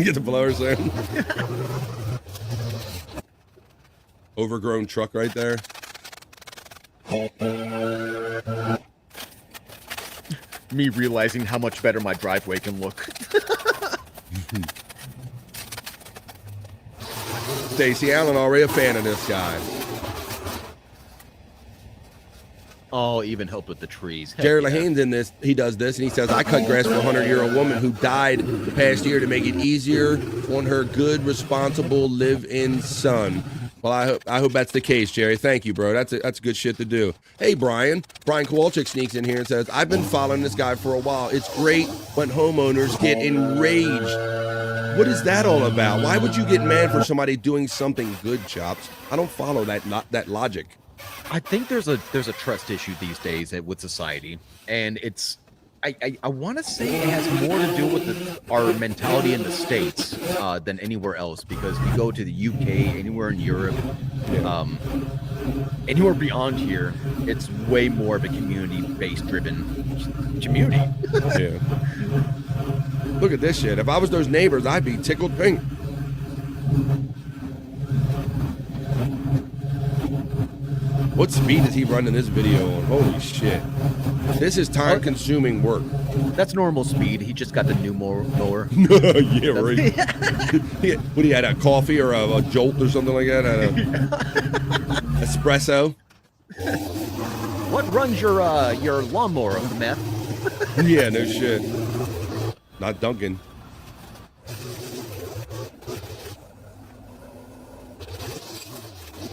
S19: Get the blower sound. Overgrown truck right there.
S20: Me realizing how much better my driveway can look.
S19: Stacey Allen already a fan of this guy.
S20: Oh, even helped with the trees.
S19: Jared Lahane's in this. He does this, and he says, I cut grass for a 100-year-old woman who died the past year to make it easier on her good, responsible, live-in son. Well, I hope that's the case, Jerry. Thank you, bro. That's good shit to do. Hey, Brian. Brian Kowalczyk sneaks in here and says, I've been following this guy for a while. It's great when homeowners get enraged. What is that all about? Why would you get mad for somebody doing something good, Chops? I don't follow that logic.
S20: I think there's a trust issue these days with society, and it's I want to say it has more to do with our mentality in the States than anywhere else, because we go to the UK, anywhere in Europe, anywhere beyond here, it's way more of a community-based driven community.
S19: Yeah. Look at this shit. If I was those neighbors, I'd be tickled pink. What speed is he running this video on? Holy shit. This is time-consuming work.
S20: That's normal speed. He just got the new mower.
S19: Yeah, right. What, he had a coffee or a jolt or something like that? Espresso?
S20: What runs your lawnmower of the meth?
S19: Yeah, no shit. Not Duncan.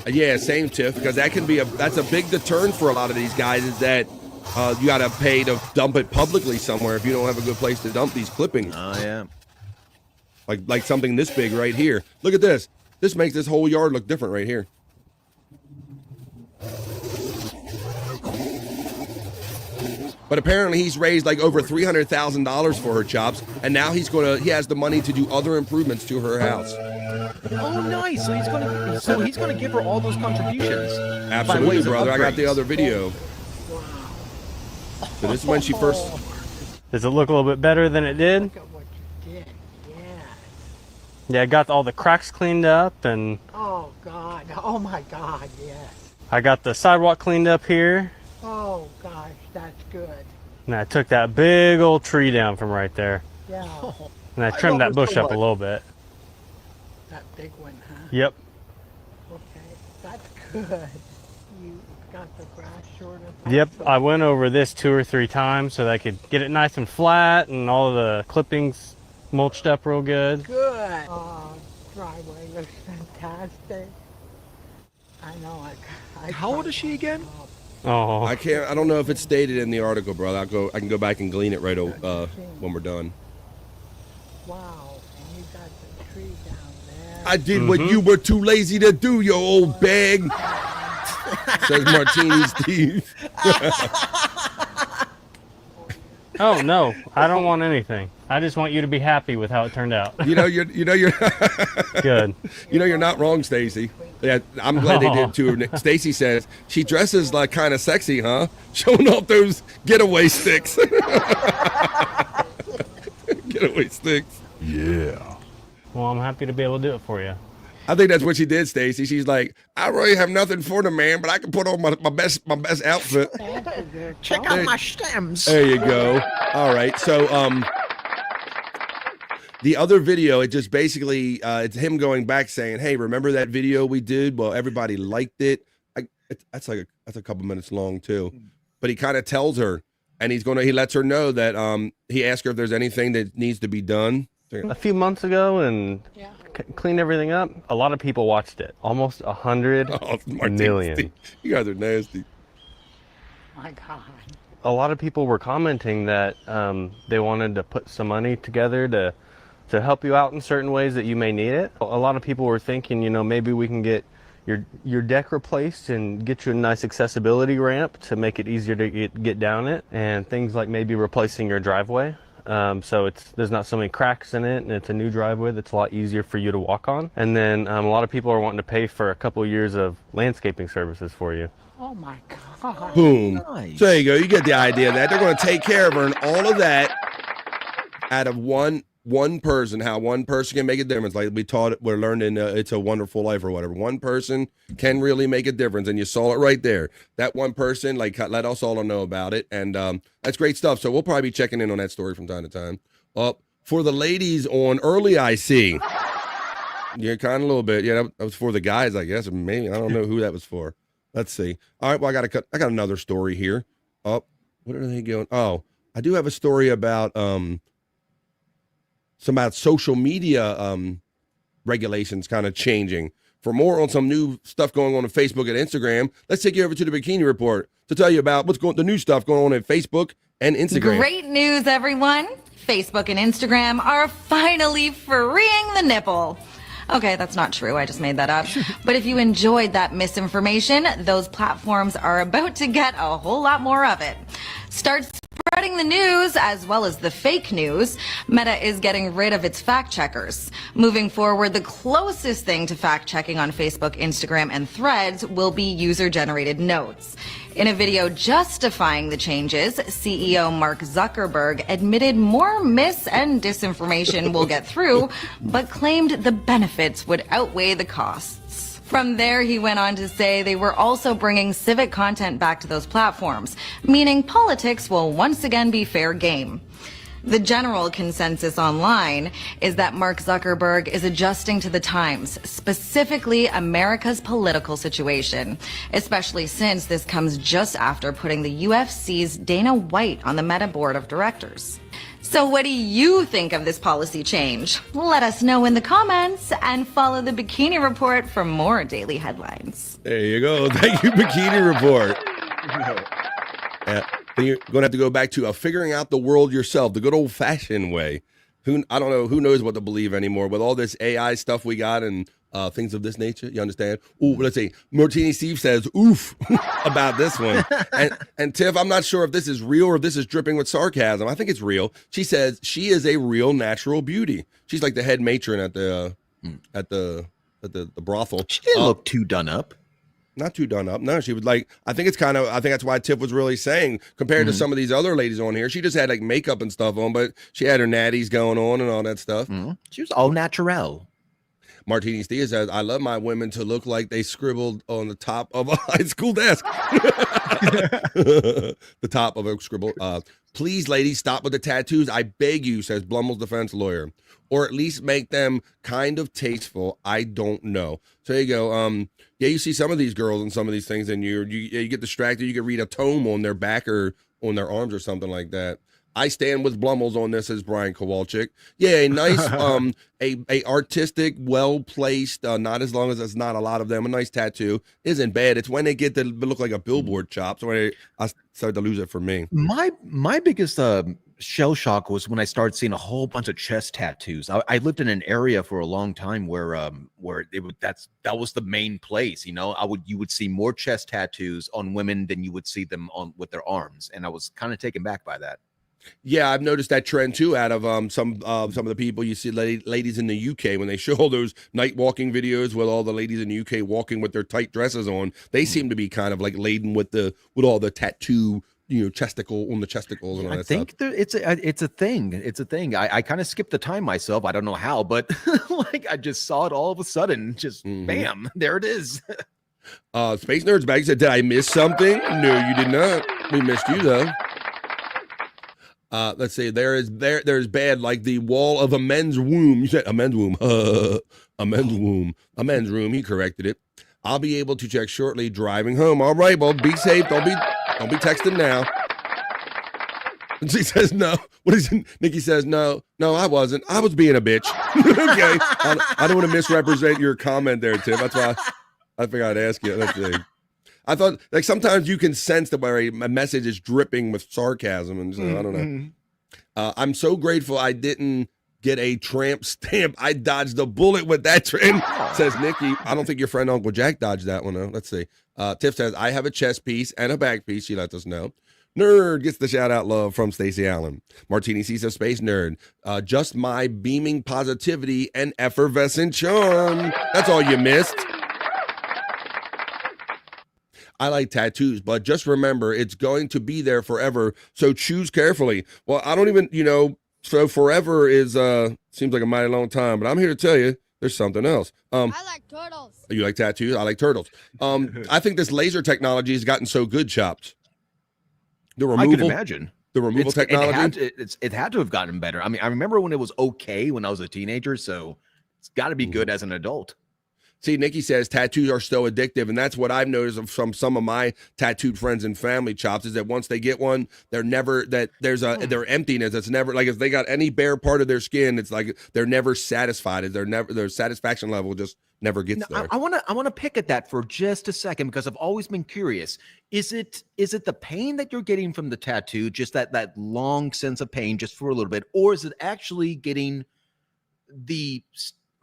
S19: Yeah, same, Tiff, because that's a big deterrent for a lot of these guys, is that you got to pay to dump it publicly somewhere if you don't have a good place to dump these clippings.
S20: Oh, yeah.
S19: Like something this big right here. Look at this. This makes this whole yard look different right here. But apparently he's raised like over $300,000 for her, Chops, and now he has the money to do other improvements to her house.
S20: Oh, nice. So he's gonna give her all those contributions.
S19: Absolutely, brother. I got the other video. So this is when she first.
S8: Does it look a little bit better than it did?
S2: Look at what you did. Yeah.
S8: Yeah, I got all the cracks cleaned up, and
S2: Oh, God. Oh, my God, yes.
S8: I got the sidewalk cleaned up here.
S2: Oh, gosh, that's good.
S8: And I took that big old tree down from right there.
S2: Yeah.
S8: And I trimmed that bush up a little bit.
S2: That big one, huh?
S8: Yep.
S2: Okay, that's good. You got the grass short of...
S8: Yep, I went over this 2 or 3 times so that I could get it nice and flat and all of the clippings mulched up real good.
S2: Good. Oh, driveway looks fantastic. I know.
S20: How old is she again?
S8: Oh,
S19: I don't know if it's stated in the article, brother. I can go back and glean it right when we're done.
S2: Wow, and you got the tree down there.
S19: I did what you were too lazy to do, you old bag. Says Martini Steve.
S8: Oh no, I don't want anything. I just want you to be happy with how it turned out.
S19: You're
S8: good.
S19: You're not wrong, Stacy. Yeah, I'm glad they did too. Stacy says she dresses like kind of sexy, huh? Showing off those getaway sticks. Getaway sticks.
S8: Yeah. Well, I'm happy to be able to do it for you.
S19: I think that's what she did, Stacy. She's like, I really have nothing for the man, but I can put on my best outfit.
S17: Check out my stems.
S19: There you go. All right. So the other video, it just basically it's him going back saying, hey, remember that video we did? Well, everybody liked it. That's a couple minutes long too. But he kind of tells her, and he lets her know that he asked her if there's anything that needs to be done.
S8: A few months ago, and cleaned everything up. A lot of people watched it. Almost 100 million.
S19: You guys are nasty.
S17: My God.
S8: A lot of people were commenting that they wanted to put some money together to help you out in certain ways that you may need it. A lot of people were thinking, maybe we can get your deck replaced and get you a nice accessibility ramp to make it easier to get down it, and things like maybe replacing your driveway. So there's not so many cracks in it, and it's a new driveway that's a lot easier for you to walk on. And then a lot of people are wanting to pay for a couple of years of landscaping services for you.
S17: Oh my God.
S19: Boom. Nice. So there you go. You get the idea of that. They're going to take care of her, and all of that out of one person, how one person can make a difference. Like we're learned in It's a Wonderful Life or whatever. One person can really make a difference, and you saw it right there. That one person, like, let us all know about it, and that's great stuff. So we'll probably be checking in on that story from time to time. For the ladies on Early IC, yeah, kind of a little bit. Yeah, that was for the guys, I guess. Maybe I don't know who that was for. Let's see. All right, well, I got another story here. What are they going? Oh, I do have a story about some about social media regulations kind of changing. For more on some new stuff going on Facebook and Instagram, let's take you over to the Bikini Report to tell you about the new stuff going on at Facebook and Instagram.
S11: Great news, everyone. Facebook and Instagram are finally freeing the nipple. Okay, that's not true. I just made that up. But if you enjoyed that misinformation, those platforms are about to get a whole lot more of it. Start spreading the news as well as the fake news. Meta is getting rid of its fact checkers. Moving forward, the closest thing to fact checking on Facebook, Instagram, and Threads will be user-generated notes. In a video justifying the changes, CEO Mark Zuckerberg admitted more mis and disinformation will get through, but claimed the benefits would outweigh the costs. From there, he went on to say they were also bringing civic content back to those platforms, meaning politics will once again be fair game. The general consensus online is that Mark Zuckerberg is adjusting to the times, specifically America's political situation, especially since this comes just after putting the UFC's Dana White on the Meta board of directors. So what do you think of this policy change? Let us know in the comments and follow the Bikini Report for more daily headlines.
S19: There you go. Thank you, Bikini Report. Then you're going to have to go back to figuring out the world yourself, the good old-fashioned way. I don't know. Who knows what to believe anymore with all this AI stuff we got and things of this nature. You understand? Ooh, let's see. Martini Steve says, oof, about this one. And Tiff, I'm not sure if this is real or if this is dripping with sarcasm. I think it's real. She says she is a real natural beauty. She's like the head matron at the brothel.
S20: She didn't look too done up.
S19: Not too done up. No, she was like, I think that's why Tiff was really saying, compared to some of these other ladies on here, she just had like makeup and stuff on, but she had her natties going on and all that stuff.
S20: She was all natural.
S19: Martini Steve says, I love my women to look like they scribbled on the top of a high school desk. The top of a scribble. Please, ladies, stop with the tattoos. I beg you, says Blummel's defense lawyer. Or at least make them kind of tasteful. I don't know. So there you go. Yeah, you see some of these girls and some of these things, and you get distracted. You can read a tome on their back or on their arms or something like that. I stand with Blummel's on this, as Brian Kowalczyk. Yeah, a nice, a artistic, well-placed, not as long as there's not a lot of them, a nice tattoo isn't bad. It's when they get to look like a billboard chop. So I started to lose it for me.
S20: My biggest shell shock was when I started seeing a whole bunch of chest tattoos. I lived in an area for a long time where that was the main place. You know, you would see more chest tattoos on women than you would see them on with their arms, and I was kind of taken back by that.
S19: Yeah, I've noticed that trend too. Out of some of the people you see, ladies in the UK, when they show all those night walking videos with all the ladies in the UK walking with their tight dresses on, they seem to be kind of like laden with all the tattoo chesticle on the chesticles and all
S20: I
S19: that
S20: think
S19: stuff.
S20: it's a thing. It's a thing. I kind of skipped the time myself. I don't know how, but like I just saw it all of a sudden. Just bam, there it is.
S19: Space Nerds Bag said, did I miss something? No, you did not. We missed you though. Let's see. There's bad like the wall of a men's womb. You said a men's womb. A men's womb. A men's room. He corrected it. I'll be able to check shortly driving home. All right, well, be safe. Don't be texting now. And she says no. What is it? Nikki says no. No, I wasn't. I was being a bitch. Okay. I don't want to misrepresent your comment there, Tim. That's why I figured I'd ask you. Let's see. I thought like sometimes you can sense that where a message is dripping with sarcasm, and so, I don't know. I'm so grateful I didn't get a tramp stamp. I dodged a bullet with that tramp, says Nikki. I don't think your friend Uncle Jack dodged that one, though. Let's see. Tiff says, I have a chest piece and a back piece. She lets us know. Nerd gets the shout out love from Stacey Allen. Martini sees a space nerd. Just my beaming positivity and effervescent charm. That's all you missed. I like tattoos, but just remember it's going to be there forever. So choose carefully. Well, I don't even, so forever is seems like a mighty long time, but I'm here to tell you there's something else.
S12: I like turtles.
S19: You like tattoos? I like turtles. I think this laser technology has gotten so good, Chopped. The removal,
S20: I can imagine.
S19: The removal technology.
S20: It had to have gotten better. I mean, I remember when it was okay when I was a teenager, so it's got to be good as an adult.
S19: See, Nikki says tattoos are still addictive, and that's what I've noticed from some of my tattooed friends and family, Chops, is that once they get one, they're never their emptiness. It's never like if they got any bare part of their skin, it's like they're never satisfied. Their satisfaction level just never gets there.
S20: I want to pick at that for just a second because I've always been curious. Is it the pain that you're getting from the tattoo, just that long sense of pain, just for a little bit, or is it actually getting the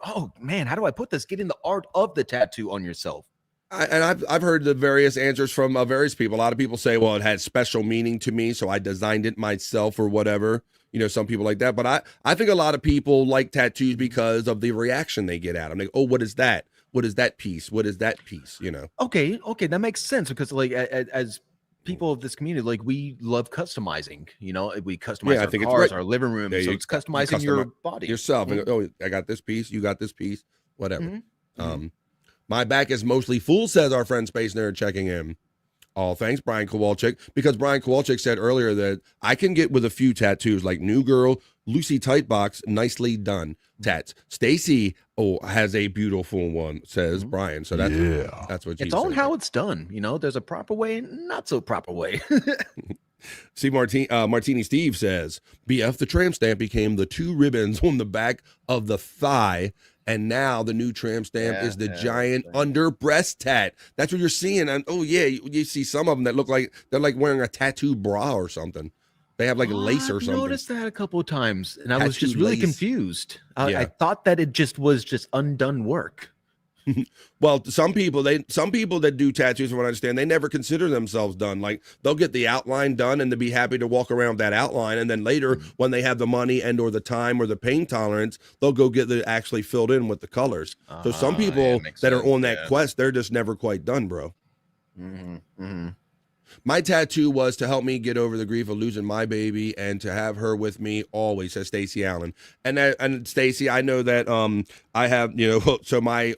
S20: oh man, how do I put this? Getting the art of the tattoo on yourself.
S19: I've heard the various answers from various people. A lot of people say, well, it had special meaning to me, so I designed it myself or whatever. Some people like that. But I think a lot of people like tattoos because of the reaction they get at them. Like, oh, what is that? What is that piece? What is that piece?
S20: Okay, that makes sense because like as people of this community, like we love customizing. We customize our cars, our living room. So it's customizing your body
S19: yourself. Mm-hmm. Oh, I got this piece. You got this piece. Whatever. Mm-hmm. My back is mostly full, says our friend Space Nerd checking in. Oh, thanks, Brian Kowalczyk. Because Brian Kowalczyk said earlier that I can get with a few tattoos like New Girl, Lucy Tightbox, nicely done tats. Stacy has a beautiful one, says Brian. So that's what
S20: it's on how it's done. There's a proper way and not so proper way.
S19: See, Martini Steve says, BF the tramp stamp became the 2 ribbons on the back of the thigh. And now the new tramp stamp is the giant under breast tat. That's what you're seeing. And you see some of them that look like they're like wearing a tattoo bra or something. They have like lace or something.
S20: I noticed that a couple of times, and I was just really confused. I thought that it was just undone work.
S19: Well, some people that do tattoos, from what I understand, they never consider themselves done. Like they'll get the outline done and they'll be happy to walk around that outline, and then later when they have the money and or the time or the pain tolerance, they'll go get it actually filled in with the colors. So some people that are on that quest, they're just never quite done, bro. My tattoo was to help me get over the grief of losing my baby and to have her with me always, says Stacey Allen. And Stacey, I know that I have, so my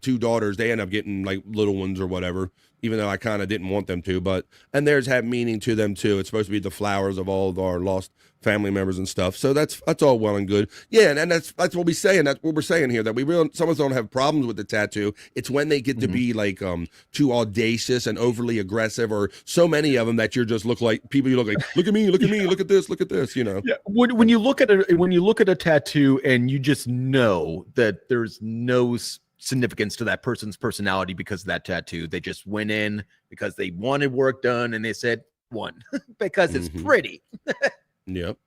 S19: 2 daughters, they end up getting like little ones or whatever, even though I kind of didn't want them to, and theirs have meaning to them too. It's supposed to be the flowers of all of our lost family members and stuff. So that's all well and good. Yeah, and that's what we're saying. That's what we're saying here, that some of us don't have problems with the tattoo. It's when they get to be like too audacious and overly aggressive, or so many of them that you just look like people. You look like, look at me, look at me, look at this, Yeah.
S20: When you look at a tattoo and you just know that there's no significance to that person's personality because of that tattoo. They just went in because they wanted work done and they said one because it's pretty.
S19: Yep.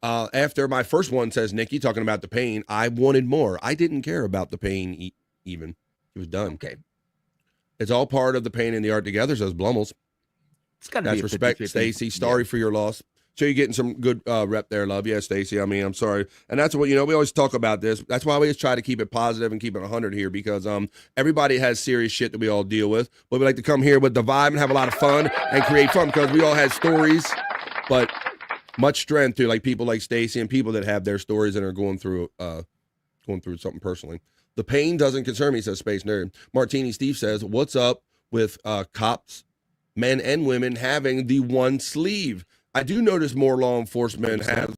S19: After my first one, says Nikki, talking about the pain, I wanted more. I didn't care about the pain even. It was done.
S20: Okay.
S19: It's all part of the pain and the art together, says Blummels.
S20: It's got to
S19: That's
S20: be
S19: respect, Stacy. Sorry for your loss. So you're getting some good rep there, love. Yeah, Stacy. I mean, I'm sorry. And that's what, we always talk about this. That's why we always try to keep it positive and keep it 100 here, because everybody has serious shit that we all deal with. But we like to come here with the vibe and have a lot of fun and create fun, because we all have stories, but much strength to like people like Stacy and people that have their stories and are going through something personally. The pain doesn't concern me, says Space Nerd. Martini Steve says, what's up with cops, men and women, having the one sleeve? I do notice more law enforcement has,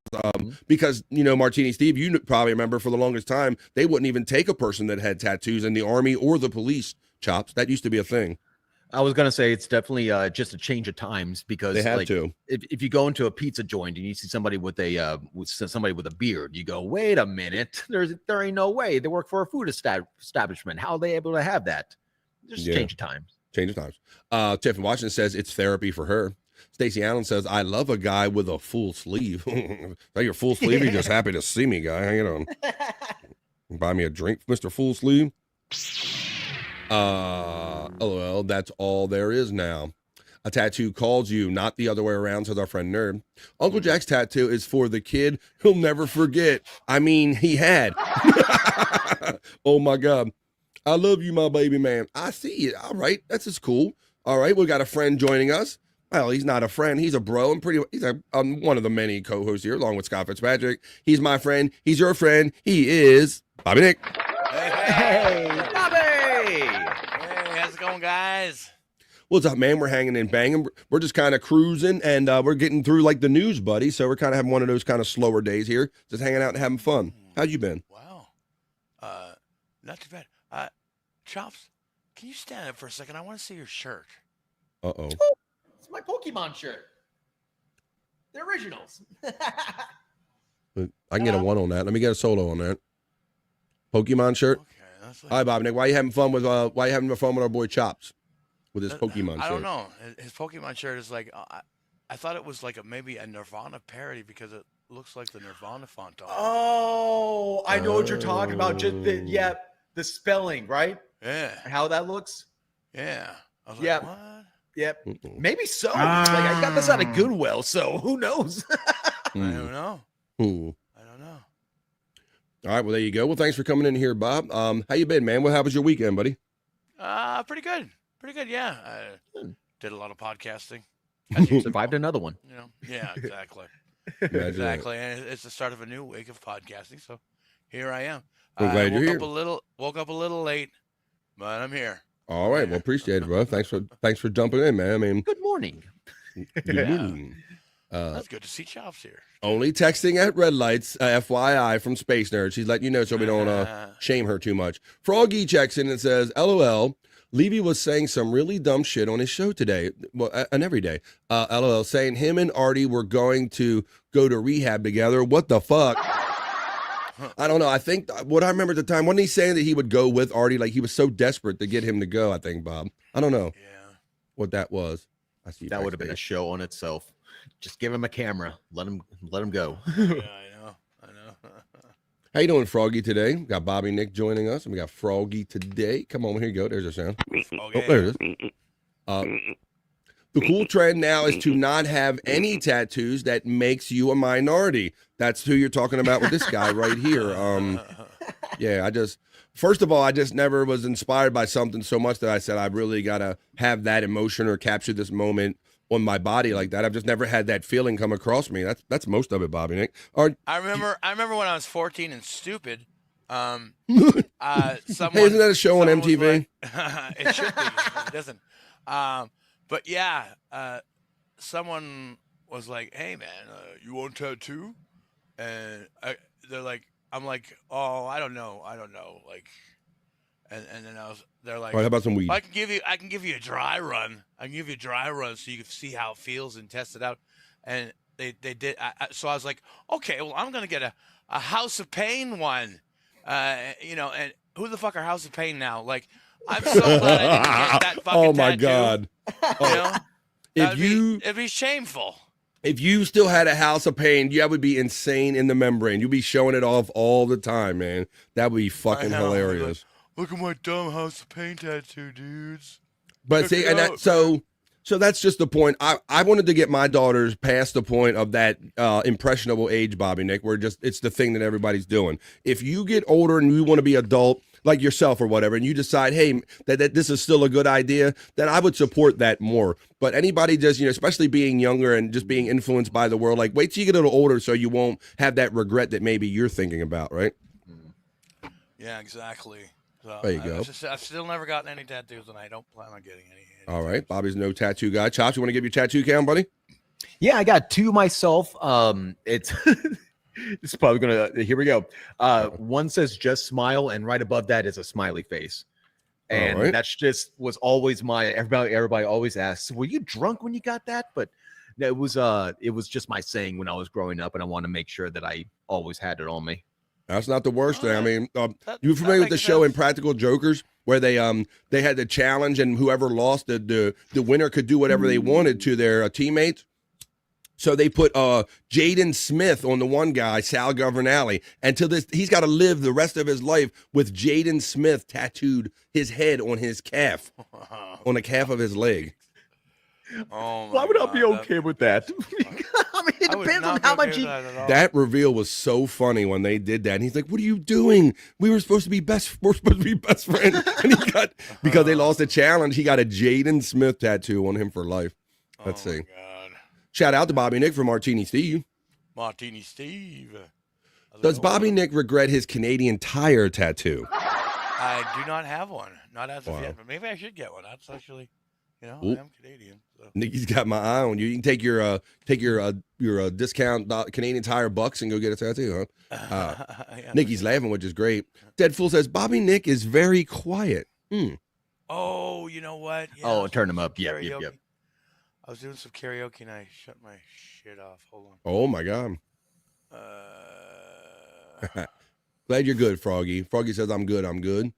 S19: because, Martini Steve, you probably remember for the longest time, they wouldn't even take a person that had tattoos in the Army or the police, Chops. That used to be a thing.
S20: I was going to say it's definitely just a change of times, because
S19: they have to.
S20: If you go into a pizza joint and you see somebody with a beard, you go, wait a minute, there ain't no way. They work for a food establishment. How are they able to have that? Just change of times.
S19: Change of times. Tiffany Washington says it's therapy for her. Stacey Allen says, I love a guy with a full sleeve. Are you full sleeve? You're just happy to see me, guy. Hang on. Buy me a drink, Mr. Full Sleeve. LOL, that's all there is now. A tattoo calls you, not the other way around, says our friend Nerd. Uncle Jack's tattoo is for the kid he'll never forget. I mean, he had. Oh, my God. I love you, my baby man. I see it. All right. That's just cool. All right. We got a friend joining us. Well, he's not a friend. He's a bro. He's one of the many co-hosts here, along with Scott Fitzpatrick. He's my friend. He's your friend. He is Bobby Nick.
S20: Hey, Bobby.
S12: Hey, how's it going, guys?
S19: What's up, man? We're hanging and banging. We're just kind of cruising, and we're getting through like the news, buddy. So we're kind of having one of those kind of slower days here, just hanging out and having fun. How you been?
S12: Wow. Not too bad. Chops, can you stand up for a second? I want to see your shirt.
S19: Uh-oh.
S20: It's my Pokemon shirt. The originals.
S19: I can get a 1 on that. Let me get a solo on that. Pokemon shirt. Okay, that's like... All right, Bob Nick. Why are you having fun with our boy Chops with his Pokemon shirt?
S12: I don't know. His Pokemon shirt is like I thought it was like maybe a Nirvana parody, because it looks like the Nirvana font on it.
S20: Oh, I know what you're talking about. Just the spelling, right?
S12: Yeah.
S20: How that looks.
S12: Yeah. I was like, what?
S20: Yep. Maybe so. Like, I got this out of Goodwill, so who knows?
S12: I don't know.
S19: Ooh.
S12: I don't know.
S19: All right, well, there you go. Well, thanks for coming in here, Bob. How you been, man? How was your weekend, buddy?
S12: Pretty good. Pretty good, yeah. I did a lot of podcasting.
S20: Survived another one.
S12: Yeah, exactly.
S19: Exactly.
S12: And it's the start of a new week of podcasting, so here I am.
S19: I'm glad you're here.
S12: Woke up a little late, but I'm here.
S19: All right, well, appreciate it, bro. Thanks for jumping in, man. I mean,
S20: good morning.
S19: Good morning.
S12: That's good to see Chops here.
S19: Only texting at red lights, FYI, from Space Nerd. She's letting you know so we don't shame her too much. Froggy checks in and says, LOL, Levy was saying some really dumb shit on his show today, well, and every day. LOL, saying him and Artie were going to go to rehab together. What the fuck? I don't know. I think what I remember at the time, wasn't he saying that he would go with Artie? Like he was so desperate to get him to go, I think, Bob. I don't know what that was. I see.
S20: That would have been a show on itself. Just give him a camera. Let him go.
S12: Yeah, I know.
S19: How you doing, Froggy, today? We got Bobby Nick joining us, and we got Froggy today. Come on, here you go. There's a sound. Oh, there it is. The cool trend now is to not have any tattoos that makes you a minority. That's who you're talking about with this guy right here. Yeah, first of all, I just never was inspired by something so much that I said I really got to have that emotion or capture this moment on my body like that. I've just never had that feeling come across me. That's most of it, Bobby Nick.
S12: I remember when I was 14 and stupid.
S19: Hey, isn't that a show on MTV?
S12: Like, it should be. It doesn't. But yeah, someone was like, "Hey man, you want a tattoo?" And I'm like, "Oh, I don't know, like." And then they're like,
S19: "All right, how about some weed?"
S12: I can give you a dry run. I can give you a dry run so you can see how it feels and test it out. And they did. So I was like, "Okay, well, I'm gonna get a House of Pain one." And who the fuck are House of Pain now? Like, I'm so glad I didn't get that fucking
S19: Oh my
S12: tattoo.
S19: God!
S12: It'd be shameful.
S19: If you still had a House of Pain, that would be insane in the membrane. You'd be showing it off all the time, man. That would be fucking hilarious.
S12: Look at my dumb House of Pain tattoo, dudes.
S19: But see, and so So that's just the point. I wanted to get my daughters past the point of that impressionable age, Bobby Nick, where it's the thing that everybody's doing. If you get older and you want to be adult, like yourself or whatever, and you decide, hey, that this is still a good idea, then I would support that more. But anybody just, especially being younger and just being influenced by the world, like wait till you get a little older so you won't have that regret that maybe you're thinking about, right?
S12: Yeah, exactly. So
S19: There you go.
S12: I've still never gotten any tattoos, and I don't plan on getting any.
S19: All right. Bobby's no tattoo guy. Chops, you want to give your tattoo count, buddy?
S20: Yeah, I got 2 myself. It's it's probably gonna. Here we go. One says "just smile," and right above that is a smiley face. And that's just was always my everybody always asks, "Were you drunk when you got that?" But it was just my saying when I was growing up, and I want to make sure that I always had it on me.
S19: That's not the worst thing. I mean, you familiar with the show Impractical Jokers, where they had the challenge, and whoever lost, the winner could do whatever they wanted to their teammates. So they put Jaden Smith on the one guy, Sal Governale, and he's got to live the rest of his life with Jaden Smith tattooed his head on his calf, on the calf of his leg.
S12: Oh
S20: Why would I be okay with that? I mean, it depends on how much
S19: That reveal was so funny when they did that. And he's like, "What are you doing? We're supposed to be best friends." And he got, because they lost the challenge, he got a Jaden Smith tattoo on him for life. Let's see.
S12: God.
S19: Shout out to Bobby Nick for Martini Steve.
S12: Martini Steve.
S19: Does Bobby Nick regret his Canadian Tire tattoo?
S12: I do not have one. Not as of yet, but maybe I should get one. That's actually, I am Canadian. So.
S19: Nicky's got my eye on you. You can take your discount Canadian Tire bucks and go get a tattoo, huh? Nicky's laughing, which is great. Deadfool says Bobby Nick is very quiet.
S12: Oh, you know what?
S20: Yeah, turn him up. Yep.
S12: I was doing some karaoke and I shut my shit off. Hold on.
S19: Oh my God. Glad you're good, Froggy. Froggy says I'm good.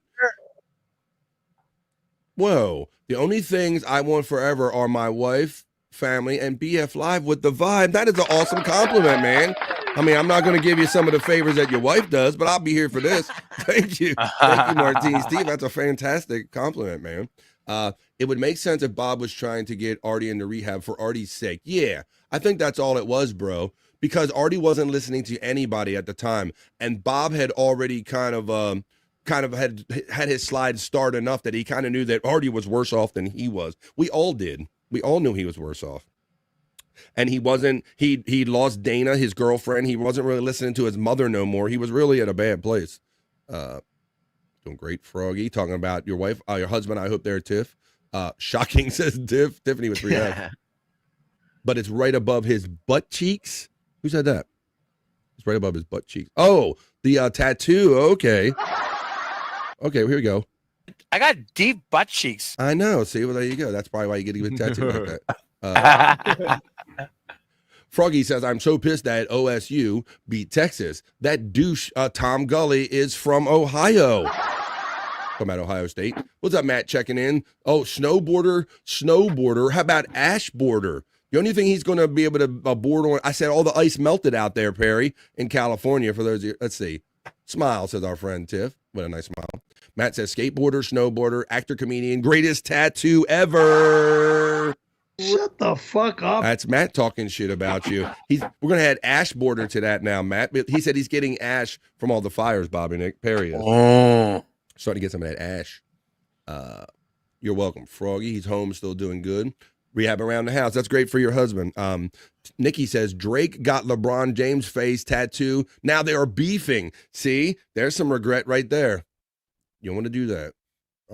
S19: Whoa. The only things I want forever are my wife, family, and BF Live with the vibe. That is an awesome compliment, man. I mean, I'm not going to give you some of the favors that your wife does, but I'll be here for this. Thank you. Thank you, Martine Steve. That's a fantastic compliment, man. It would make sense if Bob was trying to get Artie into rehab for Artie's sake. Yeah, I think that's all it was, bro. Because Artie wasn't listening to anybody at the time, and Bob had already kind of had his slide start enough that he kind of knew that Artie was worse off than he was. We all did. We all knew he was worse off. And he wasn't. He lost Dana, his girlfriend. He wasn't really listening to his mother no more. He was really at a bad place. Doing great, Froggy. Talking about your wife, your husband. I hope they're Tiff. Shocking, says Tiff. Tiffany with 3 F. But it's right above his butt cheeks. Who said that? It's right above his butt cheeks. Oh, the tattoo. Okay. Okay, here we go.
S2: I got deep butt cheeks.
S19: I know. See, well, there you go. That's probably why you get a good tattoo like that. Froggy says, I'm so pissed that OSU beat Texas. That douche Tom Gully is from Ohio. From at Ohio State. What's up, Matt? Checking in. Oh, snowboarder. How about ashboarder? The only thing he's going to be able to board on, I said all the ice melted out there, Perry, in California. For those of you, let's see. Smile, says our friend Tiff. What a nice smile. Matt says skateboarder, snowboarder, actor, comedian, greatest tattoo ever.
S15: Shut the fuck up.
S19: That's Matt talking shit about you. We're going to add ashboarder to that now, Matt. He said he's getting ash from all the fires, Bobby Nick. Perry is.
S2: Oh.
S19: Starting to get some of that ash. You're welcome, Froggy. He's home, still doing good. Rehab around the house. That's great for your husband. Nikki says Drake got LeBron James' face tattoo. Now they are beefing. See, there's some regret right there. You don't want to do that.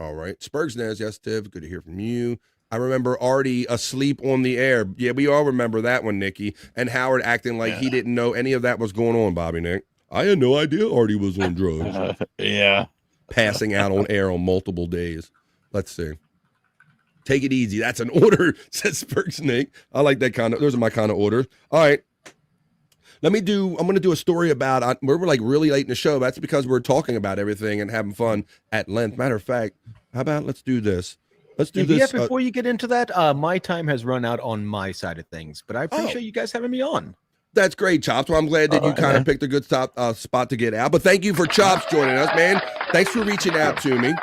S19: All right. Spurgsnez, yes, Tiv. Good to hear from you. I remember Artie asleep on the air. Yeah, we all remember that one, Nikki. And Howard acting like he didn't know any of that was going on, Bobby Nick. I had no idea Artie was on drugs.
S2: Yeah.
S19: Passing out on air on multiple days. Let's see. Take it easy. That's an order, says Spurg Snake. I like that kind of, those are my kind of orders. All right. I'm going to do a story about, we're like really late in the show. That's because we're talking about everything and having fun at length. Matter of fact, how about let's do this. Let's do this.
S20: Before you get into that, my time has run out on my side of things, but I appreciate you guys having me on.
S19: That's great, Chops. Well, I'm glad that you kind of picked a good spot to get out. But thank you for Chops joining us, man. Thanks for reaching out to me.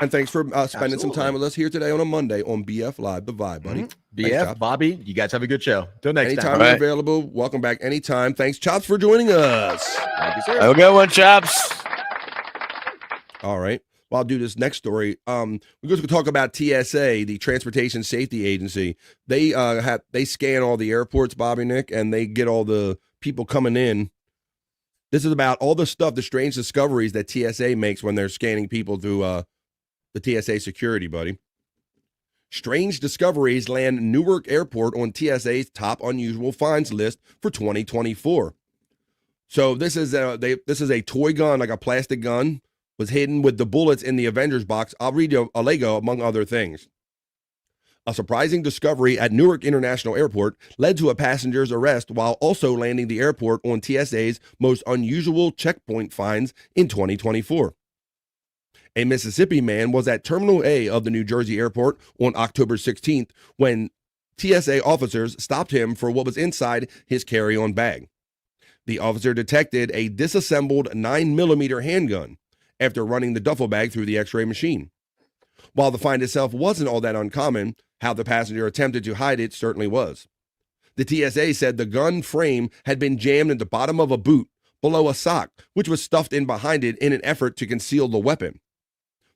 S19: And thanks for spending some time with us here today on a Monday on BF Live, the Vibe, buddy.
S20: BF,
S19: Thanks,
S20: Bobby, you guys have a good show. Till next
S19: anytime
S20: time.
S19: you're available, welcome back anytime. Thanks, Chops, for joining us.
S20: Thank you, sir.
S13: Have a good one, Chops.
S19: All right. Well, I'll do this next story. We're going to talk about TSA, the Transportation Safety Agency. They scan all the airports, Bobby Nick, and they get all the people coming in. This is about all the stuff, the strange discoveries that TSA makes when they're scanning people through the TSA security, buddy. Strange discoveries land Newark Airport on TSA's top unusual finds list for 2024. So this is a toy gun, like a plastic gun, was hidden with the bullets in the Avengers box. I'll read you a Lego, among other things. A surprising discovery at Newark International Airport led to a passenger's arrest while also landing the airport on TSA's most unusual checkpoint finds in 2024. A Mississippi man was at Terminal A of the New Jersey airport on October 16th when TSA officers stopped him for what was inside his carry-on bag. The officer detected a disassembled 9mm handgun after running the duffel bag through the x-ray machine. While the find itself wasn't all that uncommon, how the passenger attempted to hide it certainly was. The TSA said the gun frame had been jammed in the bottom of a boot below a sock, which was stuffed in behind it in an effort to conceal the weapon.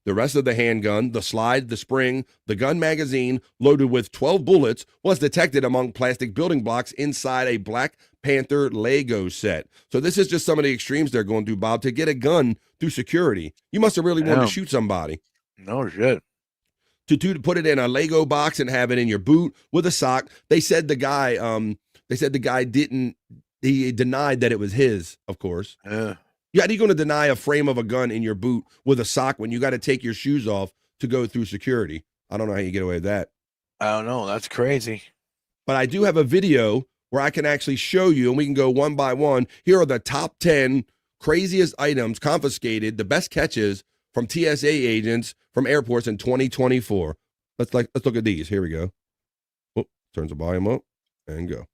S19: The rest of the handgun, the slide, the spring, the gun magazine, loaded with 12 bullets, was detected among plastic building blocks inside a Black Panther Lego set. So this is just some of the extremes they're going through, Bob, to get a gun through security. You must have really wanted to shoot somebody.
S13: No shit.
S19: To put it in a Lego box and have it in your boot with a sock. They said the guy he denied that it was his, of course.
S13: Yeah.
S19: Yeah, how are you going to deny a frame of a gun in your boot with a sock when you got to take your shoes off to go through security? I don't know how you get away with that.
S13: I don't know. That's crazy.
S19: But I do have a video where I can actually show you, and we can go one by one. Here are the top 10 craziest items confiscated, the best catches from TSA agents from airports in 2024. Let's look at these. Here we go. Oh, turns the volume up and go.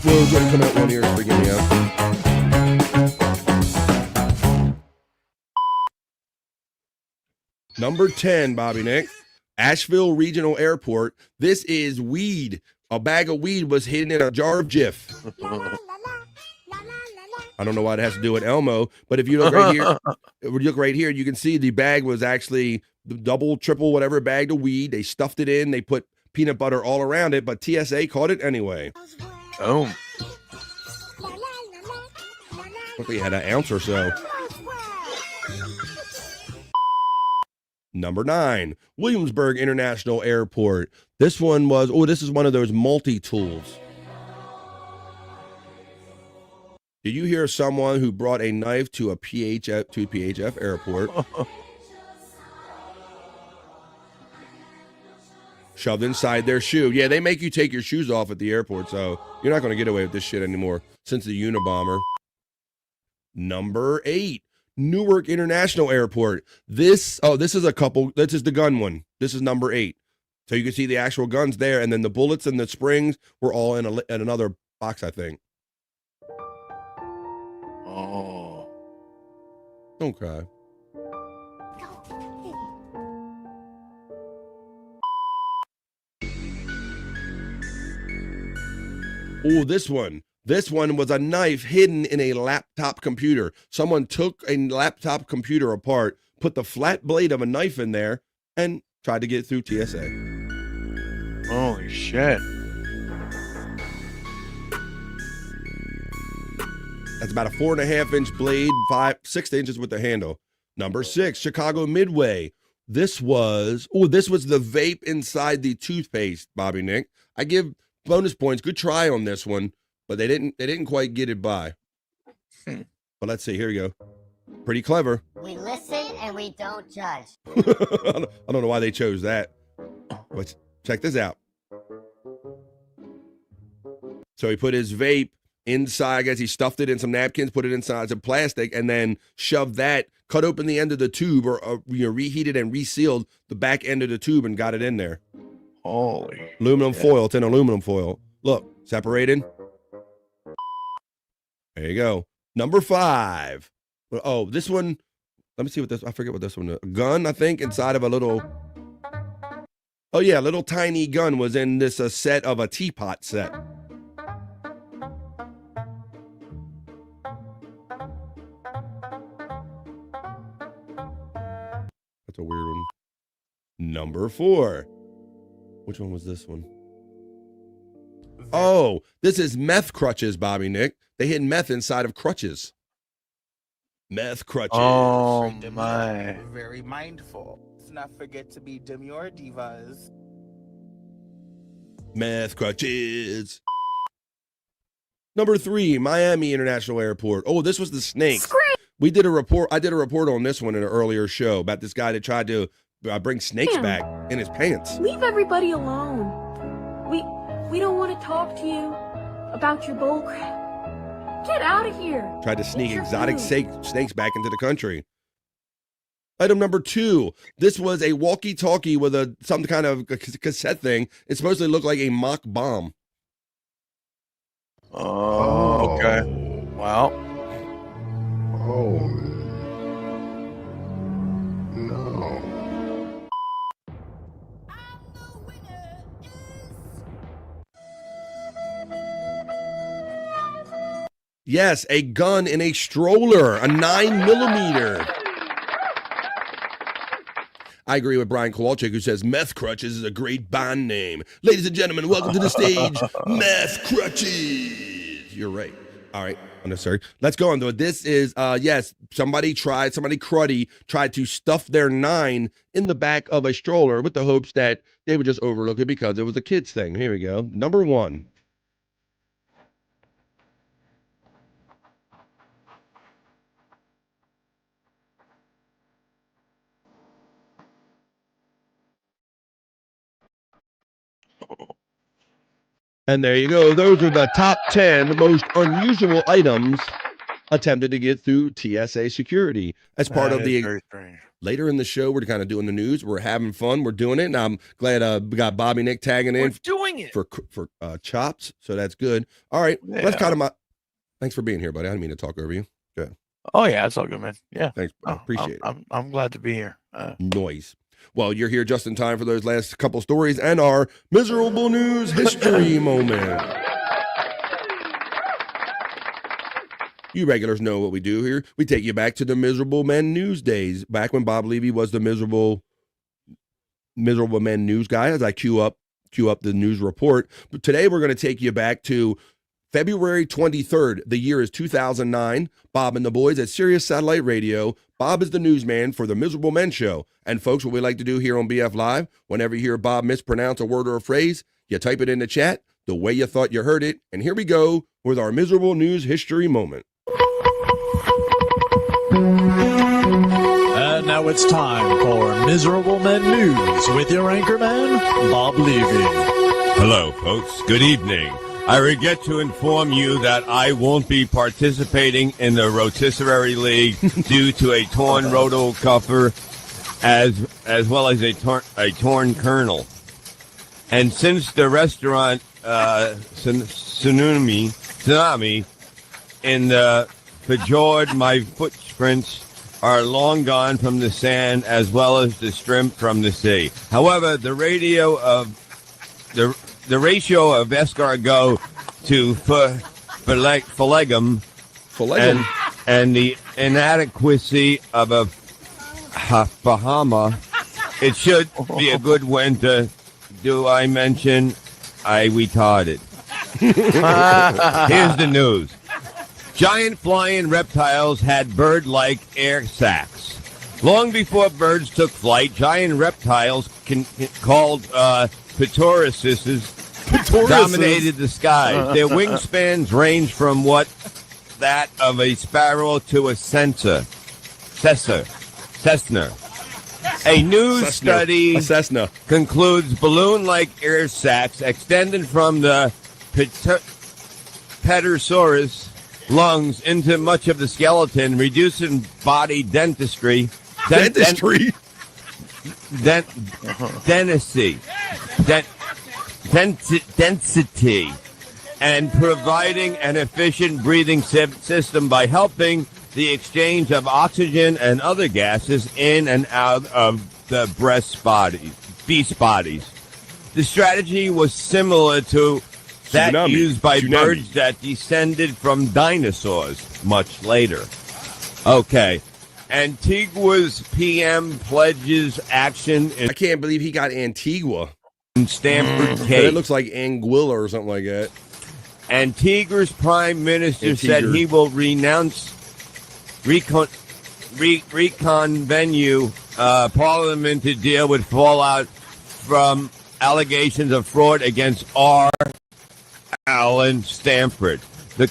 S19: Whoa, gonna come out one ear, freaking me out. Number 10, Bobby Nick. Asheville Regional Airport. This is weed. A bag of weed was hidden in a jar of Jif. I don't know what it has to do with Elmo, but if you look right here, you can see the bag was actually double, triple, whatever bag of weed. They stuffed it in. They put peanut butter all around it, but TSA caught it anyway.
S13: Oh.
S19: We had an ounce or so. Number 9, Williamsburg International Airport. This one was, this is one of those multi-tools. Did you hear someone who brought a knife to a PHF airport? Shoved inside their shoe. Yeah, they make you take your shoes off at the airport, so you're not going to get away with this shit anymore since the Unabomber. Number 8, Newark International Airport. This is a couple. This is the gun one. This is number 8. So you can see the actual guns there, and then the bullets and the springs were all in another box, I think.
S13: Oh.
S19: Don't cry. Oh, this one. This one was a knife hidden in a laptop computer. Someone took a laptop computer apart, put the flat blade of a knife in there, and tried to get through TSA.
S13: Holy shit.
S19: That's about a 4.5-inch blade, 6 inches with the handle. Number 6, Chicago Midway. This was the vape inside the toothpaste, Bobby Nick. I give bonus points. Good try on this one, but they didn't quite get it by. But let's see. Here we go. Pretty clever.
S14: We listen and we don't judge.
S19: I don't know why they chose that. But check this out. So he put his vape inside. I guess he stuffed it in some napkins, put it inside some plastic, and then shoved that, cut open the end of the tube, or reheated and resealed the back end of the tube and got it in there.
S13: Holy.
S19: Aluminum foil. It's in aluminum foil. Look, separated. There you go. Number 5. Oh, this one. Let me see what this. I forget what this one is. A gun, I think, inside of a little. Oh yeah, a little tiny gun was in this set of a teapot set. That's a weird one. Number 4. Which one was this one? Oh, this is meth crutches, Bobby Nick. They hid meth inside of crutches. Meth crutches.
S13: Oh my.
S2: Very mindful. Let's not forget to be demure divas.
S19: Meth crutches. Number 3, Miami International Airport. Oh, this was the snakes. We did a report. I did a report on this one in an earlier show about this guy that tried to bring snakes back in his pants.
S5: Leave everybody alone. We don't want to talk to you about your bull crap. Get out of here.
S19: Tried to sneak
S5: Eat your
S19: exotic
S5: food.
S19: snakes back into the country. Item number 2. This was a walkie-talkie with some kind of cassette thing. It supposedly looked like a mock bomb.
S13: Oh, okay. Wow.
S7: Oh, no.
S19: Yes, a gun in a stroller, a 9mm. I agree with Brian Kowalczyk, who says Meth Crutches is a great band name. Ladies and gentlemen, welcome to the stage, Meth Crutches. You're right. All right, unnecessary. Let's go on, though. This is, yes, somebody cruddy tried to stuff their 9 in the back of a stroller with the hopes that they would just overlook it because it was a kid's thing. Here we go. Number 1. And there you go. Those are the top 10 most unusual items attempted to get through TSA security. As part of the later in the show, we're kind of doing the news. We're having fun. We're doing it, and I'm glad we got Bobby Nick tagging in.
S2: We're doing it
S19: for chops, so that's good. All right, let's cut him up. Thanks for being here, buddy. I didn't mean to talk over you. Good.
S13: Oh yeah, it's all good, man. Yeah,
S19: thanks. I appreciate it.
S13: I'm glad to be here.
S19: Noise. Well, you're here just in time for those last couple stories and our miserable news history moment. You regulars know what we do here. We take you back to the Miserable Men News days, back when Bob Levy was the Miserable Men News guy, as I queue up the news report. But today we're going to take you back to February 23rd. The year is 2009. Bob and the boys at Sirius Satellite Radio. Bob is the newsman for the Miserable Men Show. And folks, what we like to do here on BF Live, whenever you hear Bob mispronounce a word or a phrase, you type it in the chat the way you thought you heard it. And here we go with our Miserable News History moment.
S16: And now it's time for Miserable Men News with your anchorman, Bob Levy.
S23: Hello, folks. Good evening. I regret to inform you that I won't be participating in the Rotisserie League due to a torn roto-cuff as well as a torn kernel. And since the restaurant Tsunami in the Fjord, my footprints are long gone from the sand as well as the shrimp from the sea. However, the ratio of escargot to philegum and the inadequacy of a Bahama, it should be a good winter. Do I mention I retarded? Here's the news. Giant flying reptiles had bird-like air sacs. Long before birds took flight, giant reptiles called pterosaurs dominated the skies. Their wingspans range from that of a sparrow to a Cessna. A new study concludes balloon-like air sacs extended from the Pterosaurus lungs into much of the skeleton, reducing body dentistry. density and providing an efficient breathing system by helping the exchange of oxygen and other gases in and out of the beast bodies. The strategy was similar to that used by birds that descended from dinosaurs much later. Okay. Antigua's PM pledges action in...
S19: I can't believe he got Antigua.
S23: In Stanford case.
S19: It looks like Anguilla or something like that.
S23: Antigua's prime minister said he will reconvene Parliament to deal with fallout from allegations of fraud against R. Alan Stanford.
S19: The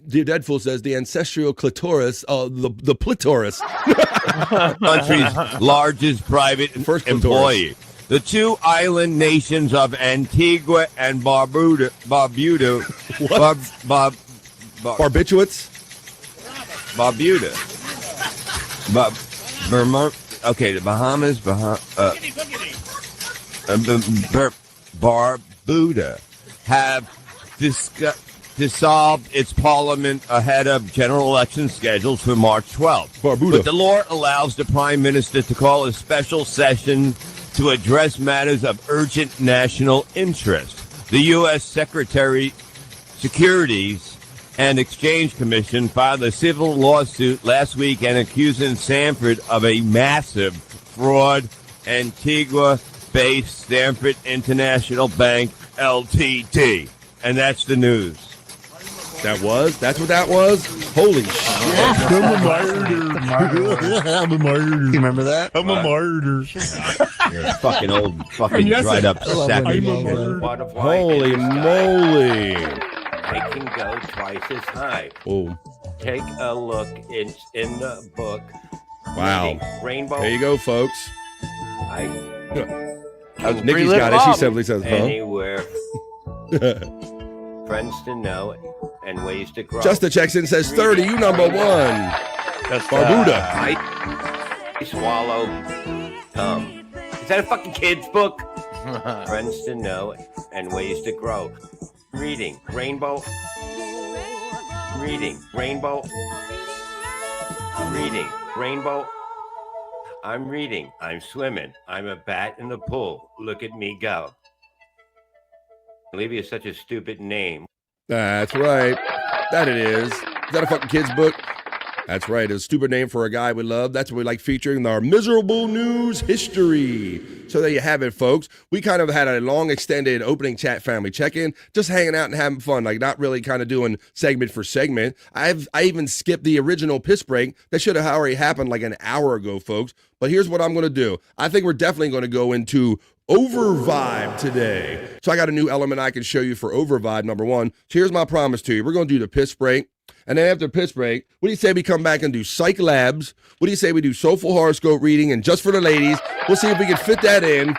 S19: Deadpool says the ancestral clitoris, the clitoris,
S23: country's largest private employee. The two island nations of Antigua and Barbuda,
S19: Barbiturates,
S23: okay, the Bahamas, Barbuda have dissolved its parliament ahead of general election scheduled for March 12th.
S19: Barbuda.
S23: But the law allows the prime minister to call a special session to address matters of urgent national interest. The U.S. Securities and Exchange Commission filed a civil lawsuit last week and accusing Stanford of a massive fraud. Antigua-based Stanford International Bank, Ltd. And that's the news.
S19: That's what that was? Holy shit.
S16: I'm a martyr. I'm a martyr. You
S23: remember that?
S16: I'm a martyr.
S23: You're a fucking old, dried up sack of shit.
S19: Holy moly.
S23: They can go twice as high.
S19: Oh.
S23: Take a look. It's in the book.
S19: Wow.
S23: Rainbow.
S19: There you go, folks. Nikki's
S23: Three-lip
S19: got it. She
S23: Bob.
S19: simply says, huh?
S23: Anywhere. Friends to know and ways to grow.
S19: Just the checks in says 30. You number one.
S23: That's
S19: Barbuda.
S23: I swallow. Is that a fucking kid's book? Friends to know and ways to grow. Reading. Rainbow. Reading. Rainbow. Reading. Rainbow. I'm reading. I'm swimming. I'm a bat in the pool. Look at me go. Olivia is such a stupid name.
S19: That's right. That it is. Is that a fucking kid's book? That's right. It's a stupid name for a guy we love. That's what we like featuring in our miserable news history. So there you have it, folks. We kind of had a long extended opening chat family check-in, just hanging out and having fun, like not really kind of doing segment for segment. I even skipped the original piss break. That should have already happened like an hour ago, folks. But here's what I'm going to do. I think we're definitely going to go into Over Vibe today. So I got a new element I can show you for Over Vibe, number one. So here's my promise to you. We're going to do the piss break. And then after piss break, what do you say we come back and do Cyke Labs? What do you say we do Soulful Horoscope reading? And just for the ladies, we'll see if we can fit that in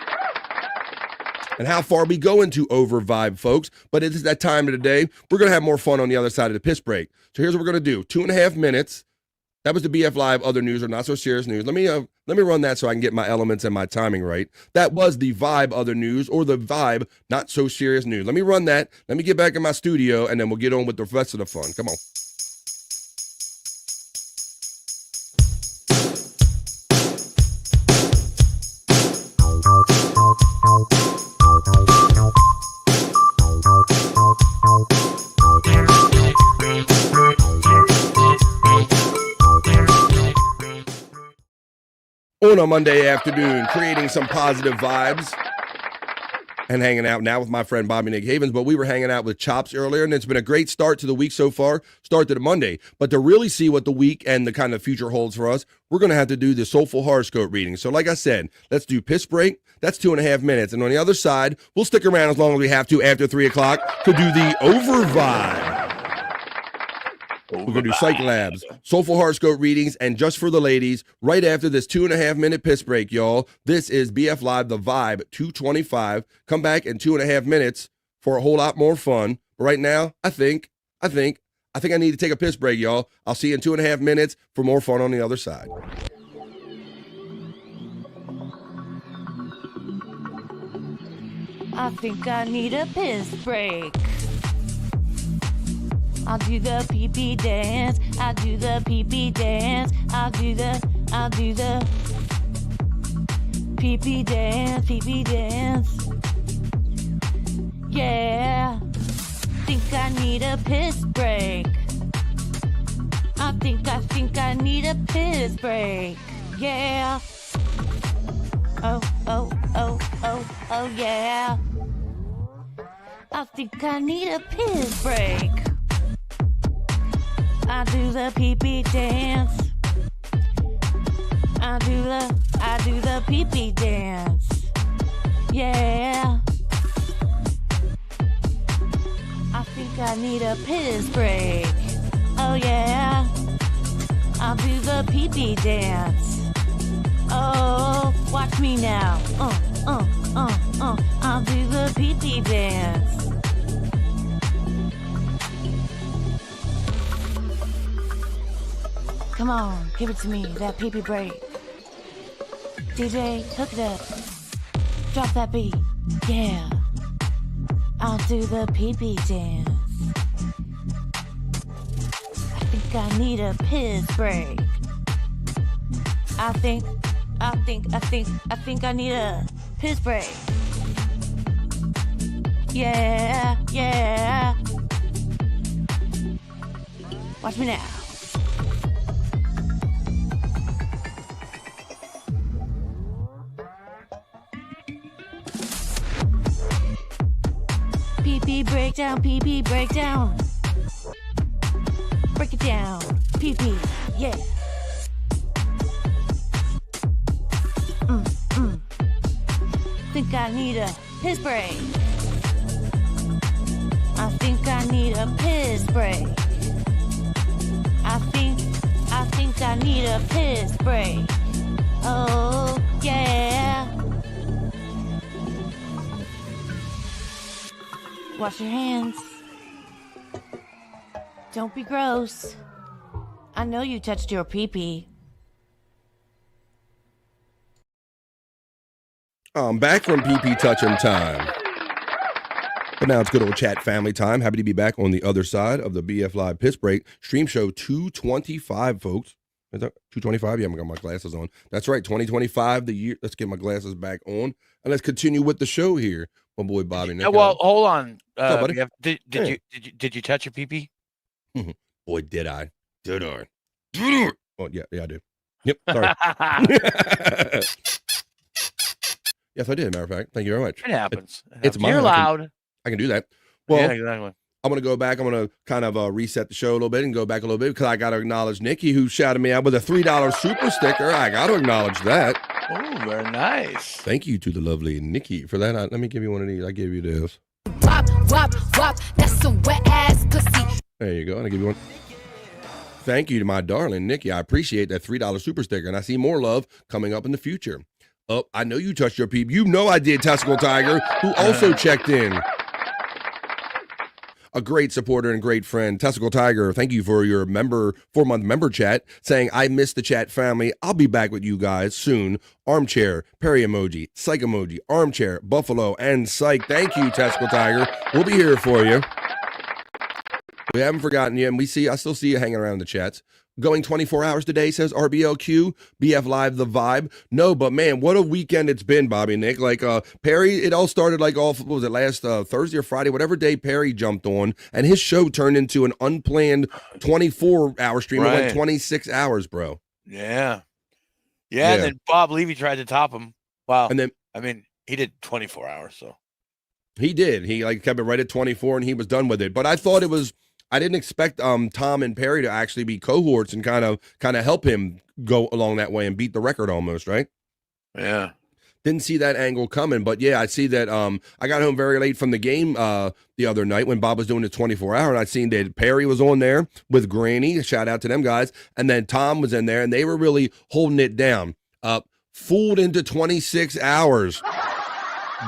S19: and how far we go into Over Vibe, folks. But it's that time of the day. We're going to have more fun on the other side of the piss break. So here's what we're going to do. 2.5 minutes. That was the BF Live other news or not so serious news. Let me run that so I can get my elements and my timing right. That was the Vibe other news or the Vibe not so serious news. Let me run that. Let me get back in my studio and then we'll get on with the rest of the fun. Come on. On a Monday afternoon, creating some positive vibes and hanging out now with my friend Bobby Nick Havens. But we were hanging out with Chops earlier, and it's been a great start to the week so far, start to the Monday. But to really see what the week and the kind of future holds for us, we're going to have to do the Soulful Horoscope reading. So like I said, let's do piss break. That's 2.5 minutes. And on the other side, we'll stick around as long as we have to after 3 o'clock to do the Over Vibe. We're going to do Cyke Labs, Soulful Horoscope readings, and just for the ladies, right after this 2.5 minute piss break, y'all. This is BF Live, The Vibe 225. Come back in 2.5 minutes for a whole lot more fun. But right now, I think I need to take a piss break, y'all. I'll see you in 2.5 minutes for more fun on the other side.
S1: I think I need a piss break. I'll do the pee-pee dance. I'll do the pee-pee dance. I'll do the pee-pee dance, pee-pee dance. Yeah. Think I need a piss break. I think I need a piss break. Yeah. Oh, yeah. I think I need a piss break. I do the pee-pee dance. I do the pee-pee dance. Yeah. I think I need a piss break. Oh yeah. I'll do the pee-pee dance. Oh, watch me now. I'll do the pee-pee dance. Come on, give it to me, that pee-pee break. DJ, hook it up. Drop that beat. Yeah. I'll do the pee-pee dance. I think I need a piss break. I think I need a piss break. Yeah. Watch me now. Pee-pee breakdown, pee-pee breakdown. Break it down, pee-pee, yeah. Think I need a piss break. I think I need a piss break. I think I need a piss break. Oh, yeah. Wash your hands. Don't be gross. I know you touched your pee-pee.
S19: I'm back from PP touching time. But now it's good old chat family time. Happy to be back on the other side of the BF Live Piss Break. Stream show 225, folks. Is that 225? Yeah, I got my glasses on. That's right, 2025, the year. Let's get my glasses back on. And let's continue with the show here. My boy Bobby.
S13: Well, hold on.
S19: What's up, buddy?
S13: Did you touch your pee-pee?
S19: Boy, did I. Did I? Oh, yeah, I did. Yep, sorry. Yes, I did, matter of fact. Thank you very much.
S13: It happens.
S19: It's mine.
S13: You're loud.
S19: I can do that. Well,
S13: yeah, exactly.
S19: I'm going to go back. I'm going to kind of reset the show a little bit and go back a little bit because I got to acknowledge Nikki, who shouted me out with a $3 super sticker. I got to acknowledge that.
S13: Oh, very nice.
S19: Thank you to the lovely Nikki for that. Let me give you one of these. I gave you this.
S4: Wop, wop, wop. That's some wet ass pussy.
S19: There you go. And I give you one. Thank you to my darling Nikki. I appreciate that $3 super sticker. And I see more love coming up in the future. Oh, I know you touched your peep. You know I did, Testicle Tiger, who also checked in. A great supporter and great friend. Testicle Tiger, thank you for your 4-month member chat, saying, I miss the chat family. I'll be back with you guys soon. Armchair, Perry emoji, Cyke emoji, Armchair, Buffalo, and Cyke. Thank you, Testicle Tiger. We'll be here for you. We haven't forgotten you, and I still see you hanging around in the chats. Going 24 hours today, says RBLQ, BF Live, the vibe. No, but man, what a weekend it's been, Bobby Nick. Like Perry, it all started like what was it, last Thursday or Friday, whatever day Perry jumped on, and his show turned into an unplanned 24-hour stream. Right. It went 26 hours, bro.
S13: Yeah. And then Bob Levy tried to top him. Wow. And then, I mean, he did 24 hours, so.
S19: He did. He kept it right at 24, and he was done with it. But I thought I didn't expect Tom and Perry to actually be cohorts and kind of help him go along that way and beat the record almost, right?
S13: Yeah.
S19: Didn't see that angle coming, but yeah, I see that I got home very late from the game the other night when Bob was doing the 24-hour, and I seen that Perry was on there with Granny, shout out to them guys, and then Tom was in there, and they were really holding it down. Fooled into 26 hours.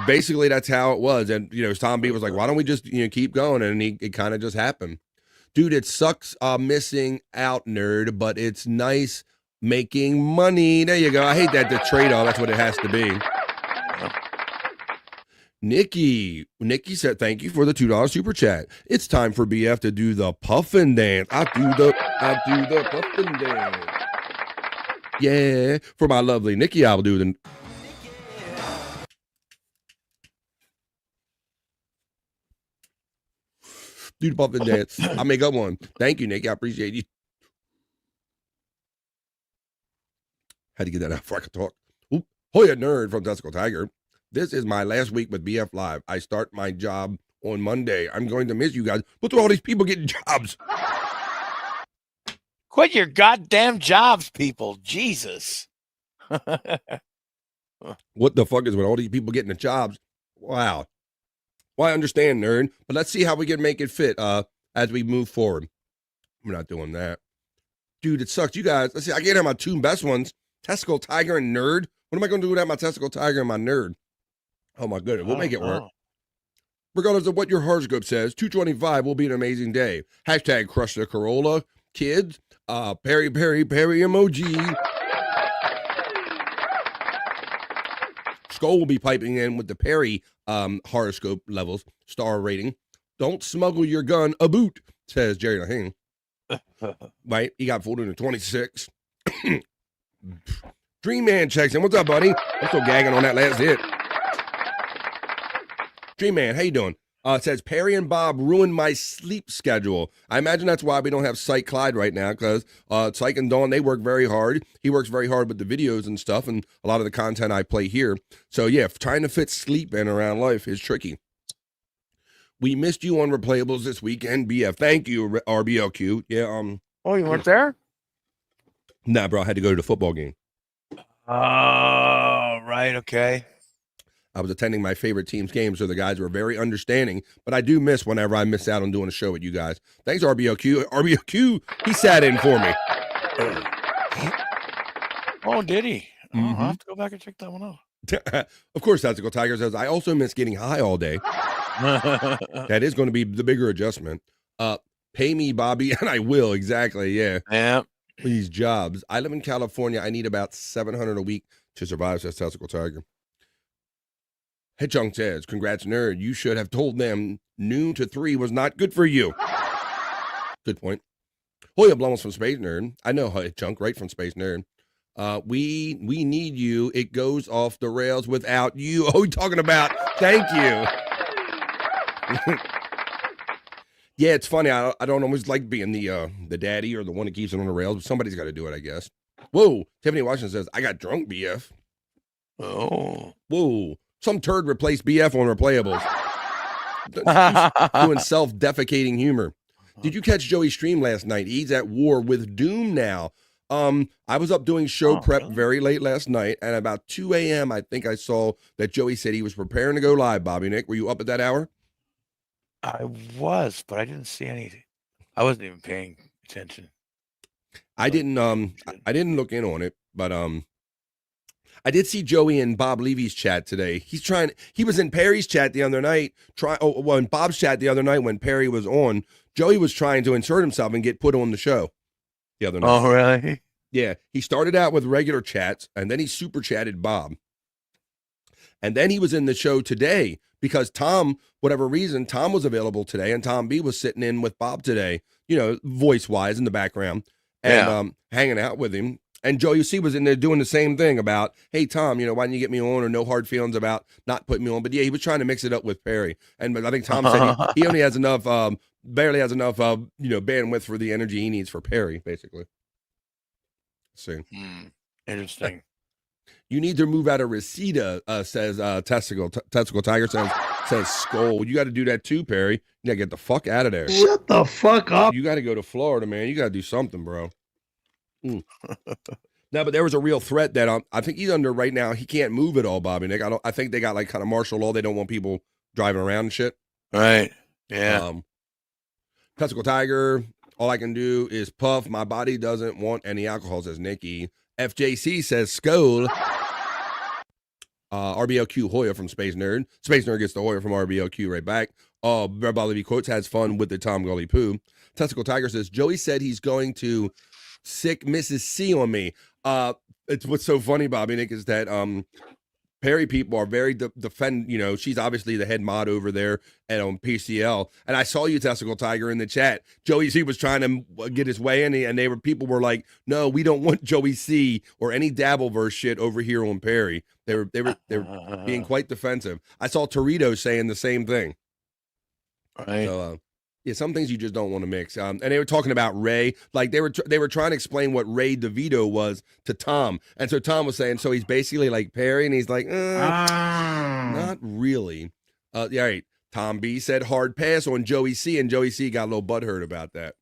S19: Basically, that's how it was. And, Tom B was like, why don't we just, keep going? And it kind of just happened. Dude, it sucks missing out, nerd, but it's nice making money. There you go. I hate that the trade-off. That's what it has to be. Nikki said, thank you for the $2 super chat. It's time for BF to do the puffin dance. I do the puffin dance. Yeah. For my lovely Nikki, I'll do the puffin dance. I'll make up one. Thank you, Nikki. I appreciate you. Had to get that out before I could talk. Oop. Hoya Nerd from Testicle Tiger. This is my last week with BF Live. I start my job on Monday. I'm going to miss you guys. Look at all these people getting jobs.
S13: Quit your goddamn jobs, people. Jesus.
S19: What the fuck is with all these people getting the jobs? Wow. Well, I understand, nerd, but let's see how we can make it fit as we move forward. We're not doing that. Dude, it sucks. You guys, let's see, I can't have my two best ones, Testicle Tiger and Nerd. What am I going to do without my Testicle Tiger and my Nerd? Oh, my goodness. We'll make it work. Regardless of what your horoscope says, 225 will be an amazing day. Hashtag crush the Corolla. Kids, Perry emoji. Skull will be piping in with the Perry horoscope levels, star rating. Don't smuggle your gun a boot, says Jerry Lahane. Right? He got 426. Dream Man checks in. What's up, buddy? I'm still gagging on that last hit. Dream Man, how you doing? It says, Perry and Bob ruined my sleep schedule. I imagine that's why we don't have Cyke Clyde right now, because Cyke and Dawn, they work very hard. He works very hard with the videos and stuff and a lot of the content I play here. So, yeah, trying to fit sleep in around life is tricky. We missed you on Replayables this weekend, BF. Thank you, RBLQ. Yeah.
S13: Oh, you weren't there?
S19: Nah, bro, I had to go to the football game.
S13: Oh, right. Okay.
S19: I was attending my favorite team's game, so the guys were very understanding, but I do miss whenever I miss out on doing a show with you guys. Thanks, RBLQ. RBLQ, he sat in for me.
S13: Oh, did he? I'll have to go back and check that one out.
S19: Of course, Tactical Tiger says, I also miss getting high all day. That is going to be the bigger adjustment. Pay me, Bobby, and I will. Exactly, yeah.
S13: Yeah.
S19: These jobs. I live in California. I need about $700 a week to survive, says Tactical Tiger. Hedgehog says, congrats, nerd. You should have told them noon to 3 was not good for you. Good point. Hoya Blumels from Space Nerd. I know Hedgehog, right from Space Nerd. We need you. It goes off the rails without you. Oh, you're talking about, thank you. Yeah, it's funny. I don't always like being the daddy or the one that keeps it on the rails, but somebody's got to do it, I guess. Whoa. Tiffany Washington says, I got drunk, BF.
S13: Oh.
S19: Whoa. Some turd replaced BF on Replayables. Doing self-defecating humor. Did you catch Joey's stream last night? He's at war with Doom now. I was up doing show prep very late last night, and about 2 a.m. I think I saw that Joey said he was preparing to go live, Bobby Nick. Were you up at that hour?
S13: I was, but I didn't see anything. I wasn't even paying attention.
S19: I didn't look in on it, but I did see Joey in Bob Levy's chat today. He was in Perry's chat the other night, in Bob's chat the other night when Perry was on. Joey was trying to insert himself and get put on the show the other night.
S13: Oh, really?
S19: Yeah. He started out with regular chats, and then he super chatted Bob. And then he was in the show today because Tom, whatever reason, Tom was available today, and Tom B was sitting in with Bob today, voice-wise in the background, and hanging out with him. And Joe, you see, was in there doing the same thing about, hey, Tom, why didn't you get me on, or no hard feelings about not putting me on. But yeah, he was trying to mix it up with Perry. And I think Tom said he only has enough, barely has enough, bandwidth for the energy he needs for Perry, basically. Let's see.
S13: Interesting.
S19: You need to move out of Reseda, says Testicle Tiger says Skull. You got to do that too, Perry. You got to get the fuck out of there.
S15: Shut the fuck up.
S19: You got to go to Florida, man. You got to do something, bro. No, but there was a real threat that I think he's under right now. He can't move at all, Bobby Nick. I think they got like kind of martial law. They don't want people driving around and shit.
S13: Right. Yeah.
S19: Testicle Tiger. All I can do is puff. My body doesn't want any alcohol, says Nikki. FJC says Skull. RBLQ Hoya from Space Nerd. Space Nerd gets the Hoya from RBLQ right back. Red Ball quotes has fun with the Tom Gully poo. Testicle Tiger says Joey said he's going to sick Mrs. C on me. It's what's so funny, Bobby Nick, is that Perry people are very defend. You know, she's obviously the head mod over there at PCL. And I saw you, Testicle Tiger, in the chat. Joey C was trying to get his way in, and people were like, "No, we don't want Joey C or any Dabbleverse shit over here on Perry." They were being quite defensive. I saw Torito saying the same thing.
S13: Right.
S19: So, yeah, some things you just don't want to mix. And they were talking about Ray, like they were trying to explain what Ray DeVito was to Tom, and so Tom was saying, so he's basically like Perry, and he's like, not really. Yeah, right. Tom B said hard pass on Joey C, and Joey C got a little butthurt about that.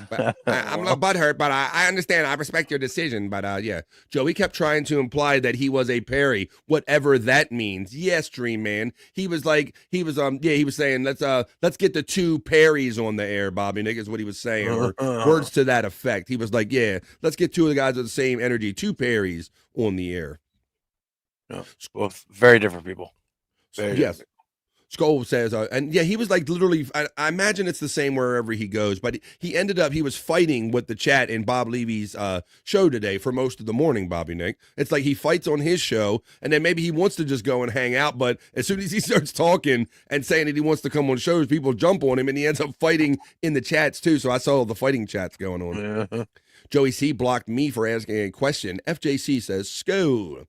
S19: But I'm a little butthurt, but I understand. I respect your decision. But yeah, Joey kept trying to imply that he was a Perry, whatever that means. Yes, Dream Man. He was saying, let's get the two Perrys on the air, Bobby Nick, is what he was saying. Or words to that effect. He was like, yeah, let's get two of the guys with the same energy, two Perrys on the air.
S13: No, well, very different people. Very
S19: yes. Different. Skull says, and yeah, he was like literally, I imagine it's the same wherever he goes, but he was fighting with the chat in Bob Levy's show today for most of the morning, Bobby Nick. It's like he fights on his show, and then maybe he wants to just go and hang out, but as soon as he starts talking and saying that he wants to come on shows, people jump on him, and he ends up fighting in the chats too, so I saw the fighting chats going on. Yeah. Joey C blocked me for asking a question. FJC says, Sko.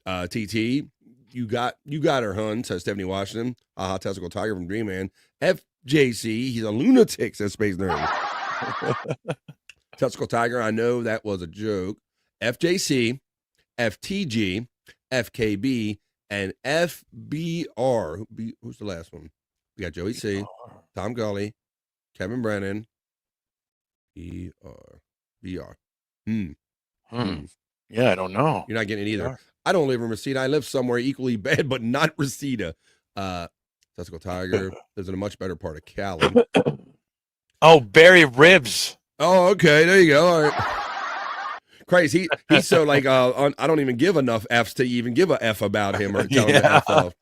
S19: TT. You got her, hun, says Stephanie Washington. Testicle Tiger from Dream Man. FJC, he's a lunatic, says Space Nerd. Testicle Tiger, I know that was a joke. FJC, FTG, FKB, and FBR. Who's the last one? We got Joey C, Tom Gully, Kevin Brennan, BR.
S13: Yeah, I don't know.
S19: You're not getting it either. I don't live in Reseda. I live somewhere equally bad, but not Reseda. Testicle Tiger lives in a much better part of Cali.
S13: Oh, Barry Ribs.
S19: Oh, okay. There you go. All right. Crazy. He's so like, I don't even give enough Fs to even give a F about him or tell him to F off.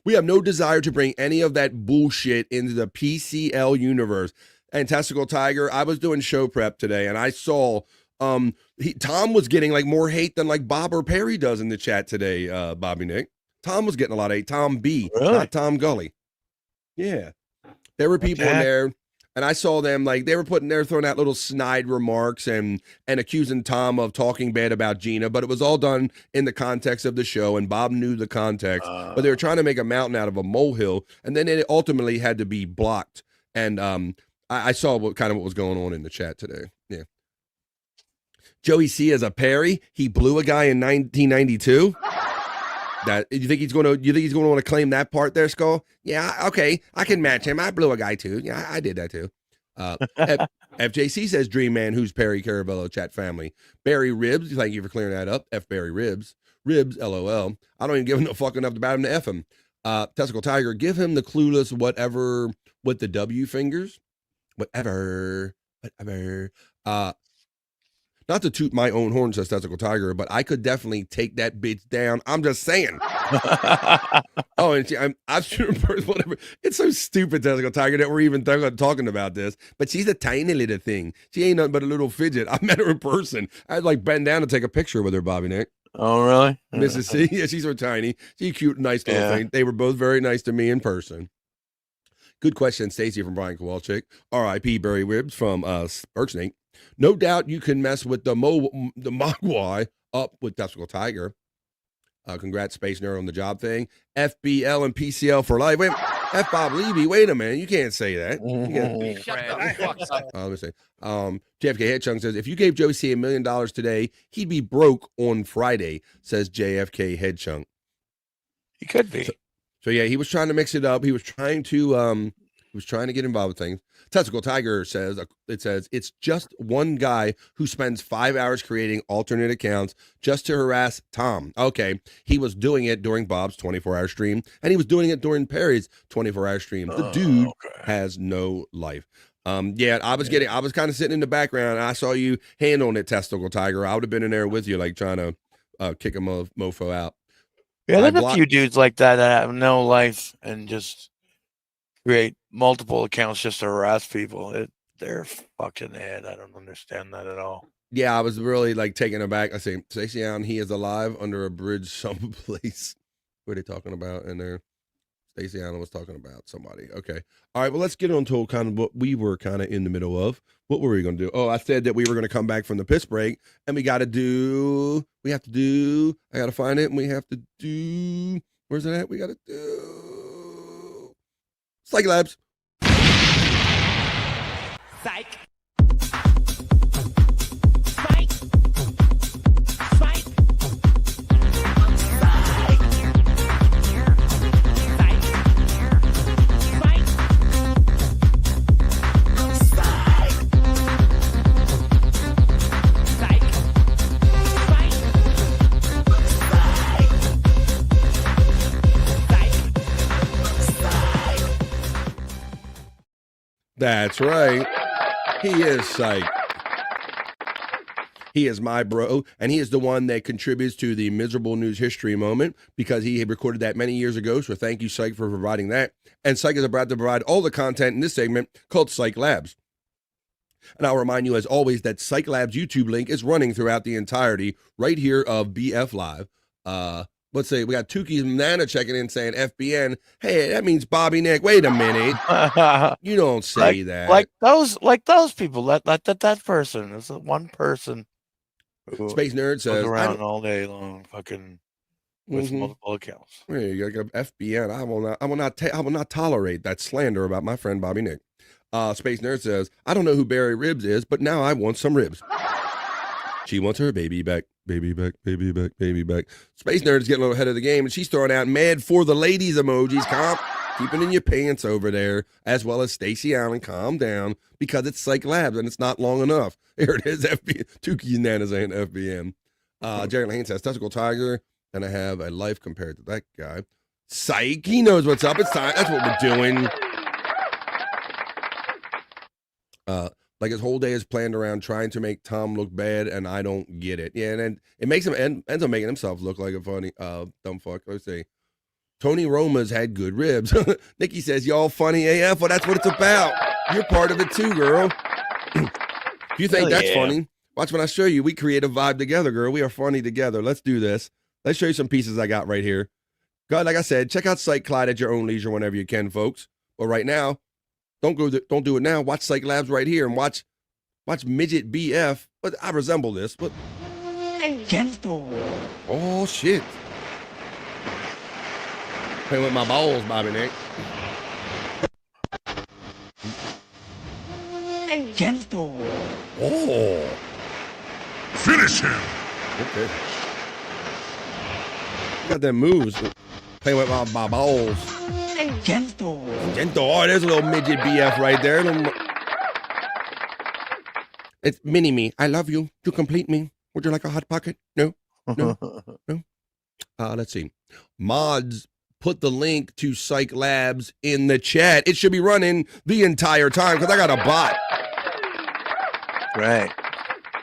S19: We have no desire to bring any of that bullshit into the PCL universe. And Testicle Tiger, I was doing show prep today, and I saw Tom was getting like more hate than like Bob or Perry does in the chat today, Bobby Nick. Tom was getting a lot of hate. Tom B, really? Not Tom Gully. Yeah. There were people in there, and I saw them like they were throwing out little snide remarks and accusing Tom of talking bad about Gina, but it was all done in the context of the show, and Bob knew the context, but they were trying to make a mountain out of a molehill, and then it ultimately had to be blocked. And I saw what was going on in the chat today. Yeah. Joey C as a Perry, he blew a guy in 1992. You think he's going to want to claim that part there, Skull? Yeah, okay, I can match him. I blew a guy too. Yeah, I did that too. FJC says Dream Man, who's Perry Caravello chat family. Barry Ribs, thank you for clearing that up. F Barry Ribs. Ribs, LOL. I don't even give him no fuck enough about him to F him. Testicle Tiger, give him the clueless whatever with the W fingers. Whatever. Not to toot my own horn, says Testicle Tiger, but I could definitely take that bitch down. I'm just saying. Oh, and I'm sure whatever. It's so stupid, Testicle Tiger, that we're even talking about this. But she's a tiny little thing. She ain't nothing but a little fidget. I met her in person. I'd like bend down and take a picture with her, Bobby Nick.
S13: Oh, really?
S19: Mrs. C? Yeah, she's so tiny. She's a cute, nice little thing. They were both very nice to me in person. Good question, Stacy from Brian Kowalczyk. R.I.P. Barry Ribs from Birchnake. No doubt you can mess with the Mogwai up with Testicle Tiger. Congrats, Space Nerd, on the job thing. FBL and PCL for life. Wait, F Bob Levy. Wait a minute. You can't say that. Let me say. JFK Headchunk says, if you gave Joey C $1 million today, he'd be broke on Friday, says JFK Headchunk.
S13: He could be.
S19: So yeah, he was trying to mix it up. He was trying to get involved with things. Testicle Tiger says it's just one guy who spends 5 hours creating alternate accounts just to harass Tom. Okay, he was doing it during Bob's 24-hour stream, and he was doing it during Perry's 24-hour stream. The dude has no life. Yeah, I was kind of sitting in the background, and I saw you handling it, Testicle Tiger. I would have been in there with you, like trying to kick a mofo out.
S13: Yeah, there's a few dudes like that have no life and just create multiple accounts just to harass people. They're fucked in the head. I don't understand that at all.
S19: Yeah, I was really like taken aback. I say, Stacey Allen, he is alive under a bridge someplace. What are they talking about in there? Stacey Allen was talking about somebody. Okay. All right. Well, let's get on to kind of what we were kind of in the middle of. What were we going to do? Oh, I said that we were going to come back from the piss break and we got to do, I got to find it and we have to do, where's it at? We got to do Cyke Labs.
S2: Cyke.
S19: That's right. He is Cyke. He is my bro, and he is the one that contributes to the miserable news history moment because he had recorded that many years ago. So thank you, Cyke, for providing that. And Cyke is about to provide all the content in this segment called Cyke Labs. And I'll remind you, as always, that Cyke Labs YouTube link is running throughout the entirety right here of BF Live. Let's say we got Tukey's Nana checking in saying FBN. Hey, that means Bobby Nick. Wait a minute. You don't say that.
S13: Like those people. That person. It's one person.
S19: Space Nerd says
S13: around all day long, fucking with multiple accounts.
S19: Yeah, you gotta go FBN. I will not tolerate that slander about my friend Bobby Nick. Space Nerd says, I don't know who Barry Ribs is, but now I want some ribs. She wants her baby back, baby back, baby back, baby back. Space Nerd is getting a little ahead of the game, and she's throwing out mad for the ladies emojis. Keep it in your pants over there, as well as Stacey Allen. Calm down, because it's Cyke Labs, and it's not long enough. Here it is, Tukey Nana saying FBM. Jerry Lane says, Testicle Tiger, and I have a life compared to that guy. Cyke, he knows what's up. It's time. That's what we're doing. Like his whole day is planned around trying to make Tom look bad, and I don't get it. Yeah, and then it makes him ends up making himself look like a funny dumb fuck. Let's see. Tony Roma's had good ribs. Nikki says, y'all funny AF. Well, that's what it's about. You're part of it too, girl. If you think that's funny, watch when I show you. We create a vibe together, girl. We are funny together. Let's do this. Let's show you some pieces I got right here. God, like I said, check out Cyke Clyde at your own leisure whenever you can, folks. But right now, don't do it now. Watch Cyke Labs right here and watch Midget BF. But I resemble this. But oh shit. Playing with my balls, Bobby Nick. Oh.
S9: Finish him.
S19: Okay. Got them moves. Playing with my balls. Gentle. Oh, there's a little midget BF right there. It's mini me. I love you. To complete me. Would you like a hot pocket? No. No. No. Let's see. Mods, put the link to Cyke Labs in the chat. It should be running the entire time because I got a bot.
S13: Right.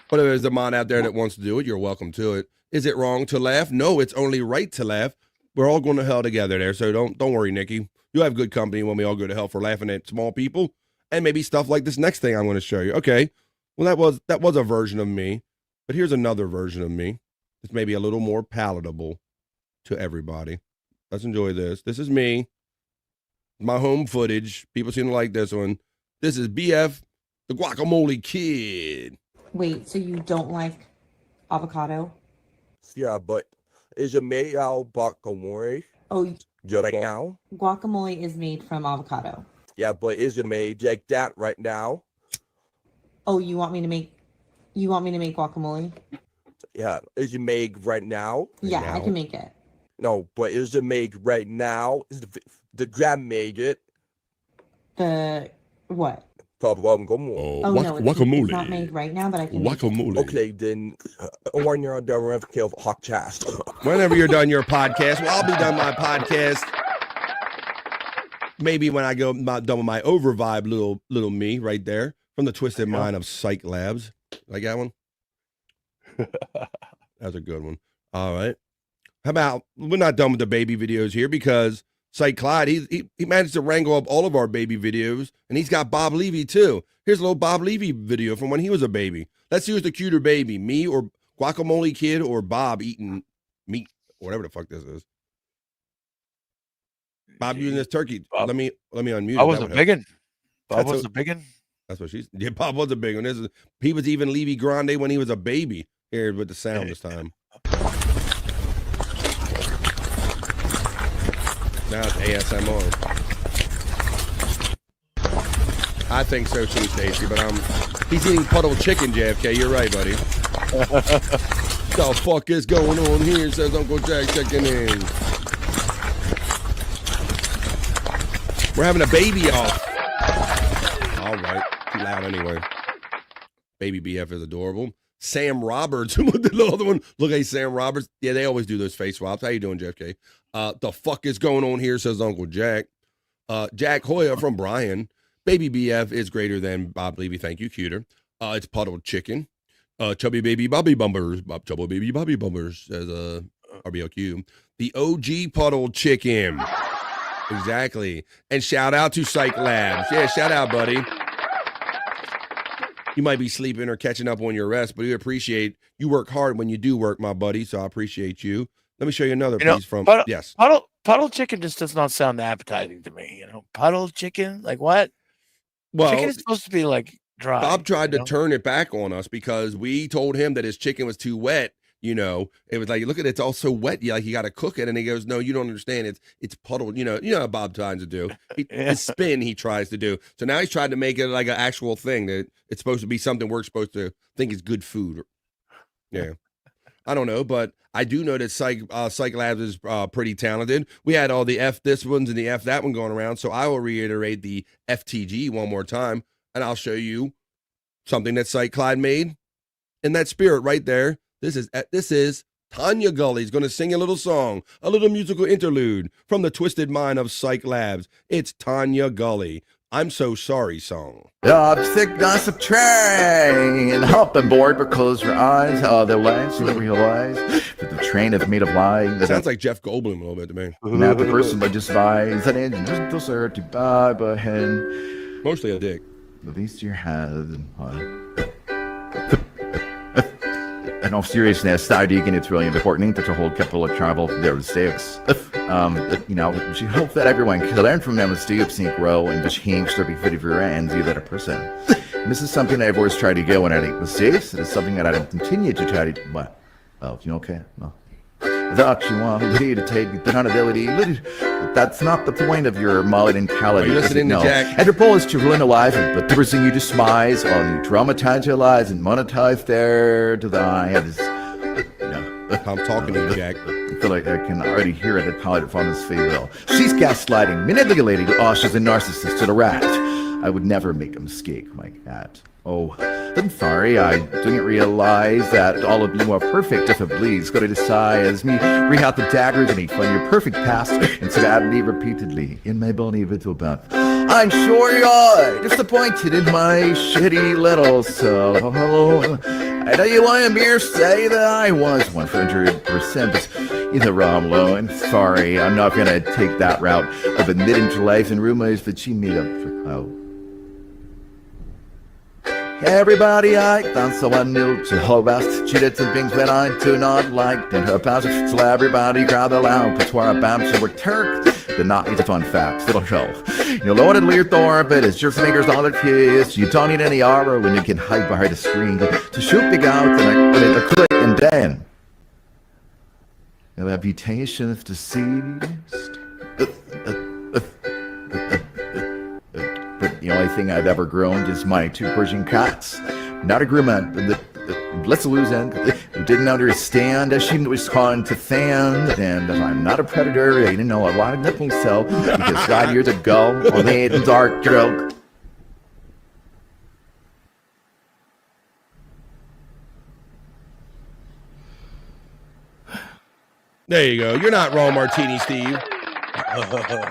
S19: But if there's a mod out there that wants to do it, you're welcome to it. Is it wrong to laugh? No, it's only right to laugh. We're all going to hell together there, so don't worry, Nikki. You'll have good company when we all go to hell for laughing at small people and maybe stuff like this next thing I'm going to show you. Okay, well, that was a version of me, but here's another version of me. It's maybe a little more palatable to everybody. Let's enjoy this. This is me. My home footage. People seem to like this one. This is BF, the Guacamole Kid.
S6: Wait, so you don't like avocado?
S18: Yeah, but is it made out of guacamole?
S6: Oh,
S18: right now?
S6: Guacamole is made from avocado.
S18: Yeah, but is it made like that right now?
S6: Oh, you want me to make guacamole?
S18: Yeah, is it made right now?
S6: Yeah, I can make it.
S18: No, but is it made right now? Is the Graham made it?
S6: The what?
S18: Guacamole.
S6: Oh, no, it's not made right now, but I can make it.
S18: Okay, then when you're done, we're going to kill hot chest.
S19: Whenever you're done your podcast, well, I'll be done my podcast. Maybe when I go done with my overvibe little me right there from the twisted mind of Cyke Labs. Like that one? That's a good one. All right. How about, we're not done with the baby videos here because Cyke Clyde, he managed to wrangle up all of our baby videos, and he's got Bob Levy too. Here's a little Bob Levy video from when he was a baby. Let's see who's the cuter baby, me or Guacamole Kid or Bob eating meat, whatever the fuck this is. Bob using this turkey.
S13: Bob,
S19: let me unmute.
S13: I was a big one. Bob was
S19: a
S13: a big one.
S19: That's what she's. Yeah, Bob was a big one. He was even Levy Grande when he was a baby. Here with the sound this time. Now it's ASMR. I think so too, Stacy. But he's eating puddle chicken, JFK. You're right, buddy. The fuck is going on here? Says Uncle Jack checking in. We're having a baby off. All right. Too loud anyway. Baby BF is adorable. Sam Roberts. The other one. Look, hey, Sam Roberts. Yeah, they always do those face swaps. How you doing, JFK? The fuck is going on here, says Uncle Jack. Jack Hoya from Brian. Baby BF is greater than Bob Levy. Thank you, cuter. It's puddled chicken. Chubby baby Bobby Bumpers. Chubby baby Bobby Bumpers, says RBOQ. The OG puddled chicken. Exactly. And shout out to Cyke Labs. Yeah, shout out, buddy. You might be sleeping or catching up on your rest, but we appreciate you work hard when you do work, my buddy. So I appreciate you. Let me show you another piece from yes.
S13: Puddle chicken just does not sound appetizing to me. Puddle chicken, like what?
S19: Well,
S13: chicken is supposed to be like dry.
S19: Bob tried to turn it back on us because we told him that his chicken was too wet. It was like, look at it, it's all so wet. You got to cook it. And he goes, no, you don't understand. It's puddled. You know how Bob tries to do. His spin he tries to do. So now he's trying to make it like an actual thing that it's supposed to be something we're supposed to think is good food. Yeah. I don't know, but I do know that Cyke Labs is pretty talented. We had all the F this ones and the F that one going around. So I will reiterate the FTG one more time, and I'll show you something that Cyke Clyde made in that spirit right there. This is Tanya Gully's going to sing a little song, a little musical interlude from the twisted mind of Cyke Labs. It's Tanya Gully. I'm So Sorry song.
S3: Sick gossip train. Hop aboard, but close your eyes. Otherwise, you'll realize that the train is made of lies.
S19: Sounds like Jeff Goldblum a little bit to me.
S3: Not the person, but just vibes. That engine just closer to bye, but hen.
S19: Mostly a dick.
S3: At least your head. In all seriousness, I do think it's really important that the whole couple of travel their mistakes. She hopes that everyone can learn from their mistakes and grow and change their behavior and be a better person. And this is something I've always tried to go when I make mistakes. It is something that I don't continue to try to. What? Oh, you okay? No. That you want to take the accountability. That's not the point of your mentality.
S19: Are you listening to Jack?
S3: And your goal is to ruin a life, but the person you despise, or you traumatize your lives and monetize their desires.
S19: I'm talking to you, Jack.
S3: I feel like I can already hear it from his face. She's gaslighting, manipulating. Oh, she's a narcissist to the rat. I would never make a mistake like that. Oh, I'm sorry, I didn't realize that all of you are perfect if it bleeds. Go to decide as me, bring out the daggers and eat from your perfect past and stab me repeatedly in my bony little butt. I'm sure you're disappointed in my shitty little soul. I tell you why I'm here to say that I was 100% in the wrong line. Sorry, I'm not gonna take that route of admitting to lies and rumors that she made up for clout. Everybody, I found someone new to hold best. She did some things that I do not like in her past. So everybody crowd aloud, but swear about so we're Turk. But not it's a fun fact, it'll show. You'll know what it lead Thor, but it's your fingers on the keys. You don't need any armor when you can hide behind a screen to shoot big out and a click and then. Your reputation is deceased. But the only thing I've ever grown is my 2 Persian cats. Not a groomant, let's lose it. You didn't understand as she was calling to fan. And I'm not a predator, I didn't know a lot of nothing so. Because 5 years ago, on the dark joke.
S19: There you go. You're not wrong, Martini Steve.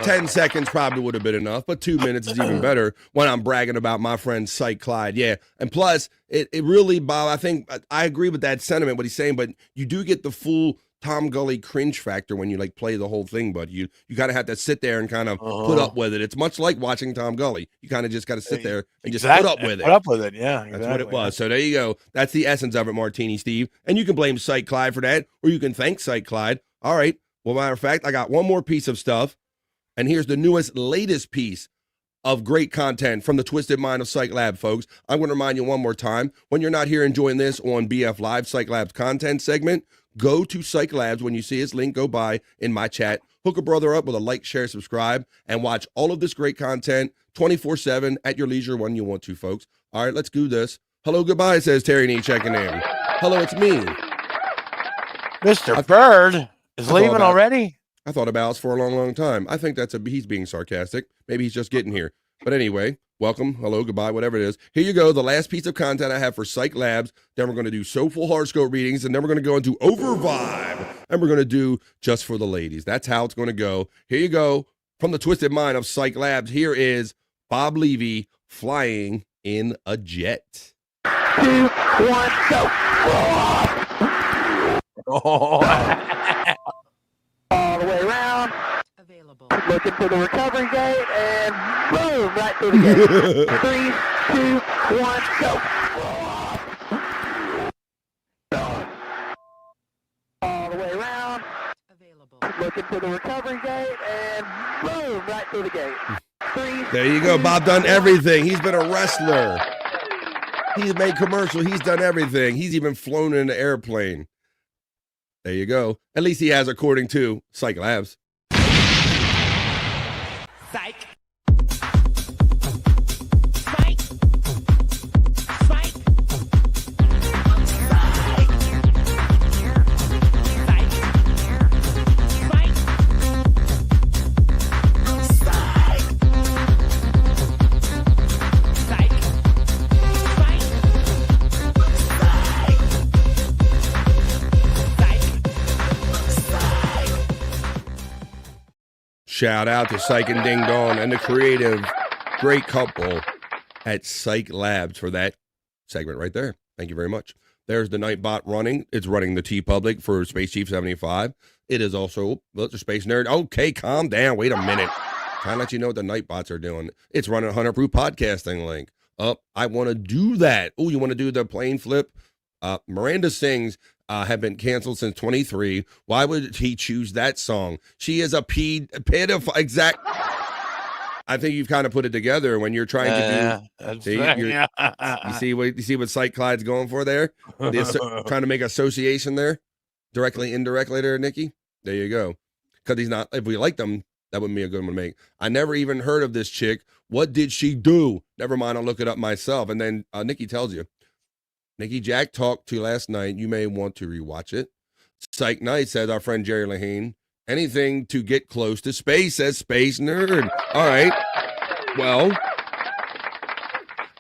S19: 10 seconds probably would have been enough, but 2 minutes is even better when I'm bragging about my friend Cyke Clyde. Yeah, and plus, it really, Bob, I think I agree with that sentiment, what he's saying, but you do get the full Tom Gully cringe factor when you like play the whole thing, but you kind of have to sit there and kind of put up with it. It's much like watching Tom Gully. You kind of just got to sit there and just put up with it.
S13: Put up with it, yeah.
S19: That's what it was. So there you go. That's the essence of it, Martini Steve. And you can blame Cyke Clyde for that, or you can thank Cyke Clyde. All right. Well, matter of fact, I got one more piece of stuff, and here's the latest piece of great content from the twisted mind of Cyke Lab, folks. I'm going to remind you one more time, when you're not here enjoying this on BF Live, Cyke Lab's content segment, go to Cyke Labs. When you see his link, go by in my chat. Hook a brother up with a like, share, subscribe, and watch all of this great content 24/7 at your leisure when you want to, folks. All right, let's do this. Hello, goodbye, says Terry Nee checking in. Hello, it's me.
S13: Mr. Bird is leaving already?
S19: I thought about it for a long, long time. I think he's being sarcastic. Maybe he's just getting here. But anyway, welcome, hello, goodbye, whatever it is. Here you go, the last piece of content I have for Cyke Labs. Then we're going to do Soulful Horoscope readings, and then we're going to go into Over Vibe, and we're going to do Just for the Ladies. That's how it's going to go. Here you go, from the twisted mind of Cyke Labs. Here is Bob Levy flying in a jet.
S2: 2, 1, go! All the way around. Available. Looking for the recovery gate and boom, right through the gate. 3, 2, 1, go. All the way around. Available. Looking for the recovery gate and boom, right through the gate. 3.
S19: There you go. Bob done everything. He's been a wrestler. He's made commercial. He's done everything. He's even flown in an airplane. There you go. At least he has, according to Cyke Labs.
S2: Cyke.
S19: Shout out to Cyke and Ding Dong and the creative, great couple at Cyke Labs for that segment right there. Thank you very much. There's the Nightbot running. It's running the T-Public for Space Chief 75. It is also the Space Nerd. Okay, calm down. Wait a minute. Trying to let you know what the Nightbots are doing. It's running a 100 Proof Podcasting link. I want to do that. Oh, you want to do the plane flip? Miranda Sings have been canceled since 23. Why would he choose that song? She is a pedophile. Exact. I think you've kind of put it together when you're trying to do. See, you see what Cyke Clyde's going for there? Trying to make association there, directly, indirectly there, Nikki. There you go. Because he's not. If we like them, that wouldn't be a good one to make. I never even heard of this chick. What did she do? Never mind. I'll look it up myself. And then Nikki tells you. Nikki Jack talked to last night. You may want to rewatch it. Cyke Night says our friend Jerry Lahane. Anything to get close to space, says Space Nerd. All right. Well,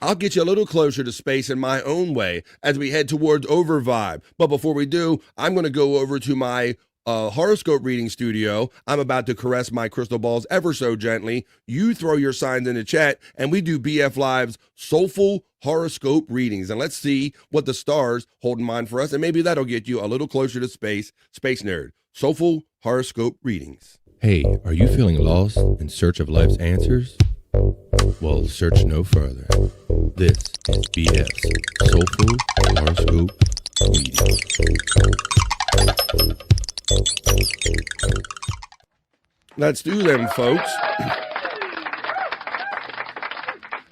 S19: I'll get you a little closer to space in my own way as we head towards Over Vibe. But before we do, I'm going to go over to my horoscope reading studio. I'm about to caress my crystal balls ever so gently. You throw your signs in the chat, and we do BF Live's Soulful Horoscope readings. And let's see what the stars hold in mind for us, and maybe that'll get you a little closer to space. Space Nerd. Soulful Horoscope readings. Hey, are you feeling lost in search of life's answers? Well, search no further. This is BF's Soulful Horoscope readings. Let's do them, folks.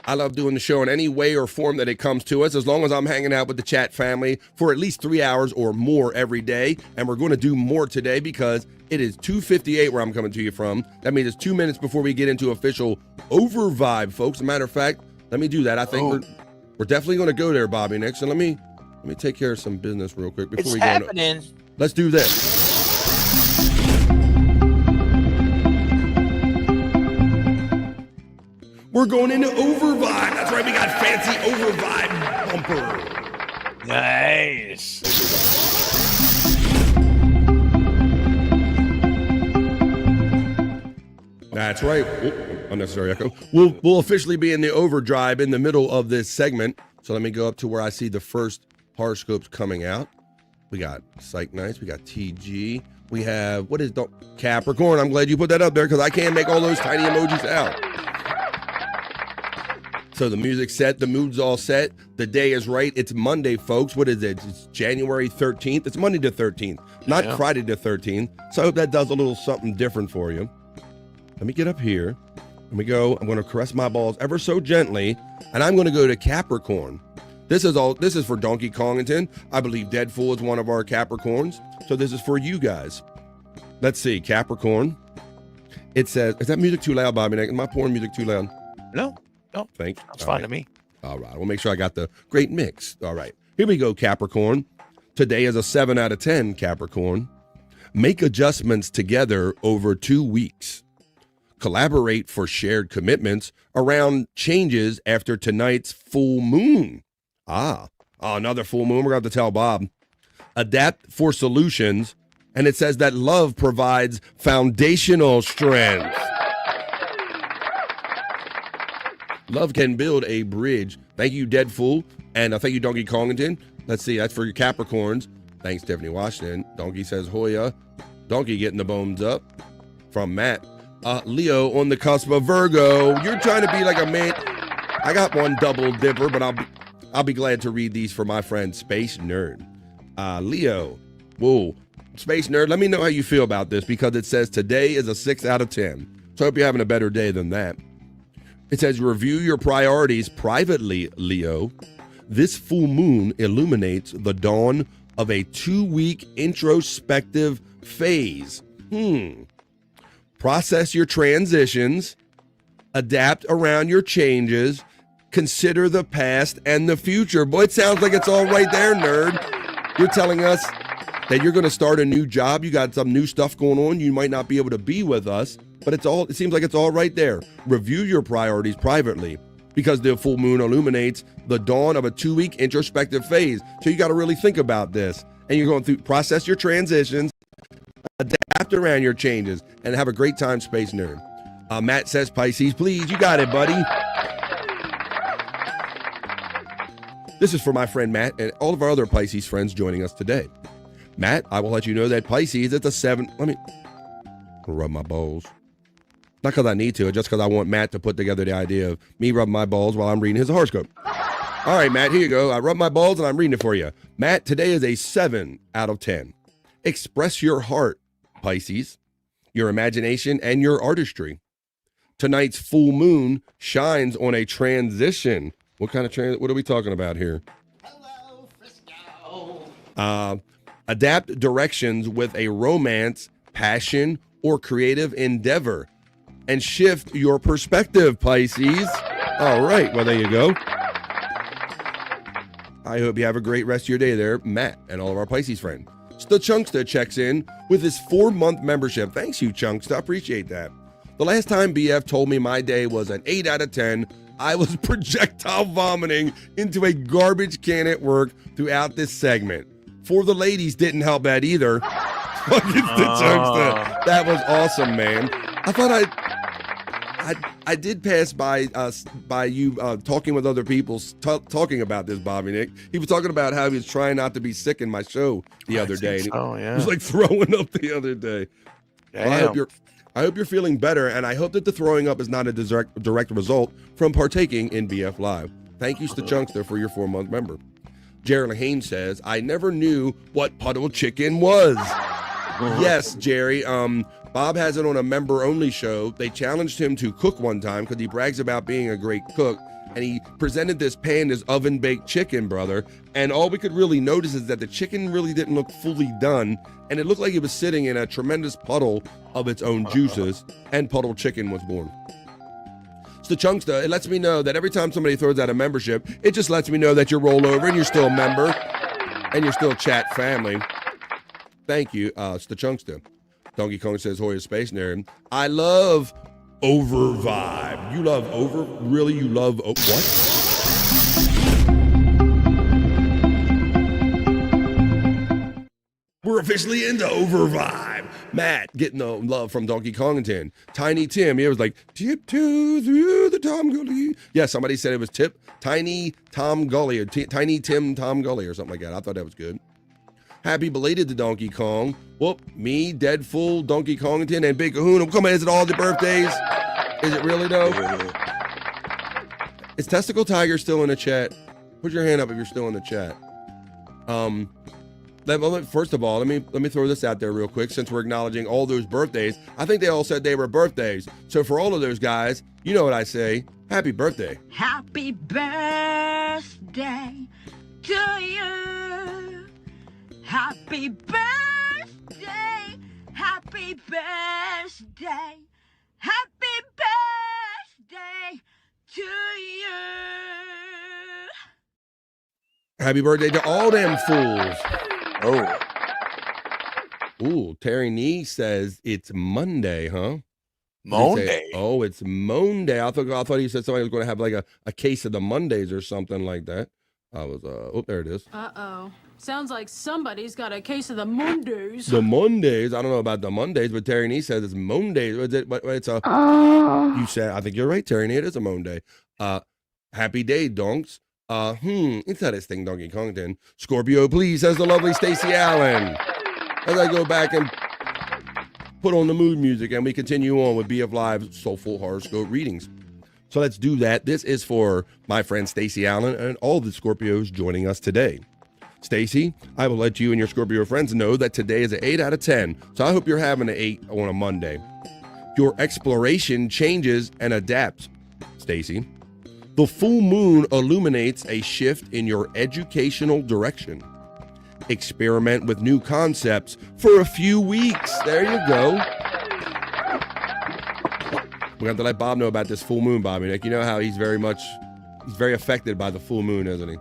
S19: I love doing the show in any way or form that it comes to us, as long as I'm hanging out with the chat family for at least 3 hours or more every day. And we're going to do more today because it is 2:58 where I'm coming to you from. That means it's 2 minutes before we get into official Over Vibe, folks. As a matter of fact, let me do that. I think we're definitely going to go there, Bobby Nick. So let me take care of some business real quick before we go. It's happening. Let's do this. We're going into Over Vibe. That's right, we got fancy Over Vibe bumper.
S13: Nice.
S19: That's right. Unnecessary echo. We'll officially be in the overdrive in the middle of this segment. So let me go up to where I see the first horoscopes coming out. We got Cyke Nice. We got TG. We have, what is Capricorn? I'm glad you put that up there because I can't make all those tiny emojis out. So the music's set. The mood's all set. The day is right. It's Monday, folks. What is it? It's January 13th. It's Monday the 13th, not Friday the 13th. So I hope that does a little something different for you. Let me get up here. Let me go. I'm going to caress my balls ever so gently, and I'm going to go to Capricorn. This is for Donkey Kongington. I believe Deadpool is one of our Capricorns. So this is for you guys. Let's see, Capricorn. It says, is that music too loud, Bobby? Is my porn music too loud?
S13: No.
S19: Thanks.
S13: That's fine to me.
S19: All right. We'll make sure I got the great mix. All right. Here we go, Capricorn. Today is a 7 out of 10, Capricorn. Make adjustments together over 2 weeks. Collaborate for shared commitments around changes after tonight's full moon. Another full moon. We're going to have to tell Bob. Adapt for solutions. And it says that love provides foundational strength. Love can build a bridge. Thank you, Deadpool. And thank you, Donkey Kongington. Let's see. That's for your Capricorns. Thanks, Stephanie Washington. Donkey says Hoya. Donkey getting the bones up from Matt. Leo on the cusp of Virgo. You're trying to be like a man. I got one double dipper, but I'll be glad to read these for my friend Space Nerd. Leo. Whoa. Space Nerd, let me know how you feel about this because it says today is a 6 out of 10. So I hope you're having a better day than that. It says review your priorities privately, Leo. This full moon illuminates the dawn of a 2-week introspective phase. Process your transitions, adapt around your changes, consider the past and the future. Boy, it sounds like it's all right there, nerd. You're telling us that you're going to start a new job. You got some new stuff going on. You might not be able to be with us, but it seems like it's all right there. Review your priorities privately because the full moon illuminates the dawn of a 2-week introspective phase. So you got to really think about this. And you're going through, process your transitions, adapt around your changes, and have a great time, Space Nerd. Matt says Pisces, please. You got it, buddy. This is for my friend Matt and all of our other Pisces friends joining us today. Matt, I will let you know that Pisces at the 7. Let me rub my balls. Not because I need to, just because I want Matt to put together the idea of me rubbing my balls while I'm reading his horoscope. All right, Matt, here you go. I rub my balls and I'm reading it for you. Matt, today is a 7 out of 10. Express your heart, Pisces, your imagination, and your artistry. Tonight's full moon shines on a transition. What kind of what are we talking about here?
S17: Hello, Frisco.
S19: Adapt directions with a romance, passion, or creative endeavor. And shift your perspective, Pisces. All right, well, there you go. I hope you have a great rest of your day there, Matt, and all of our Pisces friends. The Chunkster checks in with his 4-month membership. Thanks you, Chunkster. Appreciate that. The last time BF told me my day was an 8 out of 10, I was projectile vomiting into a garbage can at work throughout this segment. For the ladies, didn't help that either. That was awesome, man. I thought I did pass by you talking with other people, talking about this, Bobby Nick. He was talking about how he was trying not to be sick in my show the other day.
S13: Oh, yeah.
S19: He was like throwing up the other day. Well, I hope you're feeling better, and I hope that the throwing up is not a direct result from partaking in BF Live. Thank you, Chunkster, for your 4-month member. Jerry Haynes says, I never knew what puddle chicken was. Yes, Jerry. Bob has it on a member-only show. They challenged him to cook one time because he brags about being a great cook. And he presented this pan, this oven-baked chicken, brother. And all we could really notice is that the chicken really didn't look fully done. And it looked like it was sitting in a tremendous puddle of its own juices. And puddle chicken was born. So Chunkster, it lets me know that every time somebody throws out a membership, it just lets me know that you're rollover and you're still a member. And you're still chat family. Thank you, Chunkster. Donkey Kong says, Hoya Space Nerd. I love over vibe. You love over? Really? You love what? We're officially into over vibe. Matt getting the love from Donkey Kongington. Tiny Tim, he was like, tiptoe through the Tom Gully. Yeah, somebody said it was Tiny Tom Gully or Tiny Tim Tom Gully or something like that. I thought that was good. Happy belated to Donkey Kong. Whoop, me, Deadful, Donkey Kongington, and Big Kahuna. Come on, is it all the birthdays? Is it really though? Is Testicle Tiger still in the chat? Put your hand up if you're still in the chat. First of all, let me throw this out there real quick since we're acknowledging all those birthdays. I think they all said they were birthdays. So for all of those guys, you know what I say. Happy birthday.
S10: Happy birthday to you. Happy birthday. Happy birthday. Happy birthday to you.
S19: Happy birthday to all them fools. Oh. Ooh, Terry Nee says it's Monday, huh?
S13: Monday.
S19: Oh, it's Monday. I thought he said somebody was going to have like a case of the Mondays or something like that. I was oh, there it is.
S5: Uh-oh. Sounds like somebody's got a case of the Mondays.
S19: The Mondays. I don't know about the Mondays, but Terry Nee says it's Mondays. It's a you said, I think you're right, Terry Nee. It is a Monday. Happy day, donks. It's not his thing, Donkey Kongton. Scorpio, please, says the lovely Stacey Allen. As I go back and put on the mood music and we continue on with BF Live's Soulful Horoscope readings. So let's do that. This is for my friend Stacey Allen and all the Scorpios joining us today. Stacey, I will let you and your Scorpio friends know that today is an 8 out of 10. So I hope you're having an 8 on a Monday. Your exploration changes and adapts, Stacey. The full moon illuminates a shift in your educational direction. Experiment with new concepts for a few weeks. There you go. We have to let Bob know about this full moon, Bobby. Like, you know how he's very affected by the full moon, isn't he?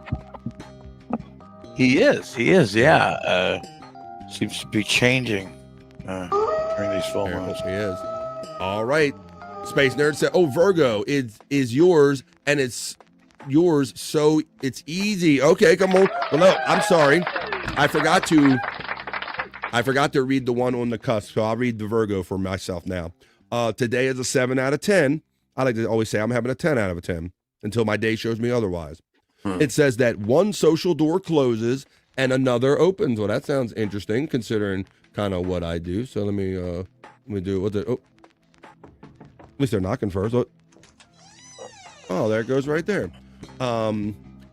S13: He is, yeah. Seems to be changing during these full moons.
S19: He is. All right. Space Nerd said, oh, Virgo is yours, and it's yours, so it's easy. Okay, come on. Well, no, I'm sorry. I forgot to read the one on the cusp, so I'll read the Virgo for myself now. Today is a 7 out of 10. I like to always say I'm having a 10 out of a 10 until my day shows me otherwise. It says that one social door closes and another opens. Well, that sounds interesting considering kind of what I do. So let me do what the at least they're knocking first. Oh, there it goes right there.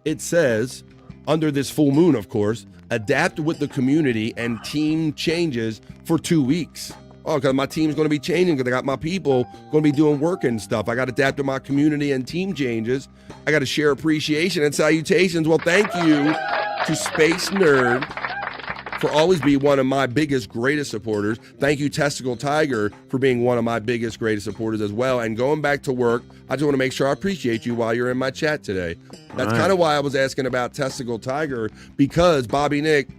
S19: It says, under this full moon, of course, adapt with the community and team changes for 2 weeks. Oh, because my team's going to be changing because I got my people going to be doing work and stuff. I got to adapt to my community and team changes. I got to share appreciation and salutations. Well, thank you to Space Nerd for always being one of my biggest, greatest supporters. Thank you, Testicle Tiger, for being one of my biggest, greatest supporters as well. And going back to work, I just want to make sure I appreciate you while you're in my chat today. That's kind of why I was asking about Testicle Tiger, because Bobby Nick,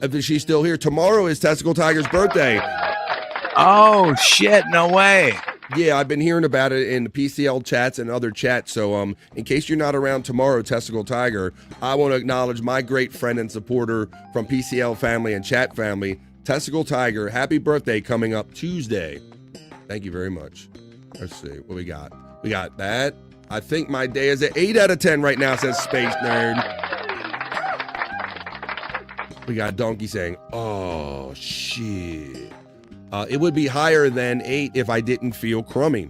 S19: if she's still here, tomorrow is Testicle Tiger's birthday.
S13: Oh, shit, no way.
S19: Yeah, I've been hearing about it in the PCL chats and other chats. So in case you're not around tomorrow, Testicle Tiger, I want to acknowledge my great friend and supporter from PCL family and chat family, Testicle Tiger. Happy birthday coming up Tuesday. Thank you very much. Let's see what we got. We got that. I think my day is an 8 out of 10 right now, says Space Nerd. We got Donkey saying, oh, shit. It would be higher than 8 if I didn't feel crummy.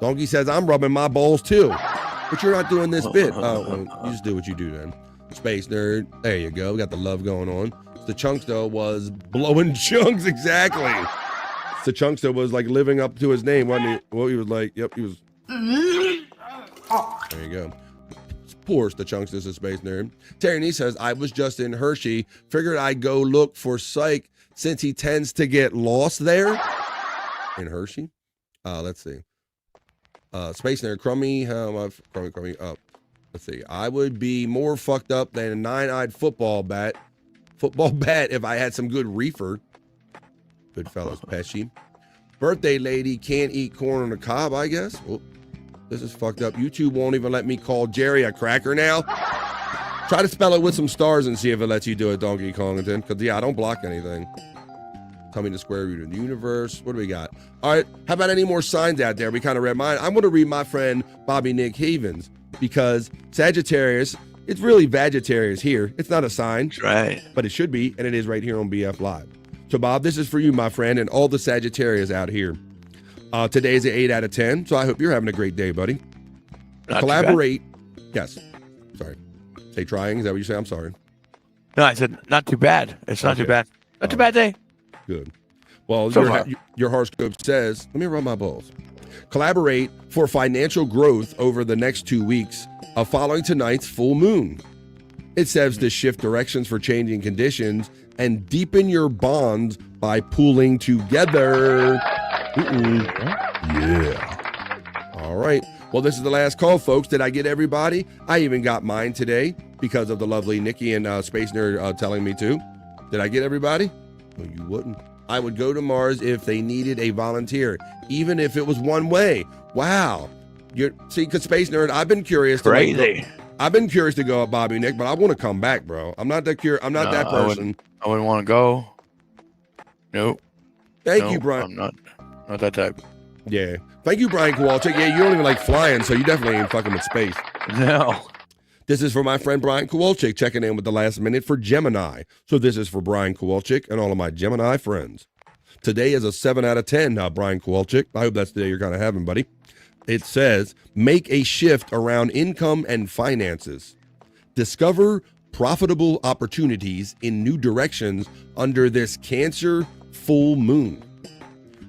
S19: Donkey says, I'm rubbing my balls too. But you're not doing this bit. Well, you just do what you do then. Space Nerd. There you go. We got the love going on. The Chunkster was blowing chunks, exactly. The Chunkster was like living up to his name, wasn't he? Well, he was like, yep, he was. There you go. Poor the Chunkster, the Space Nerd. Terry Nee says, I was just in Hershey. Figured I'd go look for Cyke since he tends to get lost there. In Hershey? Let's see. Space Nerd, Crummy, how am I? Crummy, up. Let's see. I would be more fucked up than a nine-eyed football bat if I had some good reefer. Goodfellas, Pesci. Birthday lady can't eat corn on the cob, I guess. Oh, this is fucked up. YouTube won't even let me call Jerry a cracker now. Try to spell it with some stars and see if it lets you do it, Donkey Kongington. Because, yeah, I don't block anything. Tell me the square root of the universe. What do we got? All right. How about any more signs out there? We kind of read mine. I'm going to read my friend Bobby Nick Havens because Sagittarius It's really Sagittarius here. It's not a sign.
S13: That's right.
S19: But it should be, and it is right here on BF Live. So, Bob, this is for you, my friend, and all the Sagittarius out here. Today is an 8 out of 10, so I hope you're having a great day, buddy.
S13: Not
S19: Collaborate. Yes. Sorry. Say trying. Is that what you say? I'm sorry.
S13: No, I said not too bad. It's not too bad. Not too bad day.
S19: Good. Well,
S13: So
S19: your horoscope says, let me rub my balls. Collaborate for financial growth over the next 2 weeks following tonight's full moon. It says to shift directions for changing conditions and deepen your bonds by pooling together. Yeah. All right. Well, this is the last call, folks. Did I get everybody? I even got mine today because of the lovely Nikki and Space Nerd telling me to. Did I get everybody? No, you wouldn't. I would go to Mars if they needed a volunteer, even if it was one way. Wow. Because Space Nerd, I've been curious.
S13: Crazy.
S19: I've been curious to go up Bobby Nick, but I want to come back, bro. I'm not that I'm not that person.
S13: I wouldn't want to go. Nope.
S19: Thank you, Brian.
S13: I'm not that type.
S19: Yeah. Thank you, Brian Kowalczyk. Yeah, you don't even like flying, so you definitely ain't fucking with space.
S13: No.
S19: This is for my friend Brian Kowalczyk checking in with the last minute for Gemini. So this is for Brian Kowalczyk and all of my Gemini friends. Today is a 7 out of 10, Brian Kowalczyk. I hope that's the day you're kind of having, buddy. It says, make a shift around income and finances. Discover profitable opportunities in new directions under this Cancer full moon.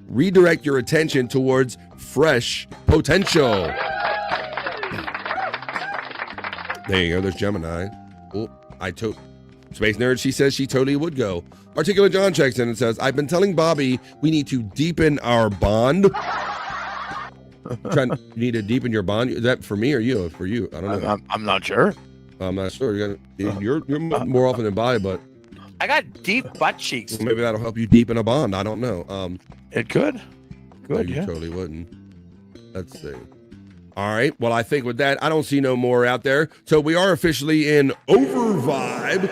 S19: Redirect your attention towards fresh potential. There you go. There's Gemini. Oh, Space Nerd, she says she totally would go. Articulate John checks in and says, I've been telling Bobby we need to deepen our bond. You need to deepen your bond. Is that for me or you? For you. I don't know.
S13: I'm not sure.
S19: I'm not sure. You're more often than Bobby, but
S13: I got deep butt cheeks.
S19: Maybe that'll help you deepen a bond. I don't know.
S13: It could. Good,
S19: you totally wouldn't. Let's see. All right. Well, I think with that, I don't see no more out there. So we are officially in over vibe,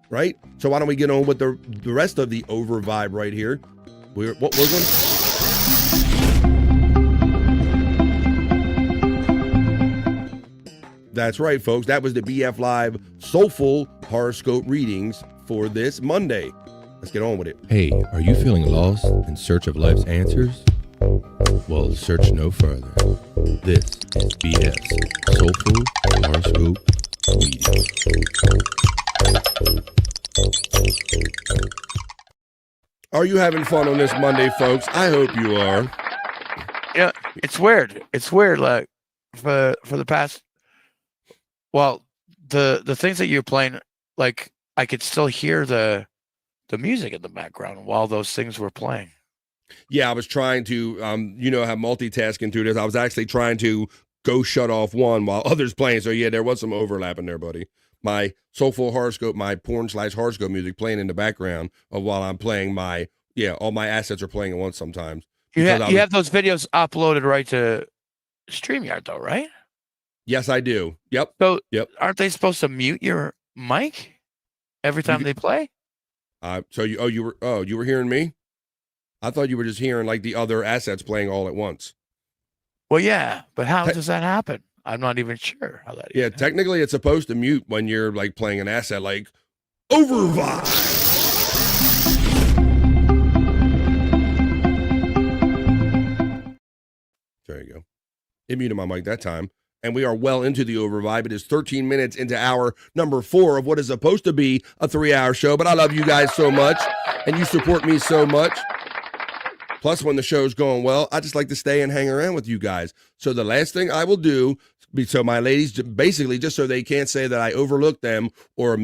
S19: right? So why don't we get on with the rest of the over vibe right here? We're going That's right, folks. That was the BF Live Soulful horoscope readings for this Monday. Let's get on with it.
S8: Hey, are you feeling lost in search of life's answers? Well, search no further. This is BF's Soulful horoscope reading.
S19: Are you having fun on this Monday, folks? I hope you are.
S13: Yeah, it's weird. It's weird, like for the past. Well, the things that you're playing, like I could still hear the music in the background while those things were playing.
S19: Yeah, I was trying to, have multitasking through this. I was actually trying to go shut off one while others playing. So yeah, there was some overlap in there, buddy. My Soulful horoscope, my porn/horoscope music playing in the background while I'm playing all my assets are playing at once sometimes.
S13: You have those videos uploaded right to StreamYard though, right?
S19: Yes, I do. Yep.
S13: So aren't they supposed to mute your mic every time they play?
S19: You were hearing me? I thought you were just hearing like the other assets playing all at once.
S13: Well, yeah, but how does that happen? I'm not even sure how that.
S19: Yeah, technically it's supposed to mute when you're like playing an asset like Overvibe. There you go. It muted my mic that time. And we are well into the Overvibe. It is 13 minutes into hour number 4 of what is supposed to be a 3-hour show. But I love you guys so much, and you support me so much. Plus, when the show's going well, I just like to stay and hang around with you guys. So the last thing I will do, so my ladies, basically just so they can't say that I overlooked them or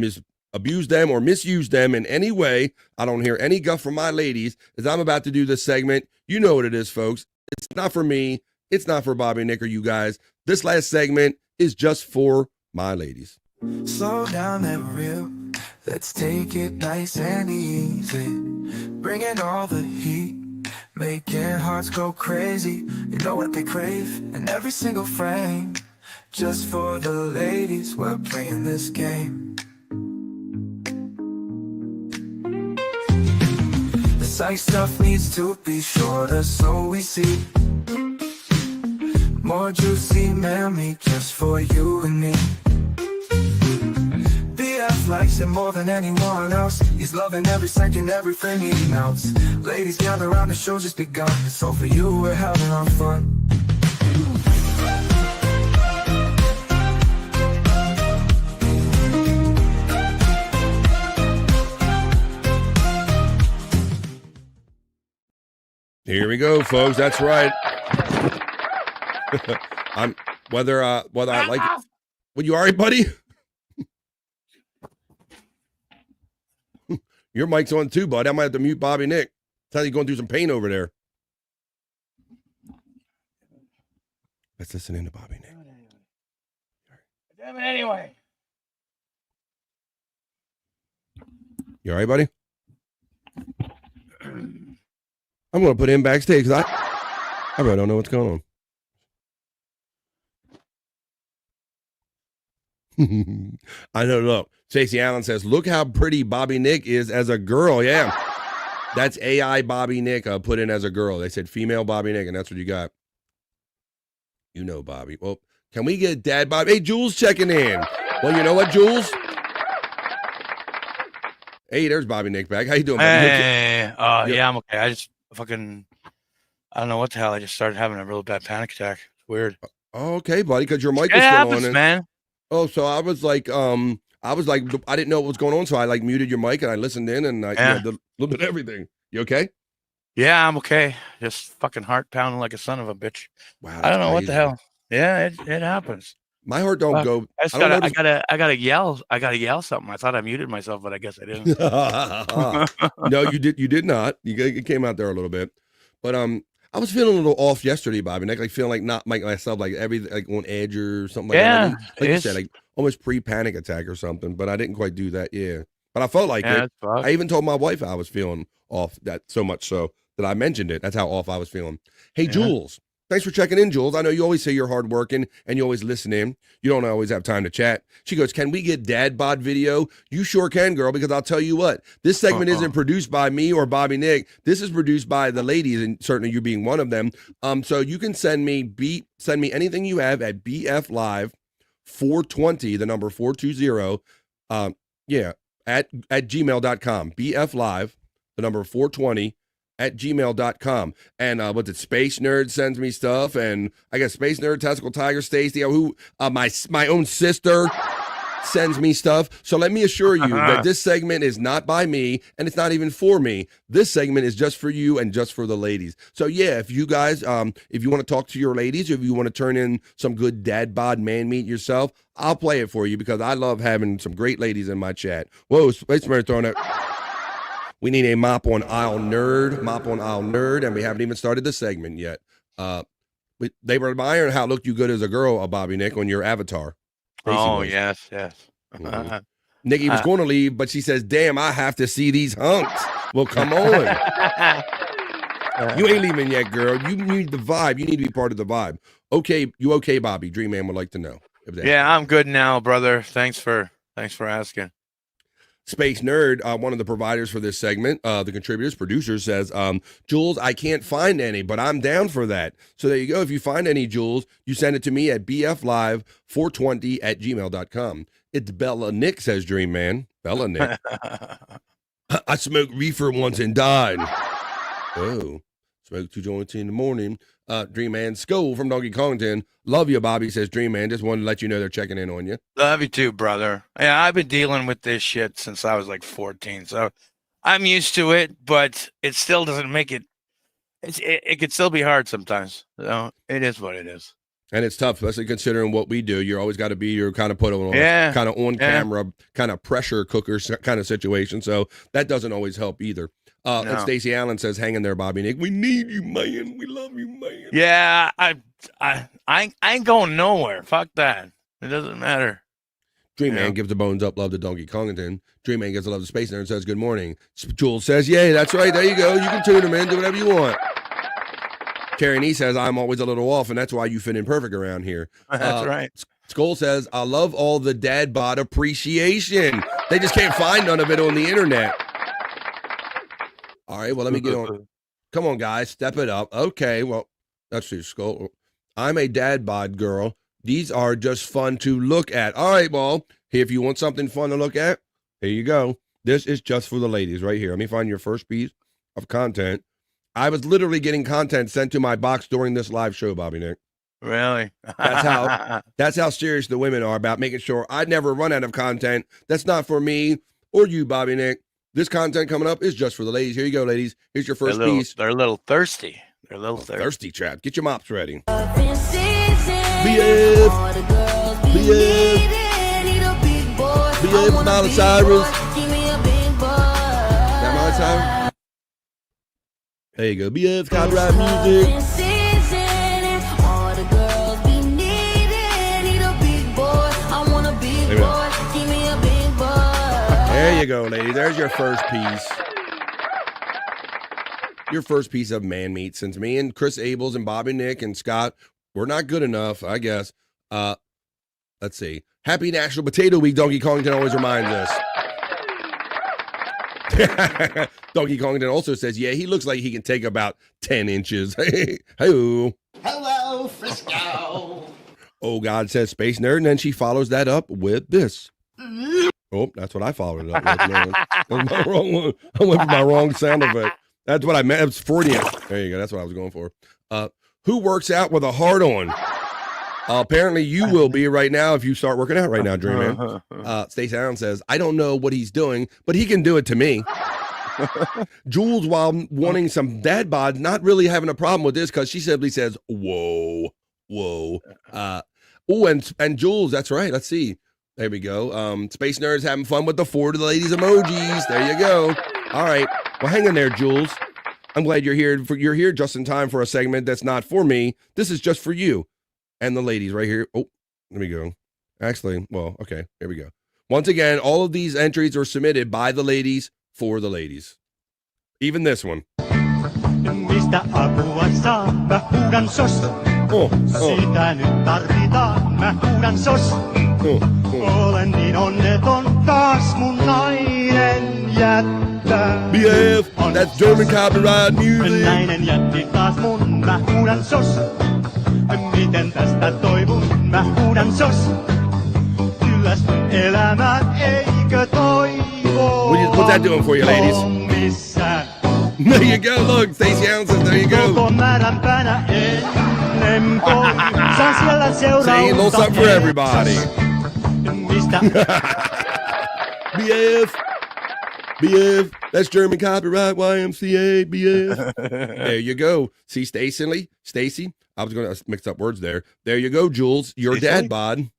S19: abused them or misused them in any way, I don't hear any guff from my ladies, is I'm about to do this segment. You know what it is, folks. It's not for me. It's not for Bobby Nick or you guys. This last segment is just for my ladies.
S21: Slow down and real. Let's take it nice and easy. Bring in all the heat. Making hearts go crazy. You know what they crave in every single frame. Just for the ladies, we're playing this game. The Cyke stuff needs to be shorter so we see more juicy mammy just for you and me. likes it more than anyone else. He's loving every second, everything he melts. Ladies gather around, the show's just begun. So for you, we're having our fun.
S19: Here we go, folks. That's right. I'm whether I like it. Well, you all right, buddy? Your mic's on too, bud. I might have to mute Bobby Nick. Sounds like you're going through some pain over there. Let's listen in to Bobby Nick.
S13: Damn it anyway.
S19: You all right, buddy? I'm going to put him backstage because I really don't know what's going on. I know, look. Stacey Allen says, look how pretty Bobby Nick is as a girl. Yeah. That's AI Bobby Nick put in as a girl. They said female Bobby Nick, and that's what you got. You know, Bobby. Well, can we get Dad Bobby? Hey, Jules checking in. Well, you know what, Jules? Hey, there's Bobby Nick back. How you doing, Bobby?
S13: Hey, yeah, I'm okay. I just I don't know what the hell. I just started having a real bad panic attack. It's weird.
S19: Oh, okay, buddy, because your mic is
S13: still
S19: on.
S13: Man.
S19: Oh, so I was like, I didn't know what was going on, so I like muted your mic and I listened in and I did a little bit of everything. You okay?
S13: Yeah, I'm okay. Just fucking heart pounding like a son of a bitch.
S19: Wow,
S13: I don't know
S19: crazy.
S13: what the hell. Yeah, it happens.
S19: My heart don't go.
S13: I gotta yell. I gotta yell something. I thought I muted myself, but I guess I didn't.
S19: No, you did not. You came out there a little bit, but I was feeling a little off yesterday, Bobby. Like feeling like not myself, like on edge or something.
S13: Yeah,
S19: like you said, like almost pre-panic attack or something. But I didn't quite do that. Yeah, but I felt like it. I even told my wife I was feeling off. That so much so that I mentioned it. That's how off I was feeling. Hey, Jules. Thanks for checking in, Jules. I know you always say you're hardworking and you always listen in. You don't always have time to chat. She goes, can we get dad bod video? You sure can, girl, because I'll tell you what, this segment isn't produced by me or Bobby Nick. This is produced by the ladies, and certainly you being one of them. So you can send me anything you have at BF Live 420, the number 420, at gmail.com. BF Live, the number 420. at gmail.com. And what's it? Space Nerd sends me stuff, and I guess Space Nerd, Testicle Tiger, Stacy, who my own sister sends me stuff. So let me assure you that this segment is not by me, and it's not even for me. This segment is just for you and just for the ladies. So yeah, if you guys, if you want to talk to your ladies, or if you want to turn in some good dad bod man meat yourself, I'll play it for you because I love having some great ladies in my chat. Whoa, Space Nerd throwing it. We need a mop on aisle nerd, and we haven't even started the segment yet. They were admiring how looked you good as a girl, Bobby Nick, on your avatar.
S13: Oh, yes.
S19: Mm-hmm. Nikki was going to leave, but she says, damn, I have to see these hunks. Well, come on. You ain't leaving yet, girl. You need the vibe. You need to be part of the vibe. Okay, you okay, Bobby? Dream Man would like to know.
S13: Yeah, I'm good now, brother. Thanks for asking.
S19: Space Nerd, one of the providers for this segment, the contributors, producers, says, Jules, I can't find any, but I'm down for that. So there you go. If you find any, Jules, you send it to me at bflive420@gmail.com. It's Bella Nick, says Dream Man. Bella Nick. I smoked reefer once and died. Oh, smoked 2 joints in the morning. Dream Man. Skull from Donkey Kongton. Love you, Bobby, says Dream Man. Just wanted to let you know they're checking in on you.
S13: Love you too, brother. Yeah, I've been dealing with this shit since I was like 14, so I'm used to it, but it still doesn't make it. It could still be hard sometimes. So it is what it is.
S19: And it's tough, especially considering what we do. You're always got to be your kind of put on, kind of on camera, kind of pressure cooker kind of situation. So that doesn't always help either. No. And Stacey Allen says, hang in there, Bobby Nick. We need you, man. We love you, man.
S13: Yeah, I ain't going nowhere. Fuck that. It doesn't matter.
S19: Dream Man gives the bones up, love to Donkey Kongton. Dream Man gives the love to Space Nerd and says, good morning. Jules says, yay, that's right. There you go. You can tune him in, do whatever you want. Carrie Nee says, I'm always a little off, and that's why you fit in perfect around here.
S13: That's right.
S19: Skull says, I love all the dad bod appreciation. They just can't find none of it on the internet. All right, well, let me get on. Come on, guys, step it up. Okay, well, that's your Skull. I'm a dad bod girl. These are just fun to look at. All right, well, if you want something fun to look at, Here you go. This is just for the ladies right here. Let me find your first piece of content. I was literally getting content sent to my box during this live show, Bobby Nick.
S13: Really?
S19: That's how serious the women are about making sure I never run out of content. That's not for me or you, Bobby Nick. This content coming up is just for the ladies. Here you go, ladies. Here's your first piece.
S13: They're a little thirsty. They're a little thirsty.
S19: Thirsty trap. Get your mops ready. BF, Miley Cyrus. That Miley Cyrus? There you go. BF, copyright music. There you go, ladies. There's your first piece. Your first piece of man meat. Since me and Chris Abels and Bobby Nick and Scott, we're not good enough, I guess. Let's see. Happy National Potato Week, Donkey Kongton always reminds us. Donkey Kongton also says, yeah, he looks like he can take about 10 inches. Hey-o.
S17: Hello, Frisco.
S19: Oh, God says Space Nerd, and then she follows that up with this. Oh, that's what I followed it up with. Man. My wrong one. I went for my wrong sound effect. That's what I meant. It was Freudian. There you go. That's what I was going for. Who works out with a heart on? Apparently you will be right now if you start working out right now, Dreamman. Stacey Allen says, I don't know what he's doing, but he can do it to me. Jules, while wanting some dad bod, not really having a problem with this because she simply says, whoa. And Jules, that's right. Let's see. There we go. Space Nerds having fun with the 4 to the ladies emojis. There you go. All right. Well, hang in there, Jules. I'm glad you're here. You're here just in time for a segment that's not for me. This is just for you and the ladies right here. Oh, let me go. Actually, well, okay. Here we go. Once again, all of these entries are submitted by the ladies for the ladies. Even this one.
S11: Mistä apua saa, mä huudan sos. Sitä nyt tarvitaan, mä huudan sos. Olen niin onneton, taas mun nainen jättää.
S19: BF, that's German copyright music.
S11: Nainen jätti taas mun, mä huudan sos. Miten tästä toivun, mä huudan sos. Kyllästyn elämään, eikö toivo?
S19: What's that doing for you, ladies? There you go, look, Stacey Allen says, there you go. Saying a little something for everybody. BF, that's German copyright, YMCA, BF. There you go. See, Stacey, I was going to mix up words there. There you go, Jules, your dad bod.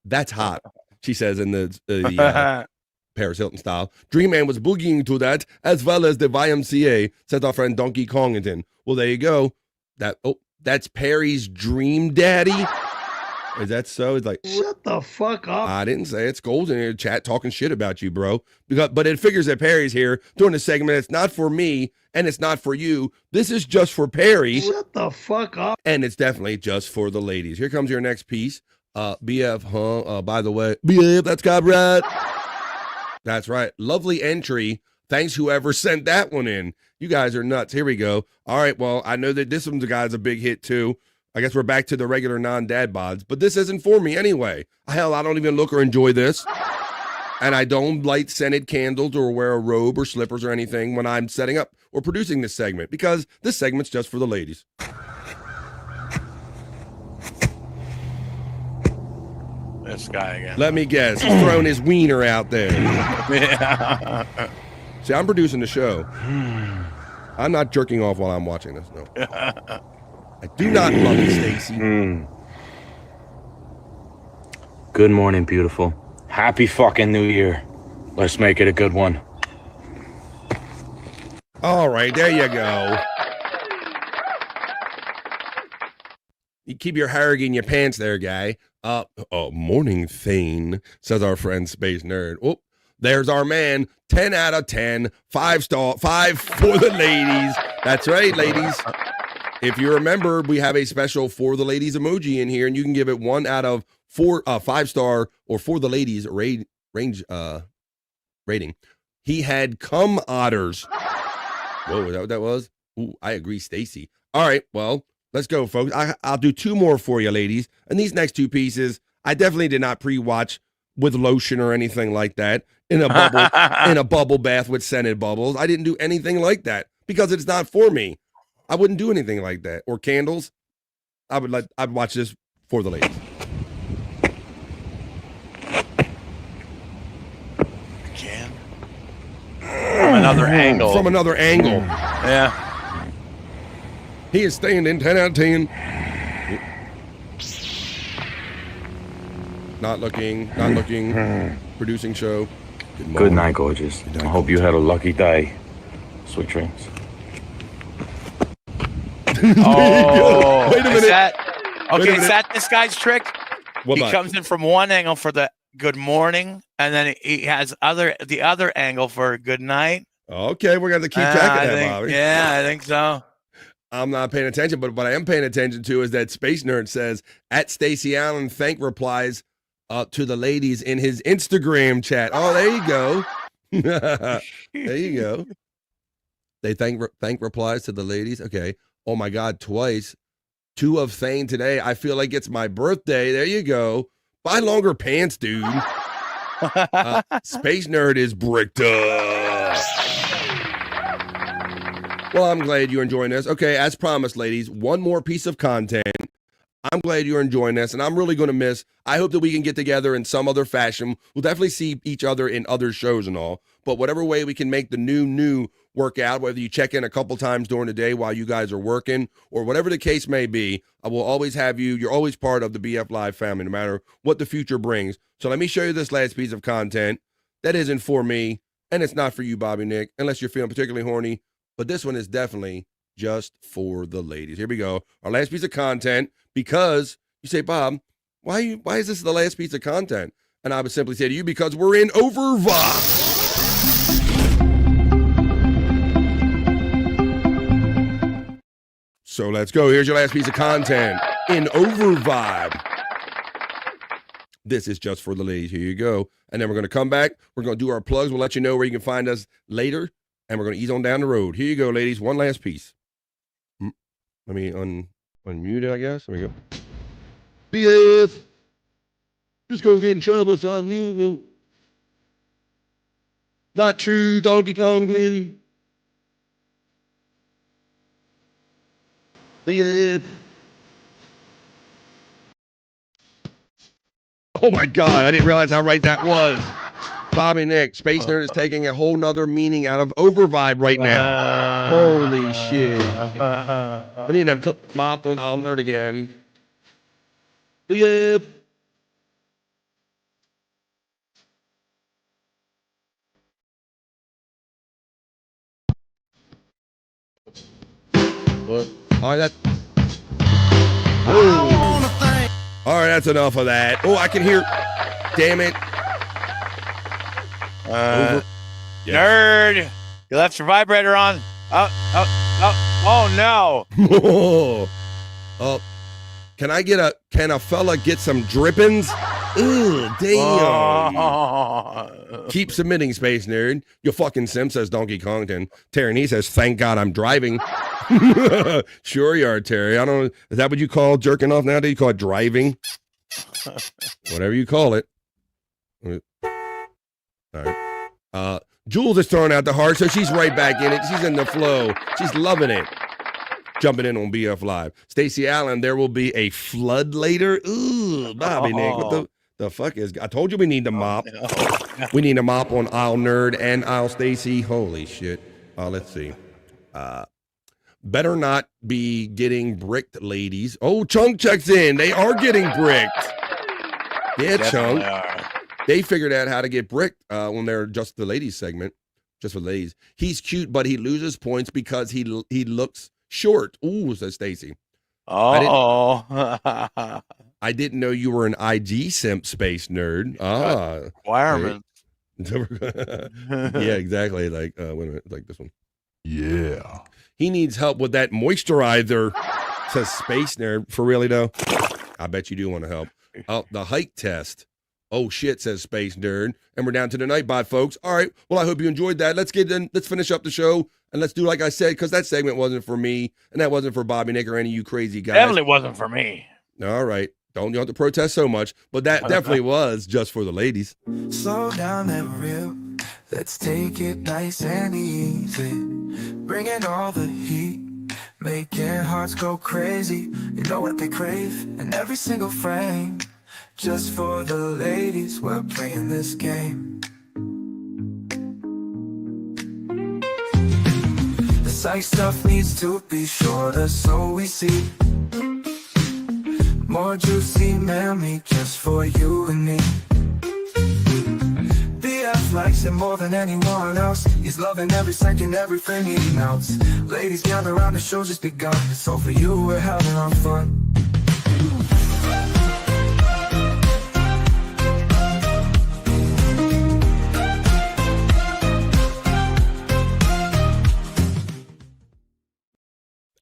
S19: That's hot, she says in the Paris Hilton style. Dream Man was boogieing to that, as well as the YMCA, says our friend Donkey Kongington. Well, there you go. That's Perry's dream daddy. Is that so? It's like,
S15: shut the fuck up.
S19: I didn't say it. Scold's in here chat talking shit about you, bro. But it figures that Perry's here doing a segment. It's not for me and it's not for you. This is just for Perry.
S15: Shut the fuck up.
S19: And it's definitely just for the ladies. Here comes your next piece. BF, by the way, BF, that's copyright. That's right. Lovely entry. Thanks, whoever sent that one in. You guys are nuts. Here we go. All right. Well, I know that this one's a big hit too. I guess we're back to the regular non-dad bods, but this isn't for me anyway. Hell, I don't even look or enjoy this. And I don't light scented candles or wear a robe or slippers or anything when I'm setting up or producing this segment because this segment's just for the ladies.
S13: This guy again.
S19: Let me guess. He's throwing his wiener out there.
S13: Yeah.
S19: See, I'm producing the show. I'm not jerking off while I'm watching this. No. I do not love it, Stacey.
S12: Good morning, beautiful. Happy fucking New Year. Let's make it a good one.
S19: All right, there you go. You keep your Harrigan in your pants there, guy. Morning Thane, says our friend Space Nerd. Oh, there's our man. 10 out of 10. 5 star. 5 for the ladies. That's right, ladies. If you remember, we have a special for the ladies emoji in here, and you can give it 1 out of 4, 5 star, or for the ladies rating. He had cum otters. Whoa, is that what that was? Ooh, I agree, Stacy. All right, well, let's go, folks. I'll do 2 more for you, ladies. And these next 2 pieces, I definitely did not pre-watch with lotion or anything like that. in a bubble bath with scented bubbles. I didn't do anything like that because it's not for me. I wouldn't do anything like that. Or candles. I'd watch this for the ladies.
S13: Again. From another angle.
S19: From another angle.
S13: Yeah.
S19: He is staying in 10 out of 10. Not looking. Producing show.
S12: Good night, gorgeous. I hope you had a lucky day. Sweet dreams.
S13: Oh,
S19: Wait a minute.
S13: Is that
S19: minute.
S13: this guy's trick?
S19: What
S13: He
S19: about?
S13: comes in from one angle for the good morning, and then he has the other angle for good night.
S19: Okay, we're going to keep track of that, Bobby.
S13: Yeah, I think so.
S19: I'm not paying attention, but what I am paying attention to is that Space Nerd says, at Stacey Allen, thank replies to the ladies in his Instagram chat. Oh, there you go. There you go. They thank replies to the ladies. Okay. Oh my God, twice. 2 of Thane today. I feel like it's my birthday. There you go. Buy longer pants, dude. Space Nerd is bricked up. Well, I'm glad you're enjoying this. Okay, as promised, ladies, one more piece of content. I'm glad you're enjoying this, and I'm really going to miss. I hope that we can get together in some other fashion. We'll definitely see each other in other shows and all, but whatever way we can make the new work out, whether you check in a couple times during the day while you guys are working or whatever the case may be, I will always have you. You're always part of the BF Live family, no matter what the future brings. So let me show you this last piece of content that isn't for me, and it's not for you, Bobby Nick, unless you're feeling particularly horny, but this one is definitely just for the ladies. Here we go. Our last piece of content, because you say, Bob, why is this the last piece of content? And I would simply say to you, because we're in Overvibe. So let's go. Here's your last piece of content in Overvibe. This is just for the ladies. Here you go. And then we're going to come back. We're going to do our plugs. We'll let you know where you can find us later. And we're going to ease on down the road. Here you go, ladies. One last piece. Let me unmute it, I guess. There we go. BS. Just go get in trouble, son. Not true, Donkey Kong, baby. BS. Oh my God, I didn't realize how right that was. Bobby Nick, Space Nerd is taking a whole nother meaning out of Overvibe right now. Holy shit. I need to mop on all nerd again. Yep. What? All right, all right, that's enough of that. Oh, I can hear. Damn it.
S13: Nerd, you left your vibrator on. Oh no.
S19: Oh, can a fella get some drippings? Ew, damn. Keep submitting, Space Nerd. You fucking sim, says Donkey Kongton. Terry says, thank God I'm driving. Sure you are, Terry. I don't know. Is that what you call jerking off nowadays? You call it driving? Whatever you call it. All right. Jules is throwing out the heart, so she's right back in it. She's in the flow. She's loving it. Jumping in on BF Live. Stacey Allen, there will be a flood later. Ooh, Bobby Nick, what the fuck is? I told you we need to mop. We need to mop on aisle Nerd and aisle Stacey. Holy shit. Let's see. Better not be getting bricked, ladies. Oh, Chunk checks in. They are getting bricked. Yeah, Chunk. They figured out how to get bricked when they're just the ladies segment. Just for ladies. He's cute, but he loses points because he looks short. Ooh, says Stacy.
S13: Oh.
S19: I didn't know you were an IG simp, Space Nerd.
S13: Requirement.
S19: Yeah, exactly. Like, wait a minute, like this one. Yeah. He needs help with that moisturizer, says Space Nerd. For really, though? I bet you do want to help. Oh, the hike test. Oh, shit, says Space Nerd. And we're down to the Nightbot, folks. All right. Well, I hope you enjoyed that. Let's finish up the show. And let's do like I said, because that segment wasn't for me. And that wasn't for Bobby Nick or any of you crazy guys.
S13: Definitely wasn't for me.
S19: All right. Don't you have to protest so much, but that definitely was just for the ladies.
S21: Slow down and real. Let's take it nice and easy. Bringing all the heat. Making hearts go crazy. You know what they crave in every single frame. Just for the ladies, we're playing this game. The Cyke stuff needs to be shorter so we see more juicy memory just for you and me. BF likes it more than anyone else. He's loving every second, every frame he melts. Ladies gather around, the show's just begun. So for you, we're having our fun.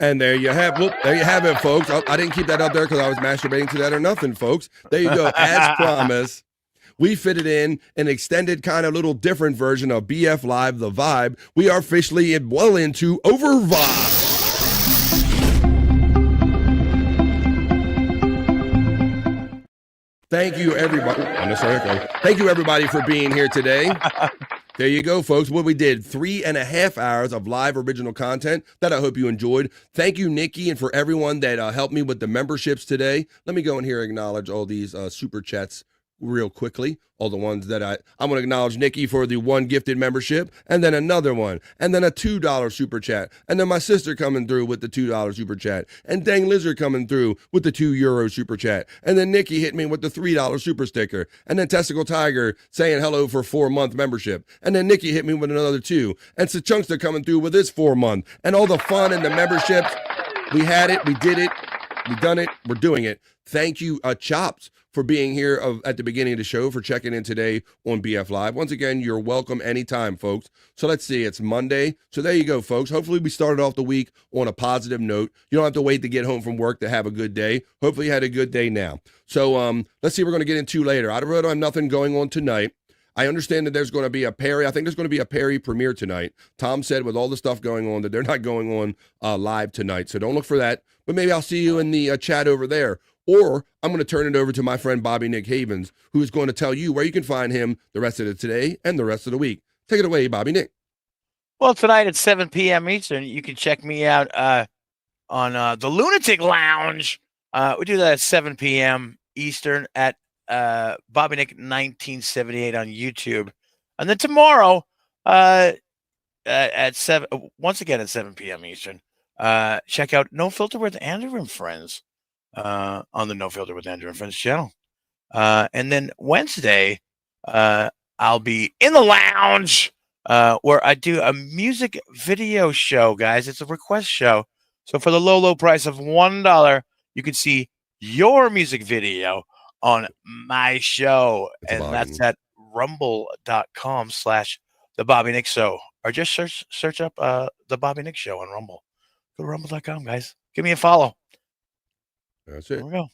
S19: And there you have it, folks. I didn't keep that up there because I was masturbating to that or nothing, folks. There you go. As promised, we fitted in an extended kind of little different version of BF Live, The Vibe. We are officially well into Over Vibe. Thank you, everybody. Thank you, everybody, for being here today. There you go, folks. What we did, 3.5 hours of live original content that I hope you enjoyed. Thank you, Nikki, and for everyone that helped me with the memberships today. Let me go in here and acknowledge all these super chats real quickly. All the ones that I'm going to acknowledge Nikki for the 1 gifted membership, and then another one, and then a $2 super chat, and then my sister coming through with the $2 super chat, and Dang Lizard coming through with the €2 super chat, and then Nikki hit me with the $3 super sticker, and then Testicle Tiger saying hello for 4-month membership, and then Nikki hit me with another 2, and Sachunkster coming through with his 4-month, and all the fun and the memberships. We had it, we did it, we done it, we're doing it. Thank you, Chops, for being here at the beginning of the show, for checking in today on BF Live. Once again, you're welcome anytime, folks. So let's see, it's Monday. So there you go, folks. Hopefully we started off the week on a positive note. You don't have to wait to get home from work to have a good day. Hopefully you had a good day now. So let's see what we're going to get into later. I really don't have nothing going on tonight. I understand that there's going to be a Perry. I think there's going to be a Perry premiere tonight. Tom said with all the stuff going on that they're not going on live tonight. So don't look for that. But maybe I'll see you in the chat over there. Or I'm going to turn it over to my friend Bobby Nick Havens, who is going to tell you where you can find him the rest of the today and the rest of the week. Take it away, Bobby Nick.
S13: Well, tonight at 7 p.m. Eastern, you can check me out on the Lunatic Lounge. We do that at 7 p.m. Eastern at Bobby Nick 1978 on YouTube. And then tomorrow at 7, once again at 7 p.m. Eastern, check out No Filter with Andrew and Friends on the No Filter with Andrew and Friends channel. And then Wednesday, I'll be in the lounge where I do a music video show, guys. It's a request show. So for the low, low price of $1, you can see your music video on my show. That's at rumble.com/The Bobby Nick Show. Or just search up The Bobby Nick Show on Rumble. Go to rumble.com, guys. Give me a follow.
S19: That's it.
S13: There we go.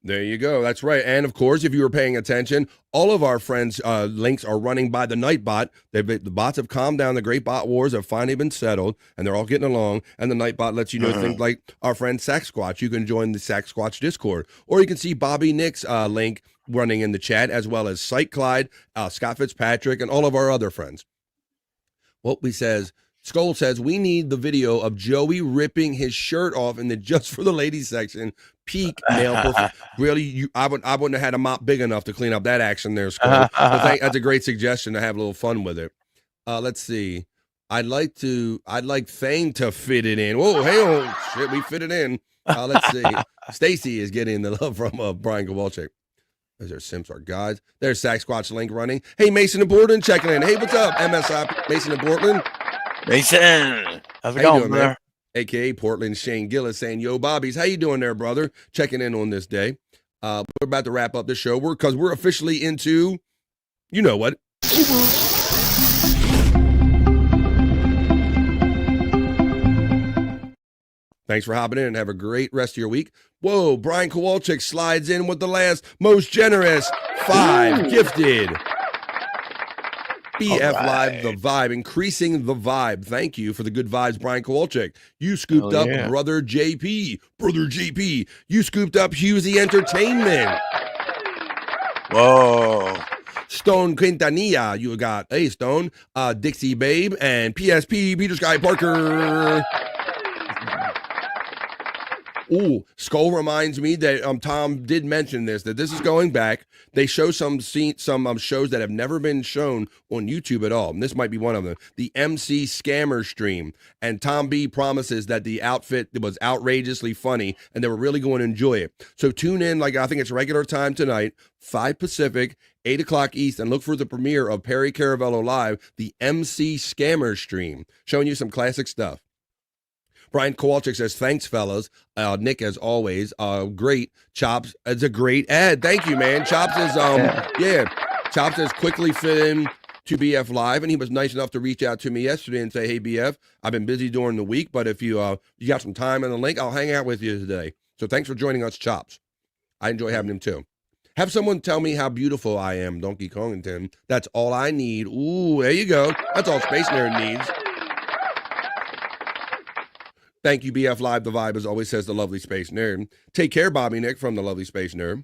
S19: There you go. That's right. And of course, if you were paying attention, all of our friends' links are running by the Nightbot. The bots have calmed down. The great bot wars have finally been settled, and they're all getting along. And the Nightbot lets you know things like our friend Sack Squatch. You can join the Sack Squatch Discord, or you can see Bobby Nick's link running in the chat, as well as Cyke Clyde, Scott Fitzpatrick, and all of our other friends. Skull says, we need the video of Joey ripping his shirt off in the Just for the Ladies section. Peak male perfect. Really, I wouldn't have had a mop big enough to clean up that action there, Skull. That's a great suggestion to have a little fun with it. Let's see. I'd like Thane to fit it in. Whoa, hey, oh, shit, we fit it in. Let's see. Stacy is getting the love from Brian Kowalczyk. There's our Simps, our guys. There's Sack Squatch link running. Hey, Mason and Portland checking in. Hey, what's up, MSI Mason and Portland?
S13: Mason, how's it going, man?
S19: AKA Portland Shane Gillis saying, yo, Bobbies, how you doing there, brother? Checking in on this day. We're about to wrap up the show because we're officially into, you know what? Thanks for hopping in and have a great rest of your week. Whoa, Brian Kowalczyk slides in with the last most generous 5 gifted. BF
S13: All
S19: Live,
S13: right.
S19: the vibe, increasing the vibe. Thank you for the good vibes, Brian Kowalczyk. You scooped
S13: Hell
S19: up
S13: yeah.
S19: Brother JP. Brother JP. You scooped up Husey Entertainment.
S13: Whoa.
S19: Stone Quintanilla, you got, hey, Stone, Dixie Babe, and PSP, Peter Sky Parker. Ooh, Skull reminds me that Tom did mention this, that this is going back. They show some shows that have never been shown on YouTube at all. And this might be one of them. The MC Scammer stream. And Tom B promises that the outfit was outrageously funny and they were really going to enjoy it. So tune in, like I think it's regular time tonight, 5 Pacific, 8 o'clock East, and look for the premiere of Perry Caravello Live, the MC Scammer stream, showing you some classic stuff. Brian Kowalczyk says, thanks, fellas. Nick, as always, great. Chops, it's a great ad. Thank you, man. Chops is, Chops has quickly fit in to BF Live, and he was nice enough to reach out to me yesterday and say, hey, BF, I've been busy during the week, but if you got some time and a link, I'll hang out with you today. So thanks for joining us, Chops. I enjoy having him, too. Have someone tell me how beautiful I am, Donkey Kongington. That's all I need. Ooh, there you go. That's all Space Nerd needs. Thank you, BF Live. The vibe, as always, says the lovely Space Nerd. Take care, Bobby Nick, from the lovely Space Nerd.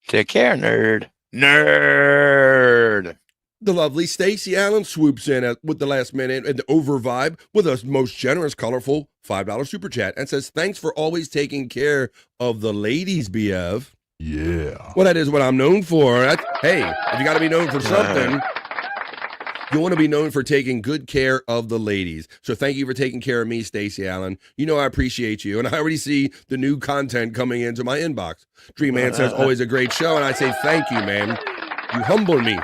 S13: Take care, nerd. Nerd.
S19: The lovely Stacy Allen swoops in with the last minute and the over vibe with a most generous, colorful $5 super chat and says, thanks for always taking care of the ladies, BF.
S23: Yeah.
S19: Well, that is what I'm known for. Hey, if you got to be known for something, you want to be known for taking good care of the ladies. So thank you for taking care of me, Stacey Allen. You know I appreciate you, and I already see the new content coming into my inbox. Dream Man says, always a great show, and I say thank you, man. You humble me.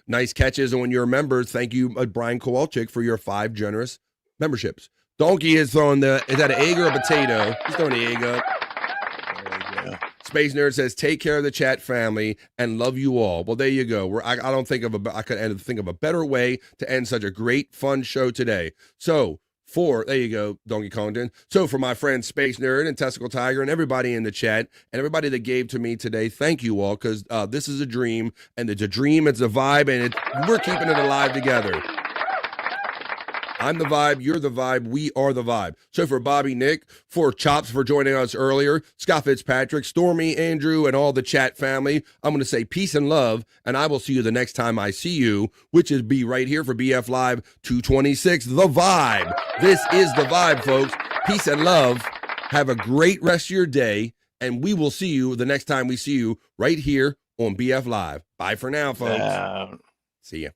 S19: Nice catches, and when you're a member, thank you, Brian Kowalczyk, for your 5 generous memberships. Donkey is throwing is that an egg or a potato? He's throwing the egg up. Space Nerd says, take care of the chat family and love you all. Well, there you go. I don't think I could think of a better way to end such a great, fun show today. So, there you go, Donkey Kongton. So, for my friend Space Nerd and Testicle Tiger and everybody in the chat and everybody that gave to me today, thank you all, because this is a dream, and it's a dream, it's a vibe, and we're keeping it alive together. I'm the vibe, you're the vibe, we are the vibe. So for Bobby Nick, for Chops for joining us earlier, Scott Fitzpatrick, Stormy, Andrew, and all the chat family, I'm going to say peace and love, and I will see you the next time I see you, which is be right here for BF Live 226, The Vibe. This is The Vibe, folks. Peace and love. Have a great rest of your day, and we will see you the next time we see you right here on BF Live. Bye for now, folks. See ya.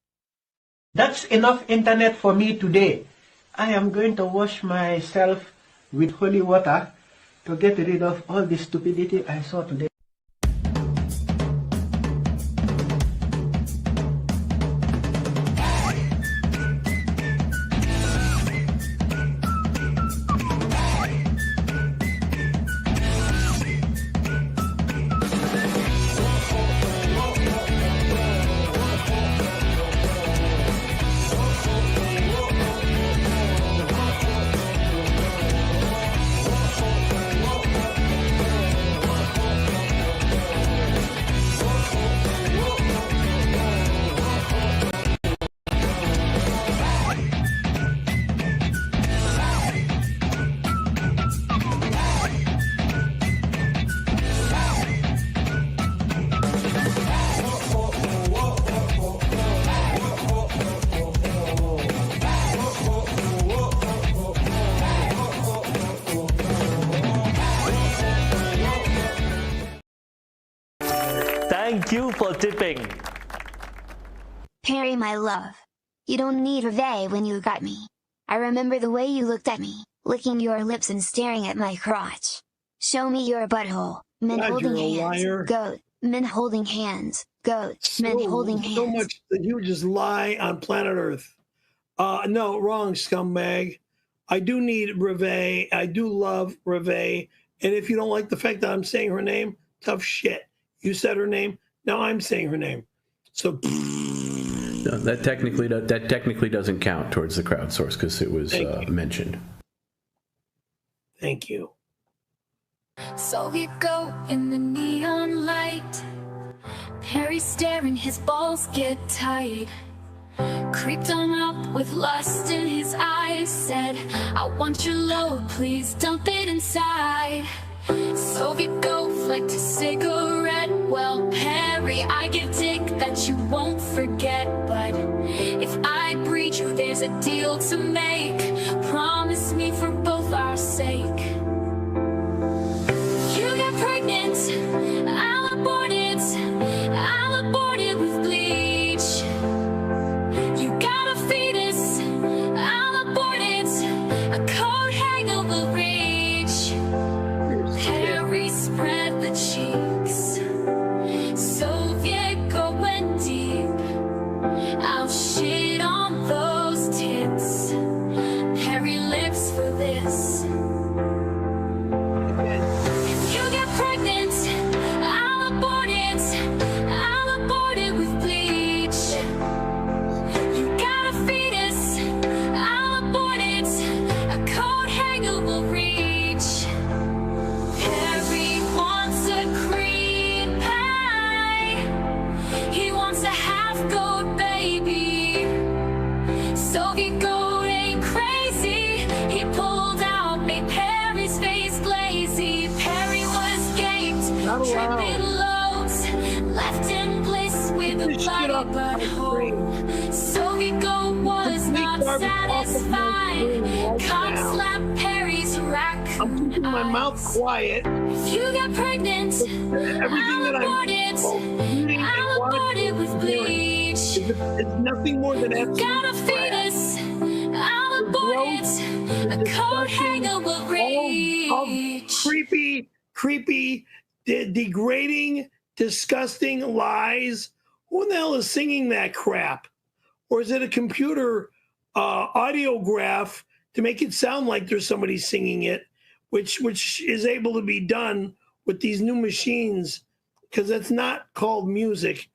S14: That's enough internet for me today. I am going to wash myself with holy water to get rid of all the stupidity I saw today.
S20: Thank you for tipping.
S22: Perry, my love. You don't need reveille when you got me. I remember the way you looked at me, licking your lips and staring at my crotch. Show me your butthole. Men
S15: God,
S22: holding
S15: you're a
S22: hands.
S15: liar.
S22: Goat. Men holding hands. Goat. Men holding hands.
S15: So much that you just lie on planet Earth. No, wrong, scumbag. I do need reveille. I do love reveille. And if you don't like the fact that I'm saying her name, tough shit. You said her name. Now I'm saying her name. So
S24: no, that technically doesn't count towards the crowdsource because it was mentioned.
S15: Thank you.
S4: So we go in the neon light, Harry staring, his balls get tight. Creeped on up with lust in his eyes. Said, I want your load, please dump it inside. Soviet Gulf, like a cigarette. Well, Harry, I give dick that you won't forget. But if I breed you, there's a deal to make. Promise me for both our sake. You get pregnant, I'll abort it. I'll abort it with bleach. You got a fetus, I'll abort it. A coat hanger will reach. Harry spread the cheeks. Soviet going deep. I'll shit on those tits. Harry lives for this. If you get pregnant, I'll abort it. I'll abort it with bleach. You got a fetus, I'll abort it. A coat hanger will reach. Harry wants a cream pie. He wants a half-goat baby. Soviet goat ain't crazy. He pulled out, made Perry's face glazy. Perry was gaped, tripping loads, left in bliss with a bloody butthole. Soviet goat was not satisfied. Cock slapped Perry's rack.
S15: I'm keeping my mouth quiet.
S4: If you get pregnant,
S15: Everything that
S4: abort it. I'll abort it with bleach.
S15: It's nothing more than
S4: Got a fetus, I'll abort it. A coat hanger will reach.
S15: creepy, degrading, disgusting lies. Who the hell is singing that crap? Or is it a computer audiograph to make it sound like there's somebody singing it, which is able to be done with these new machines, because that's not called music.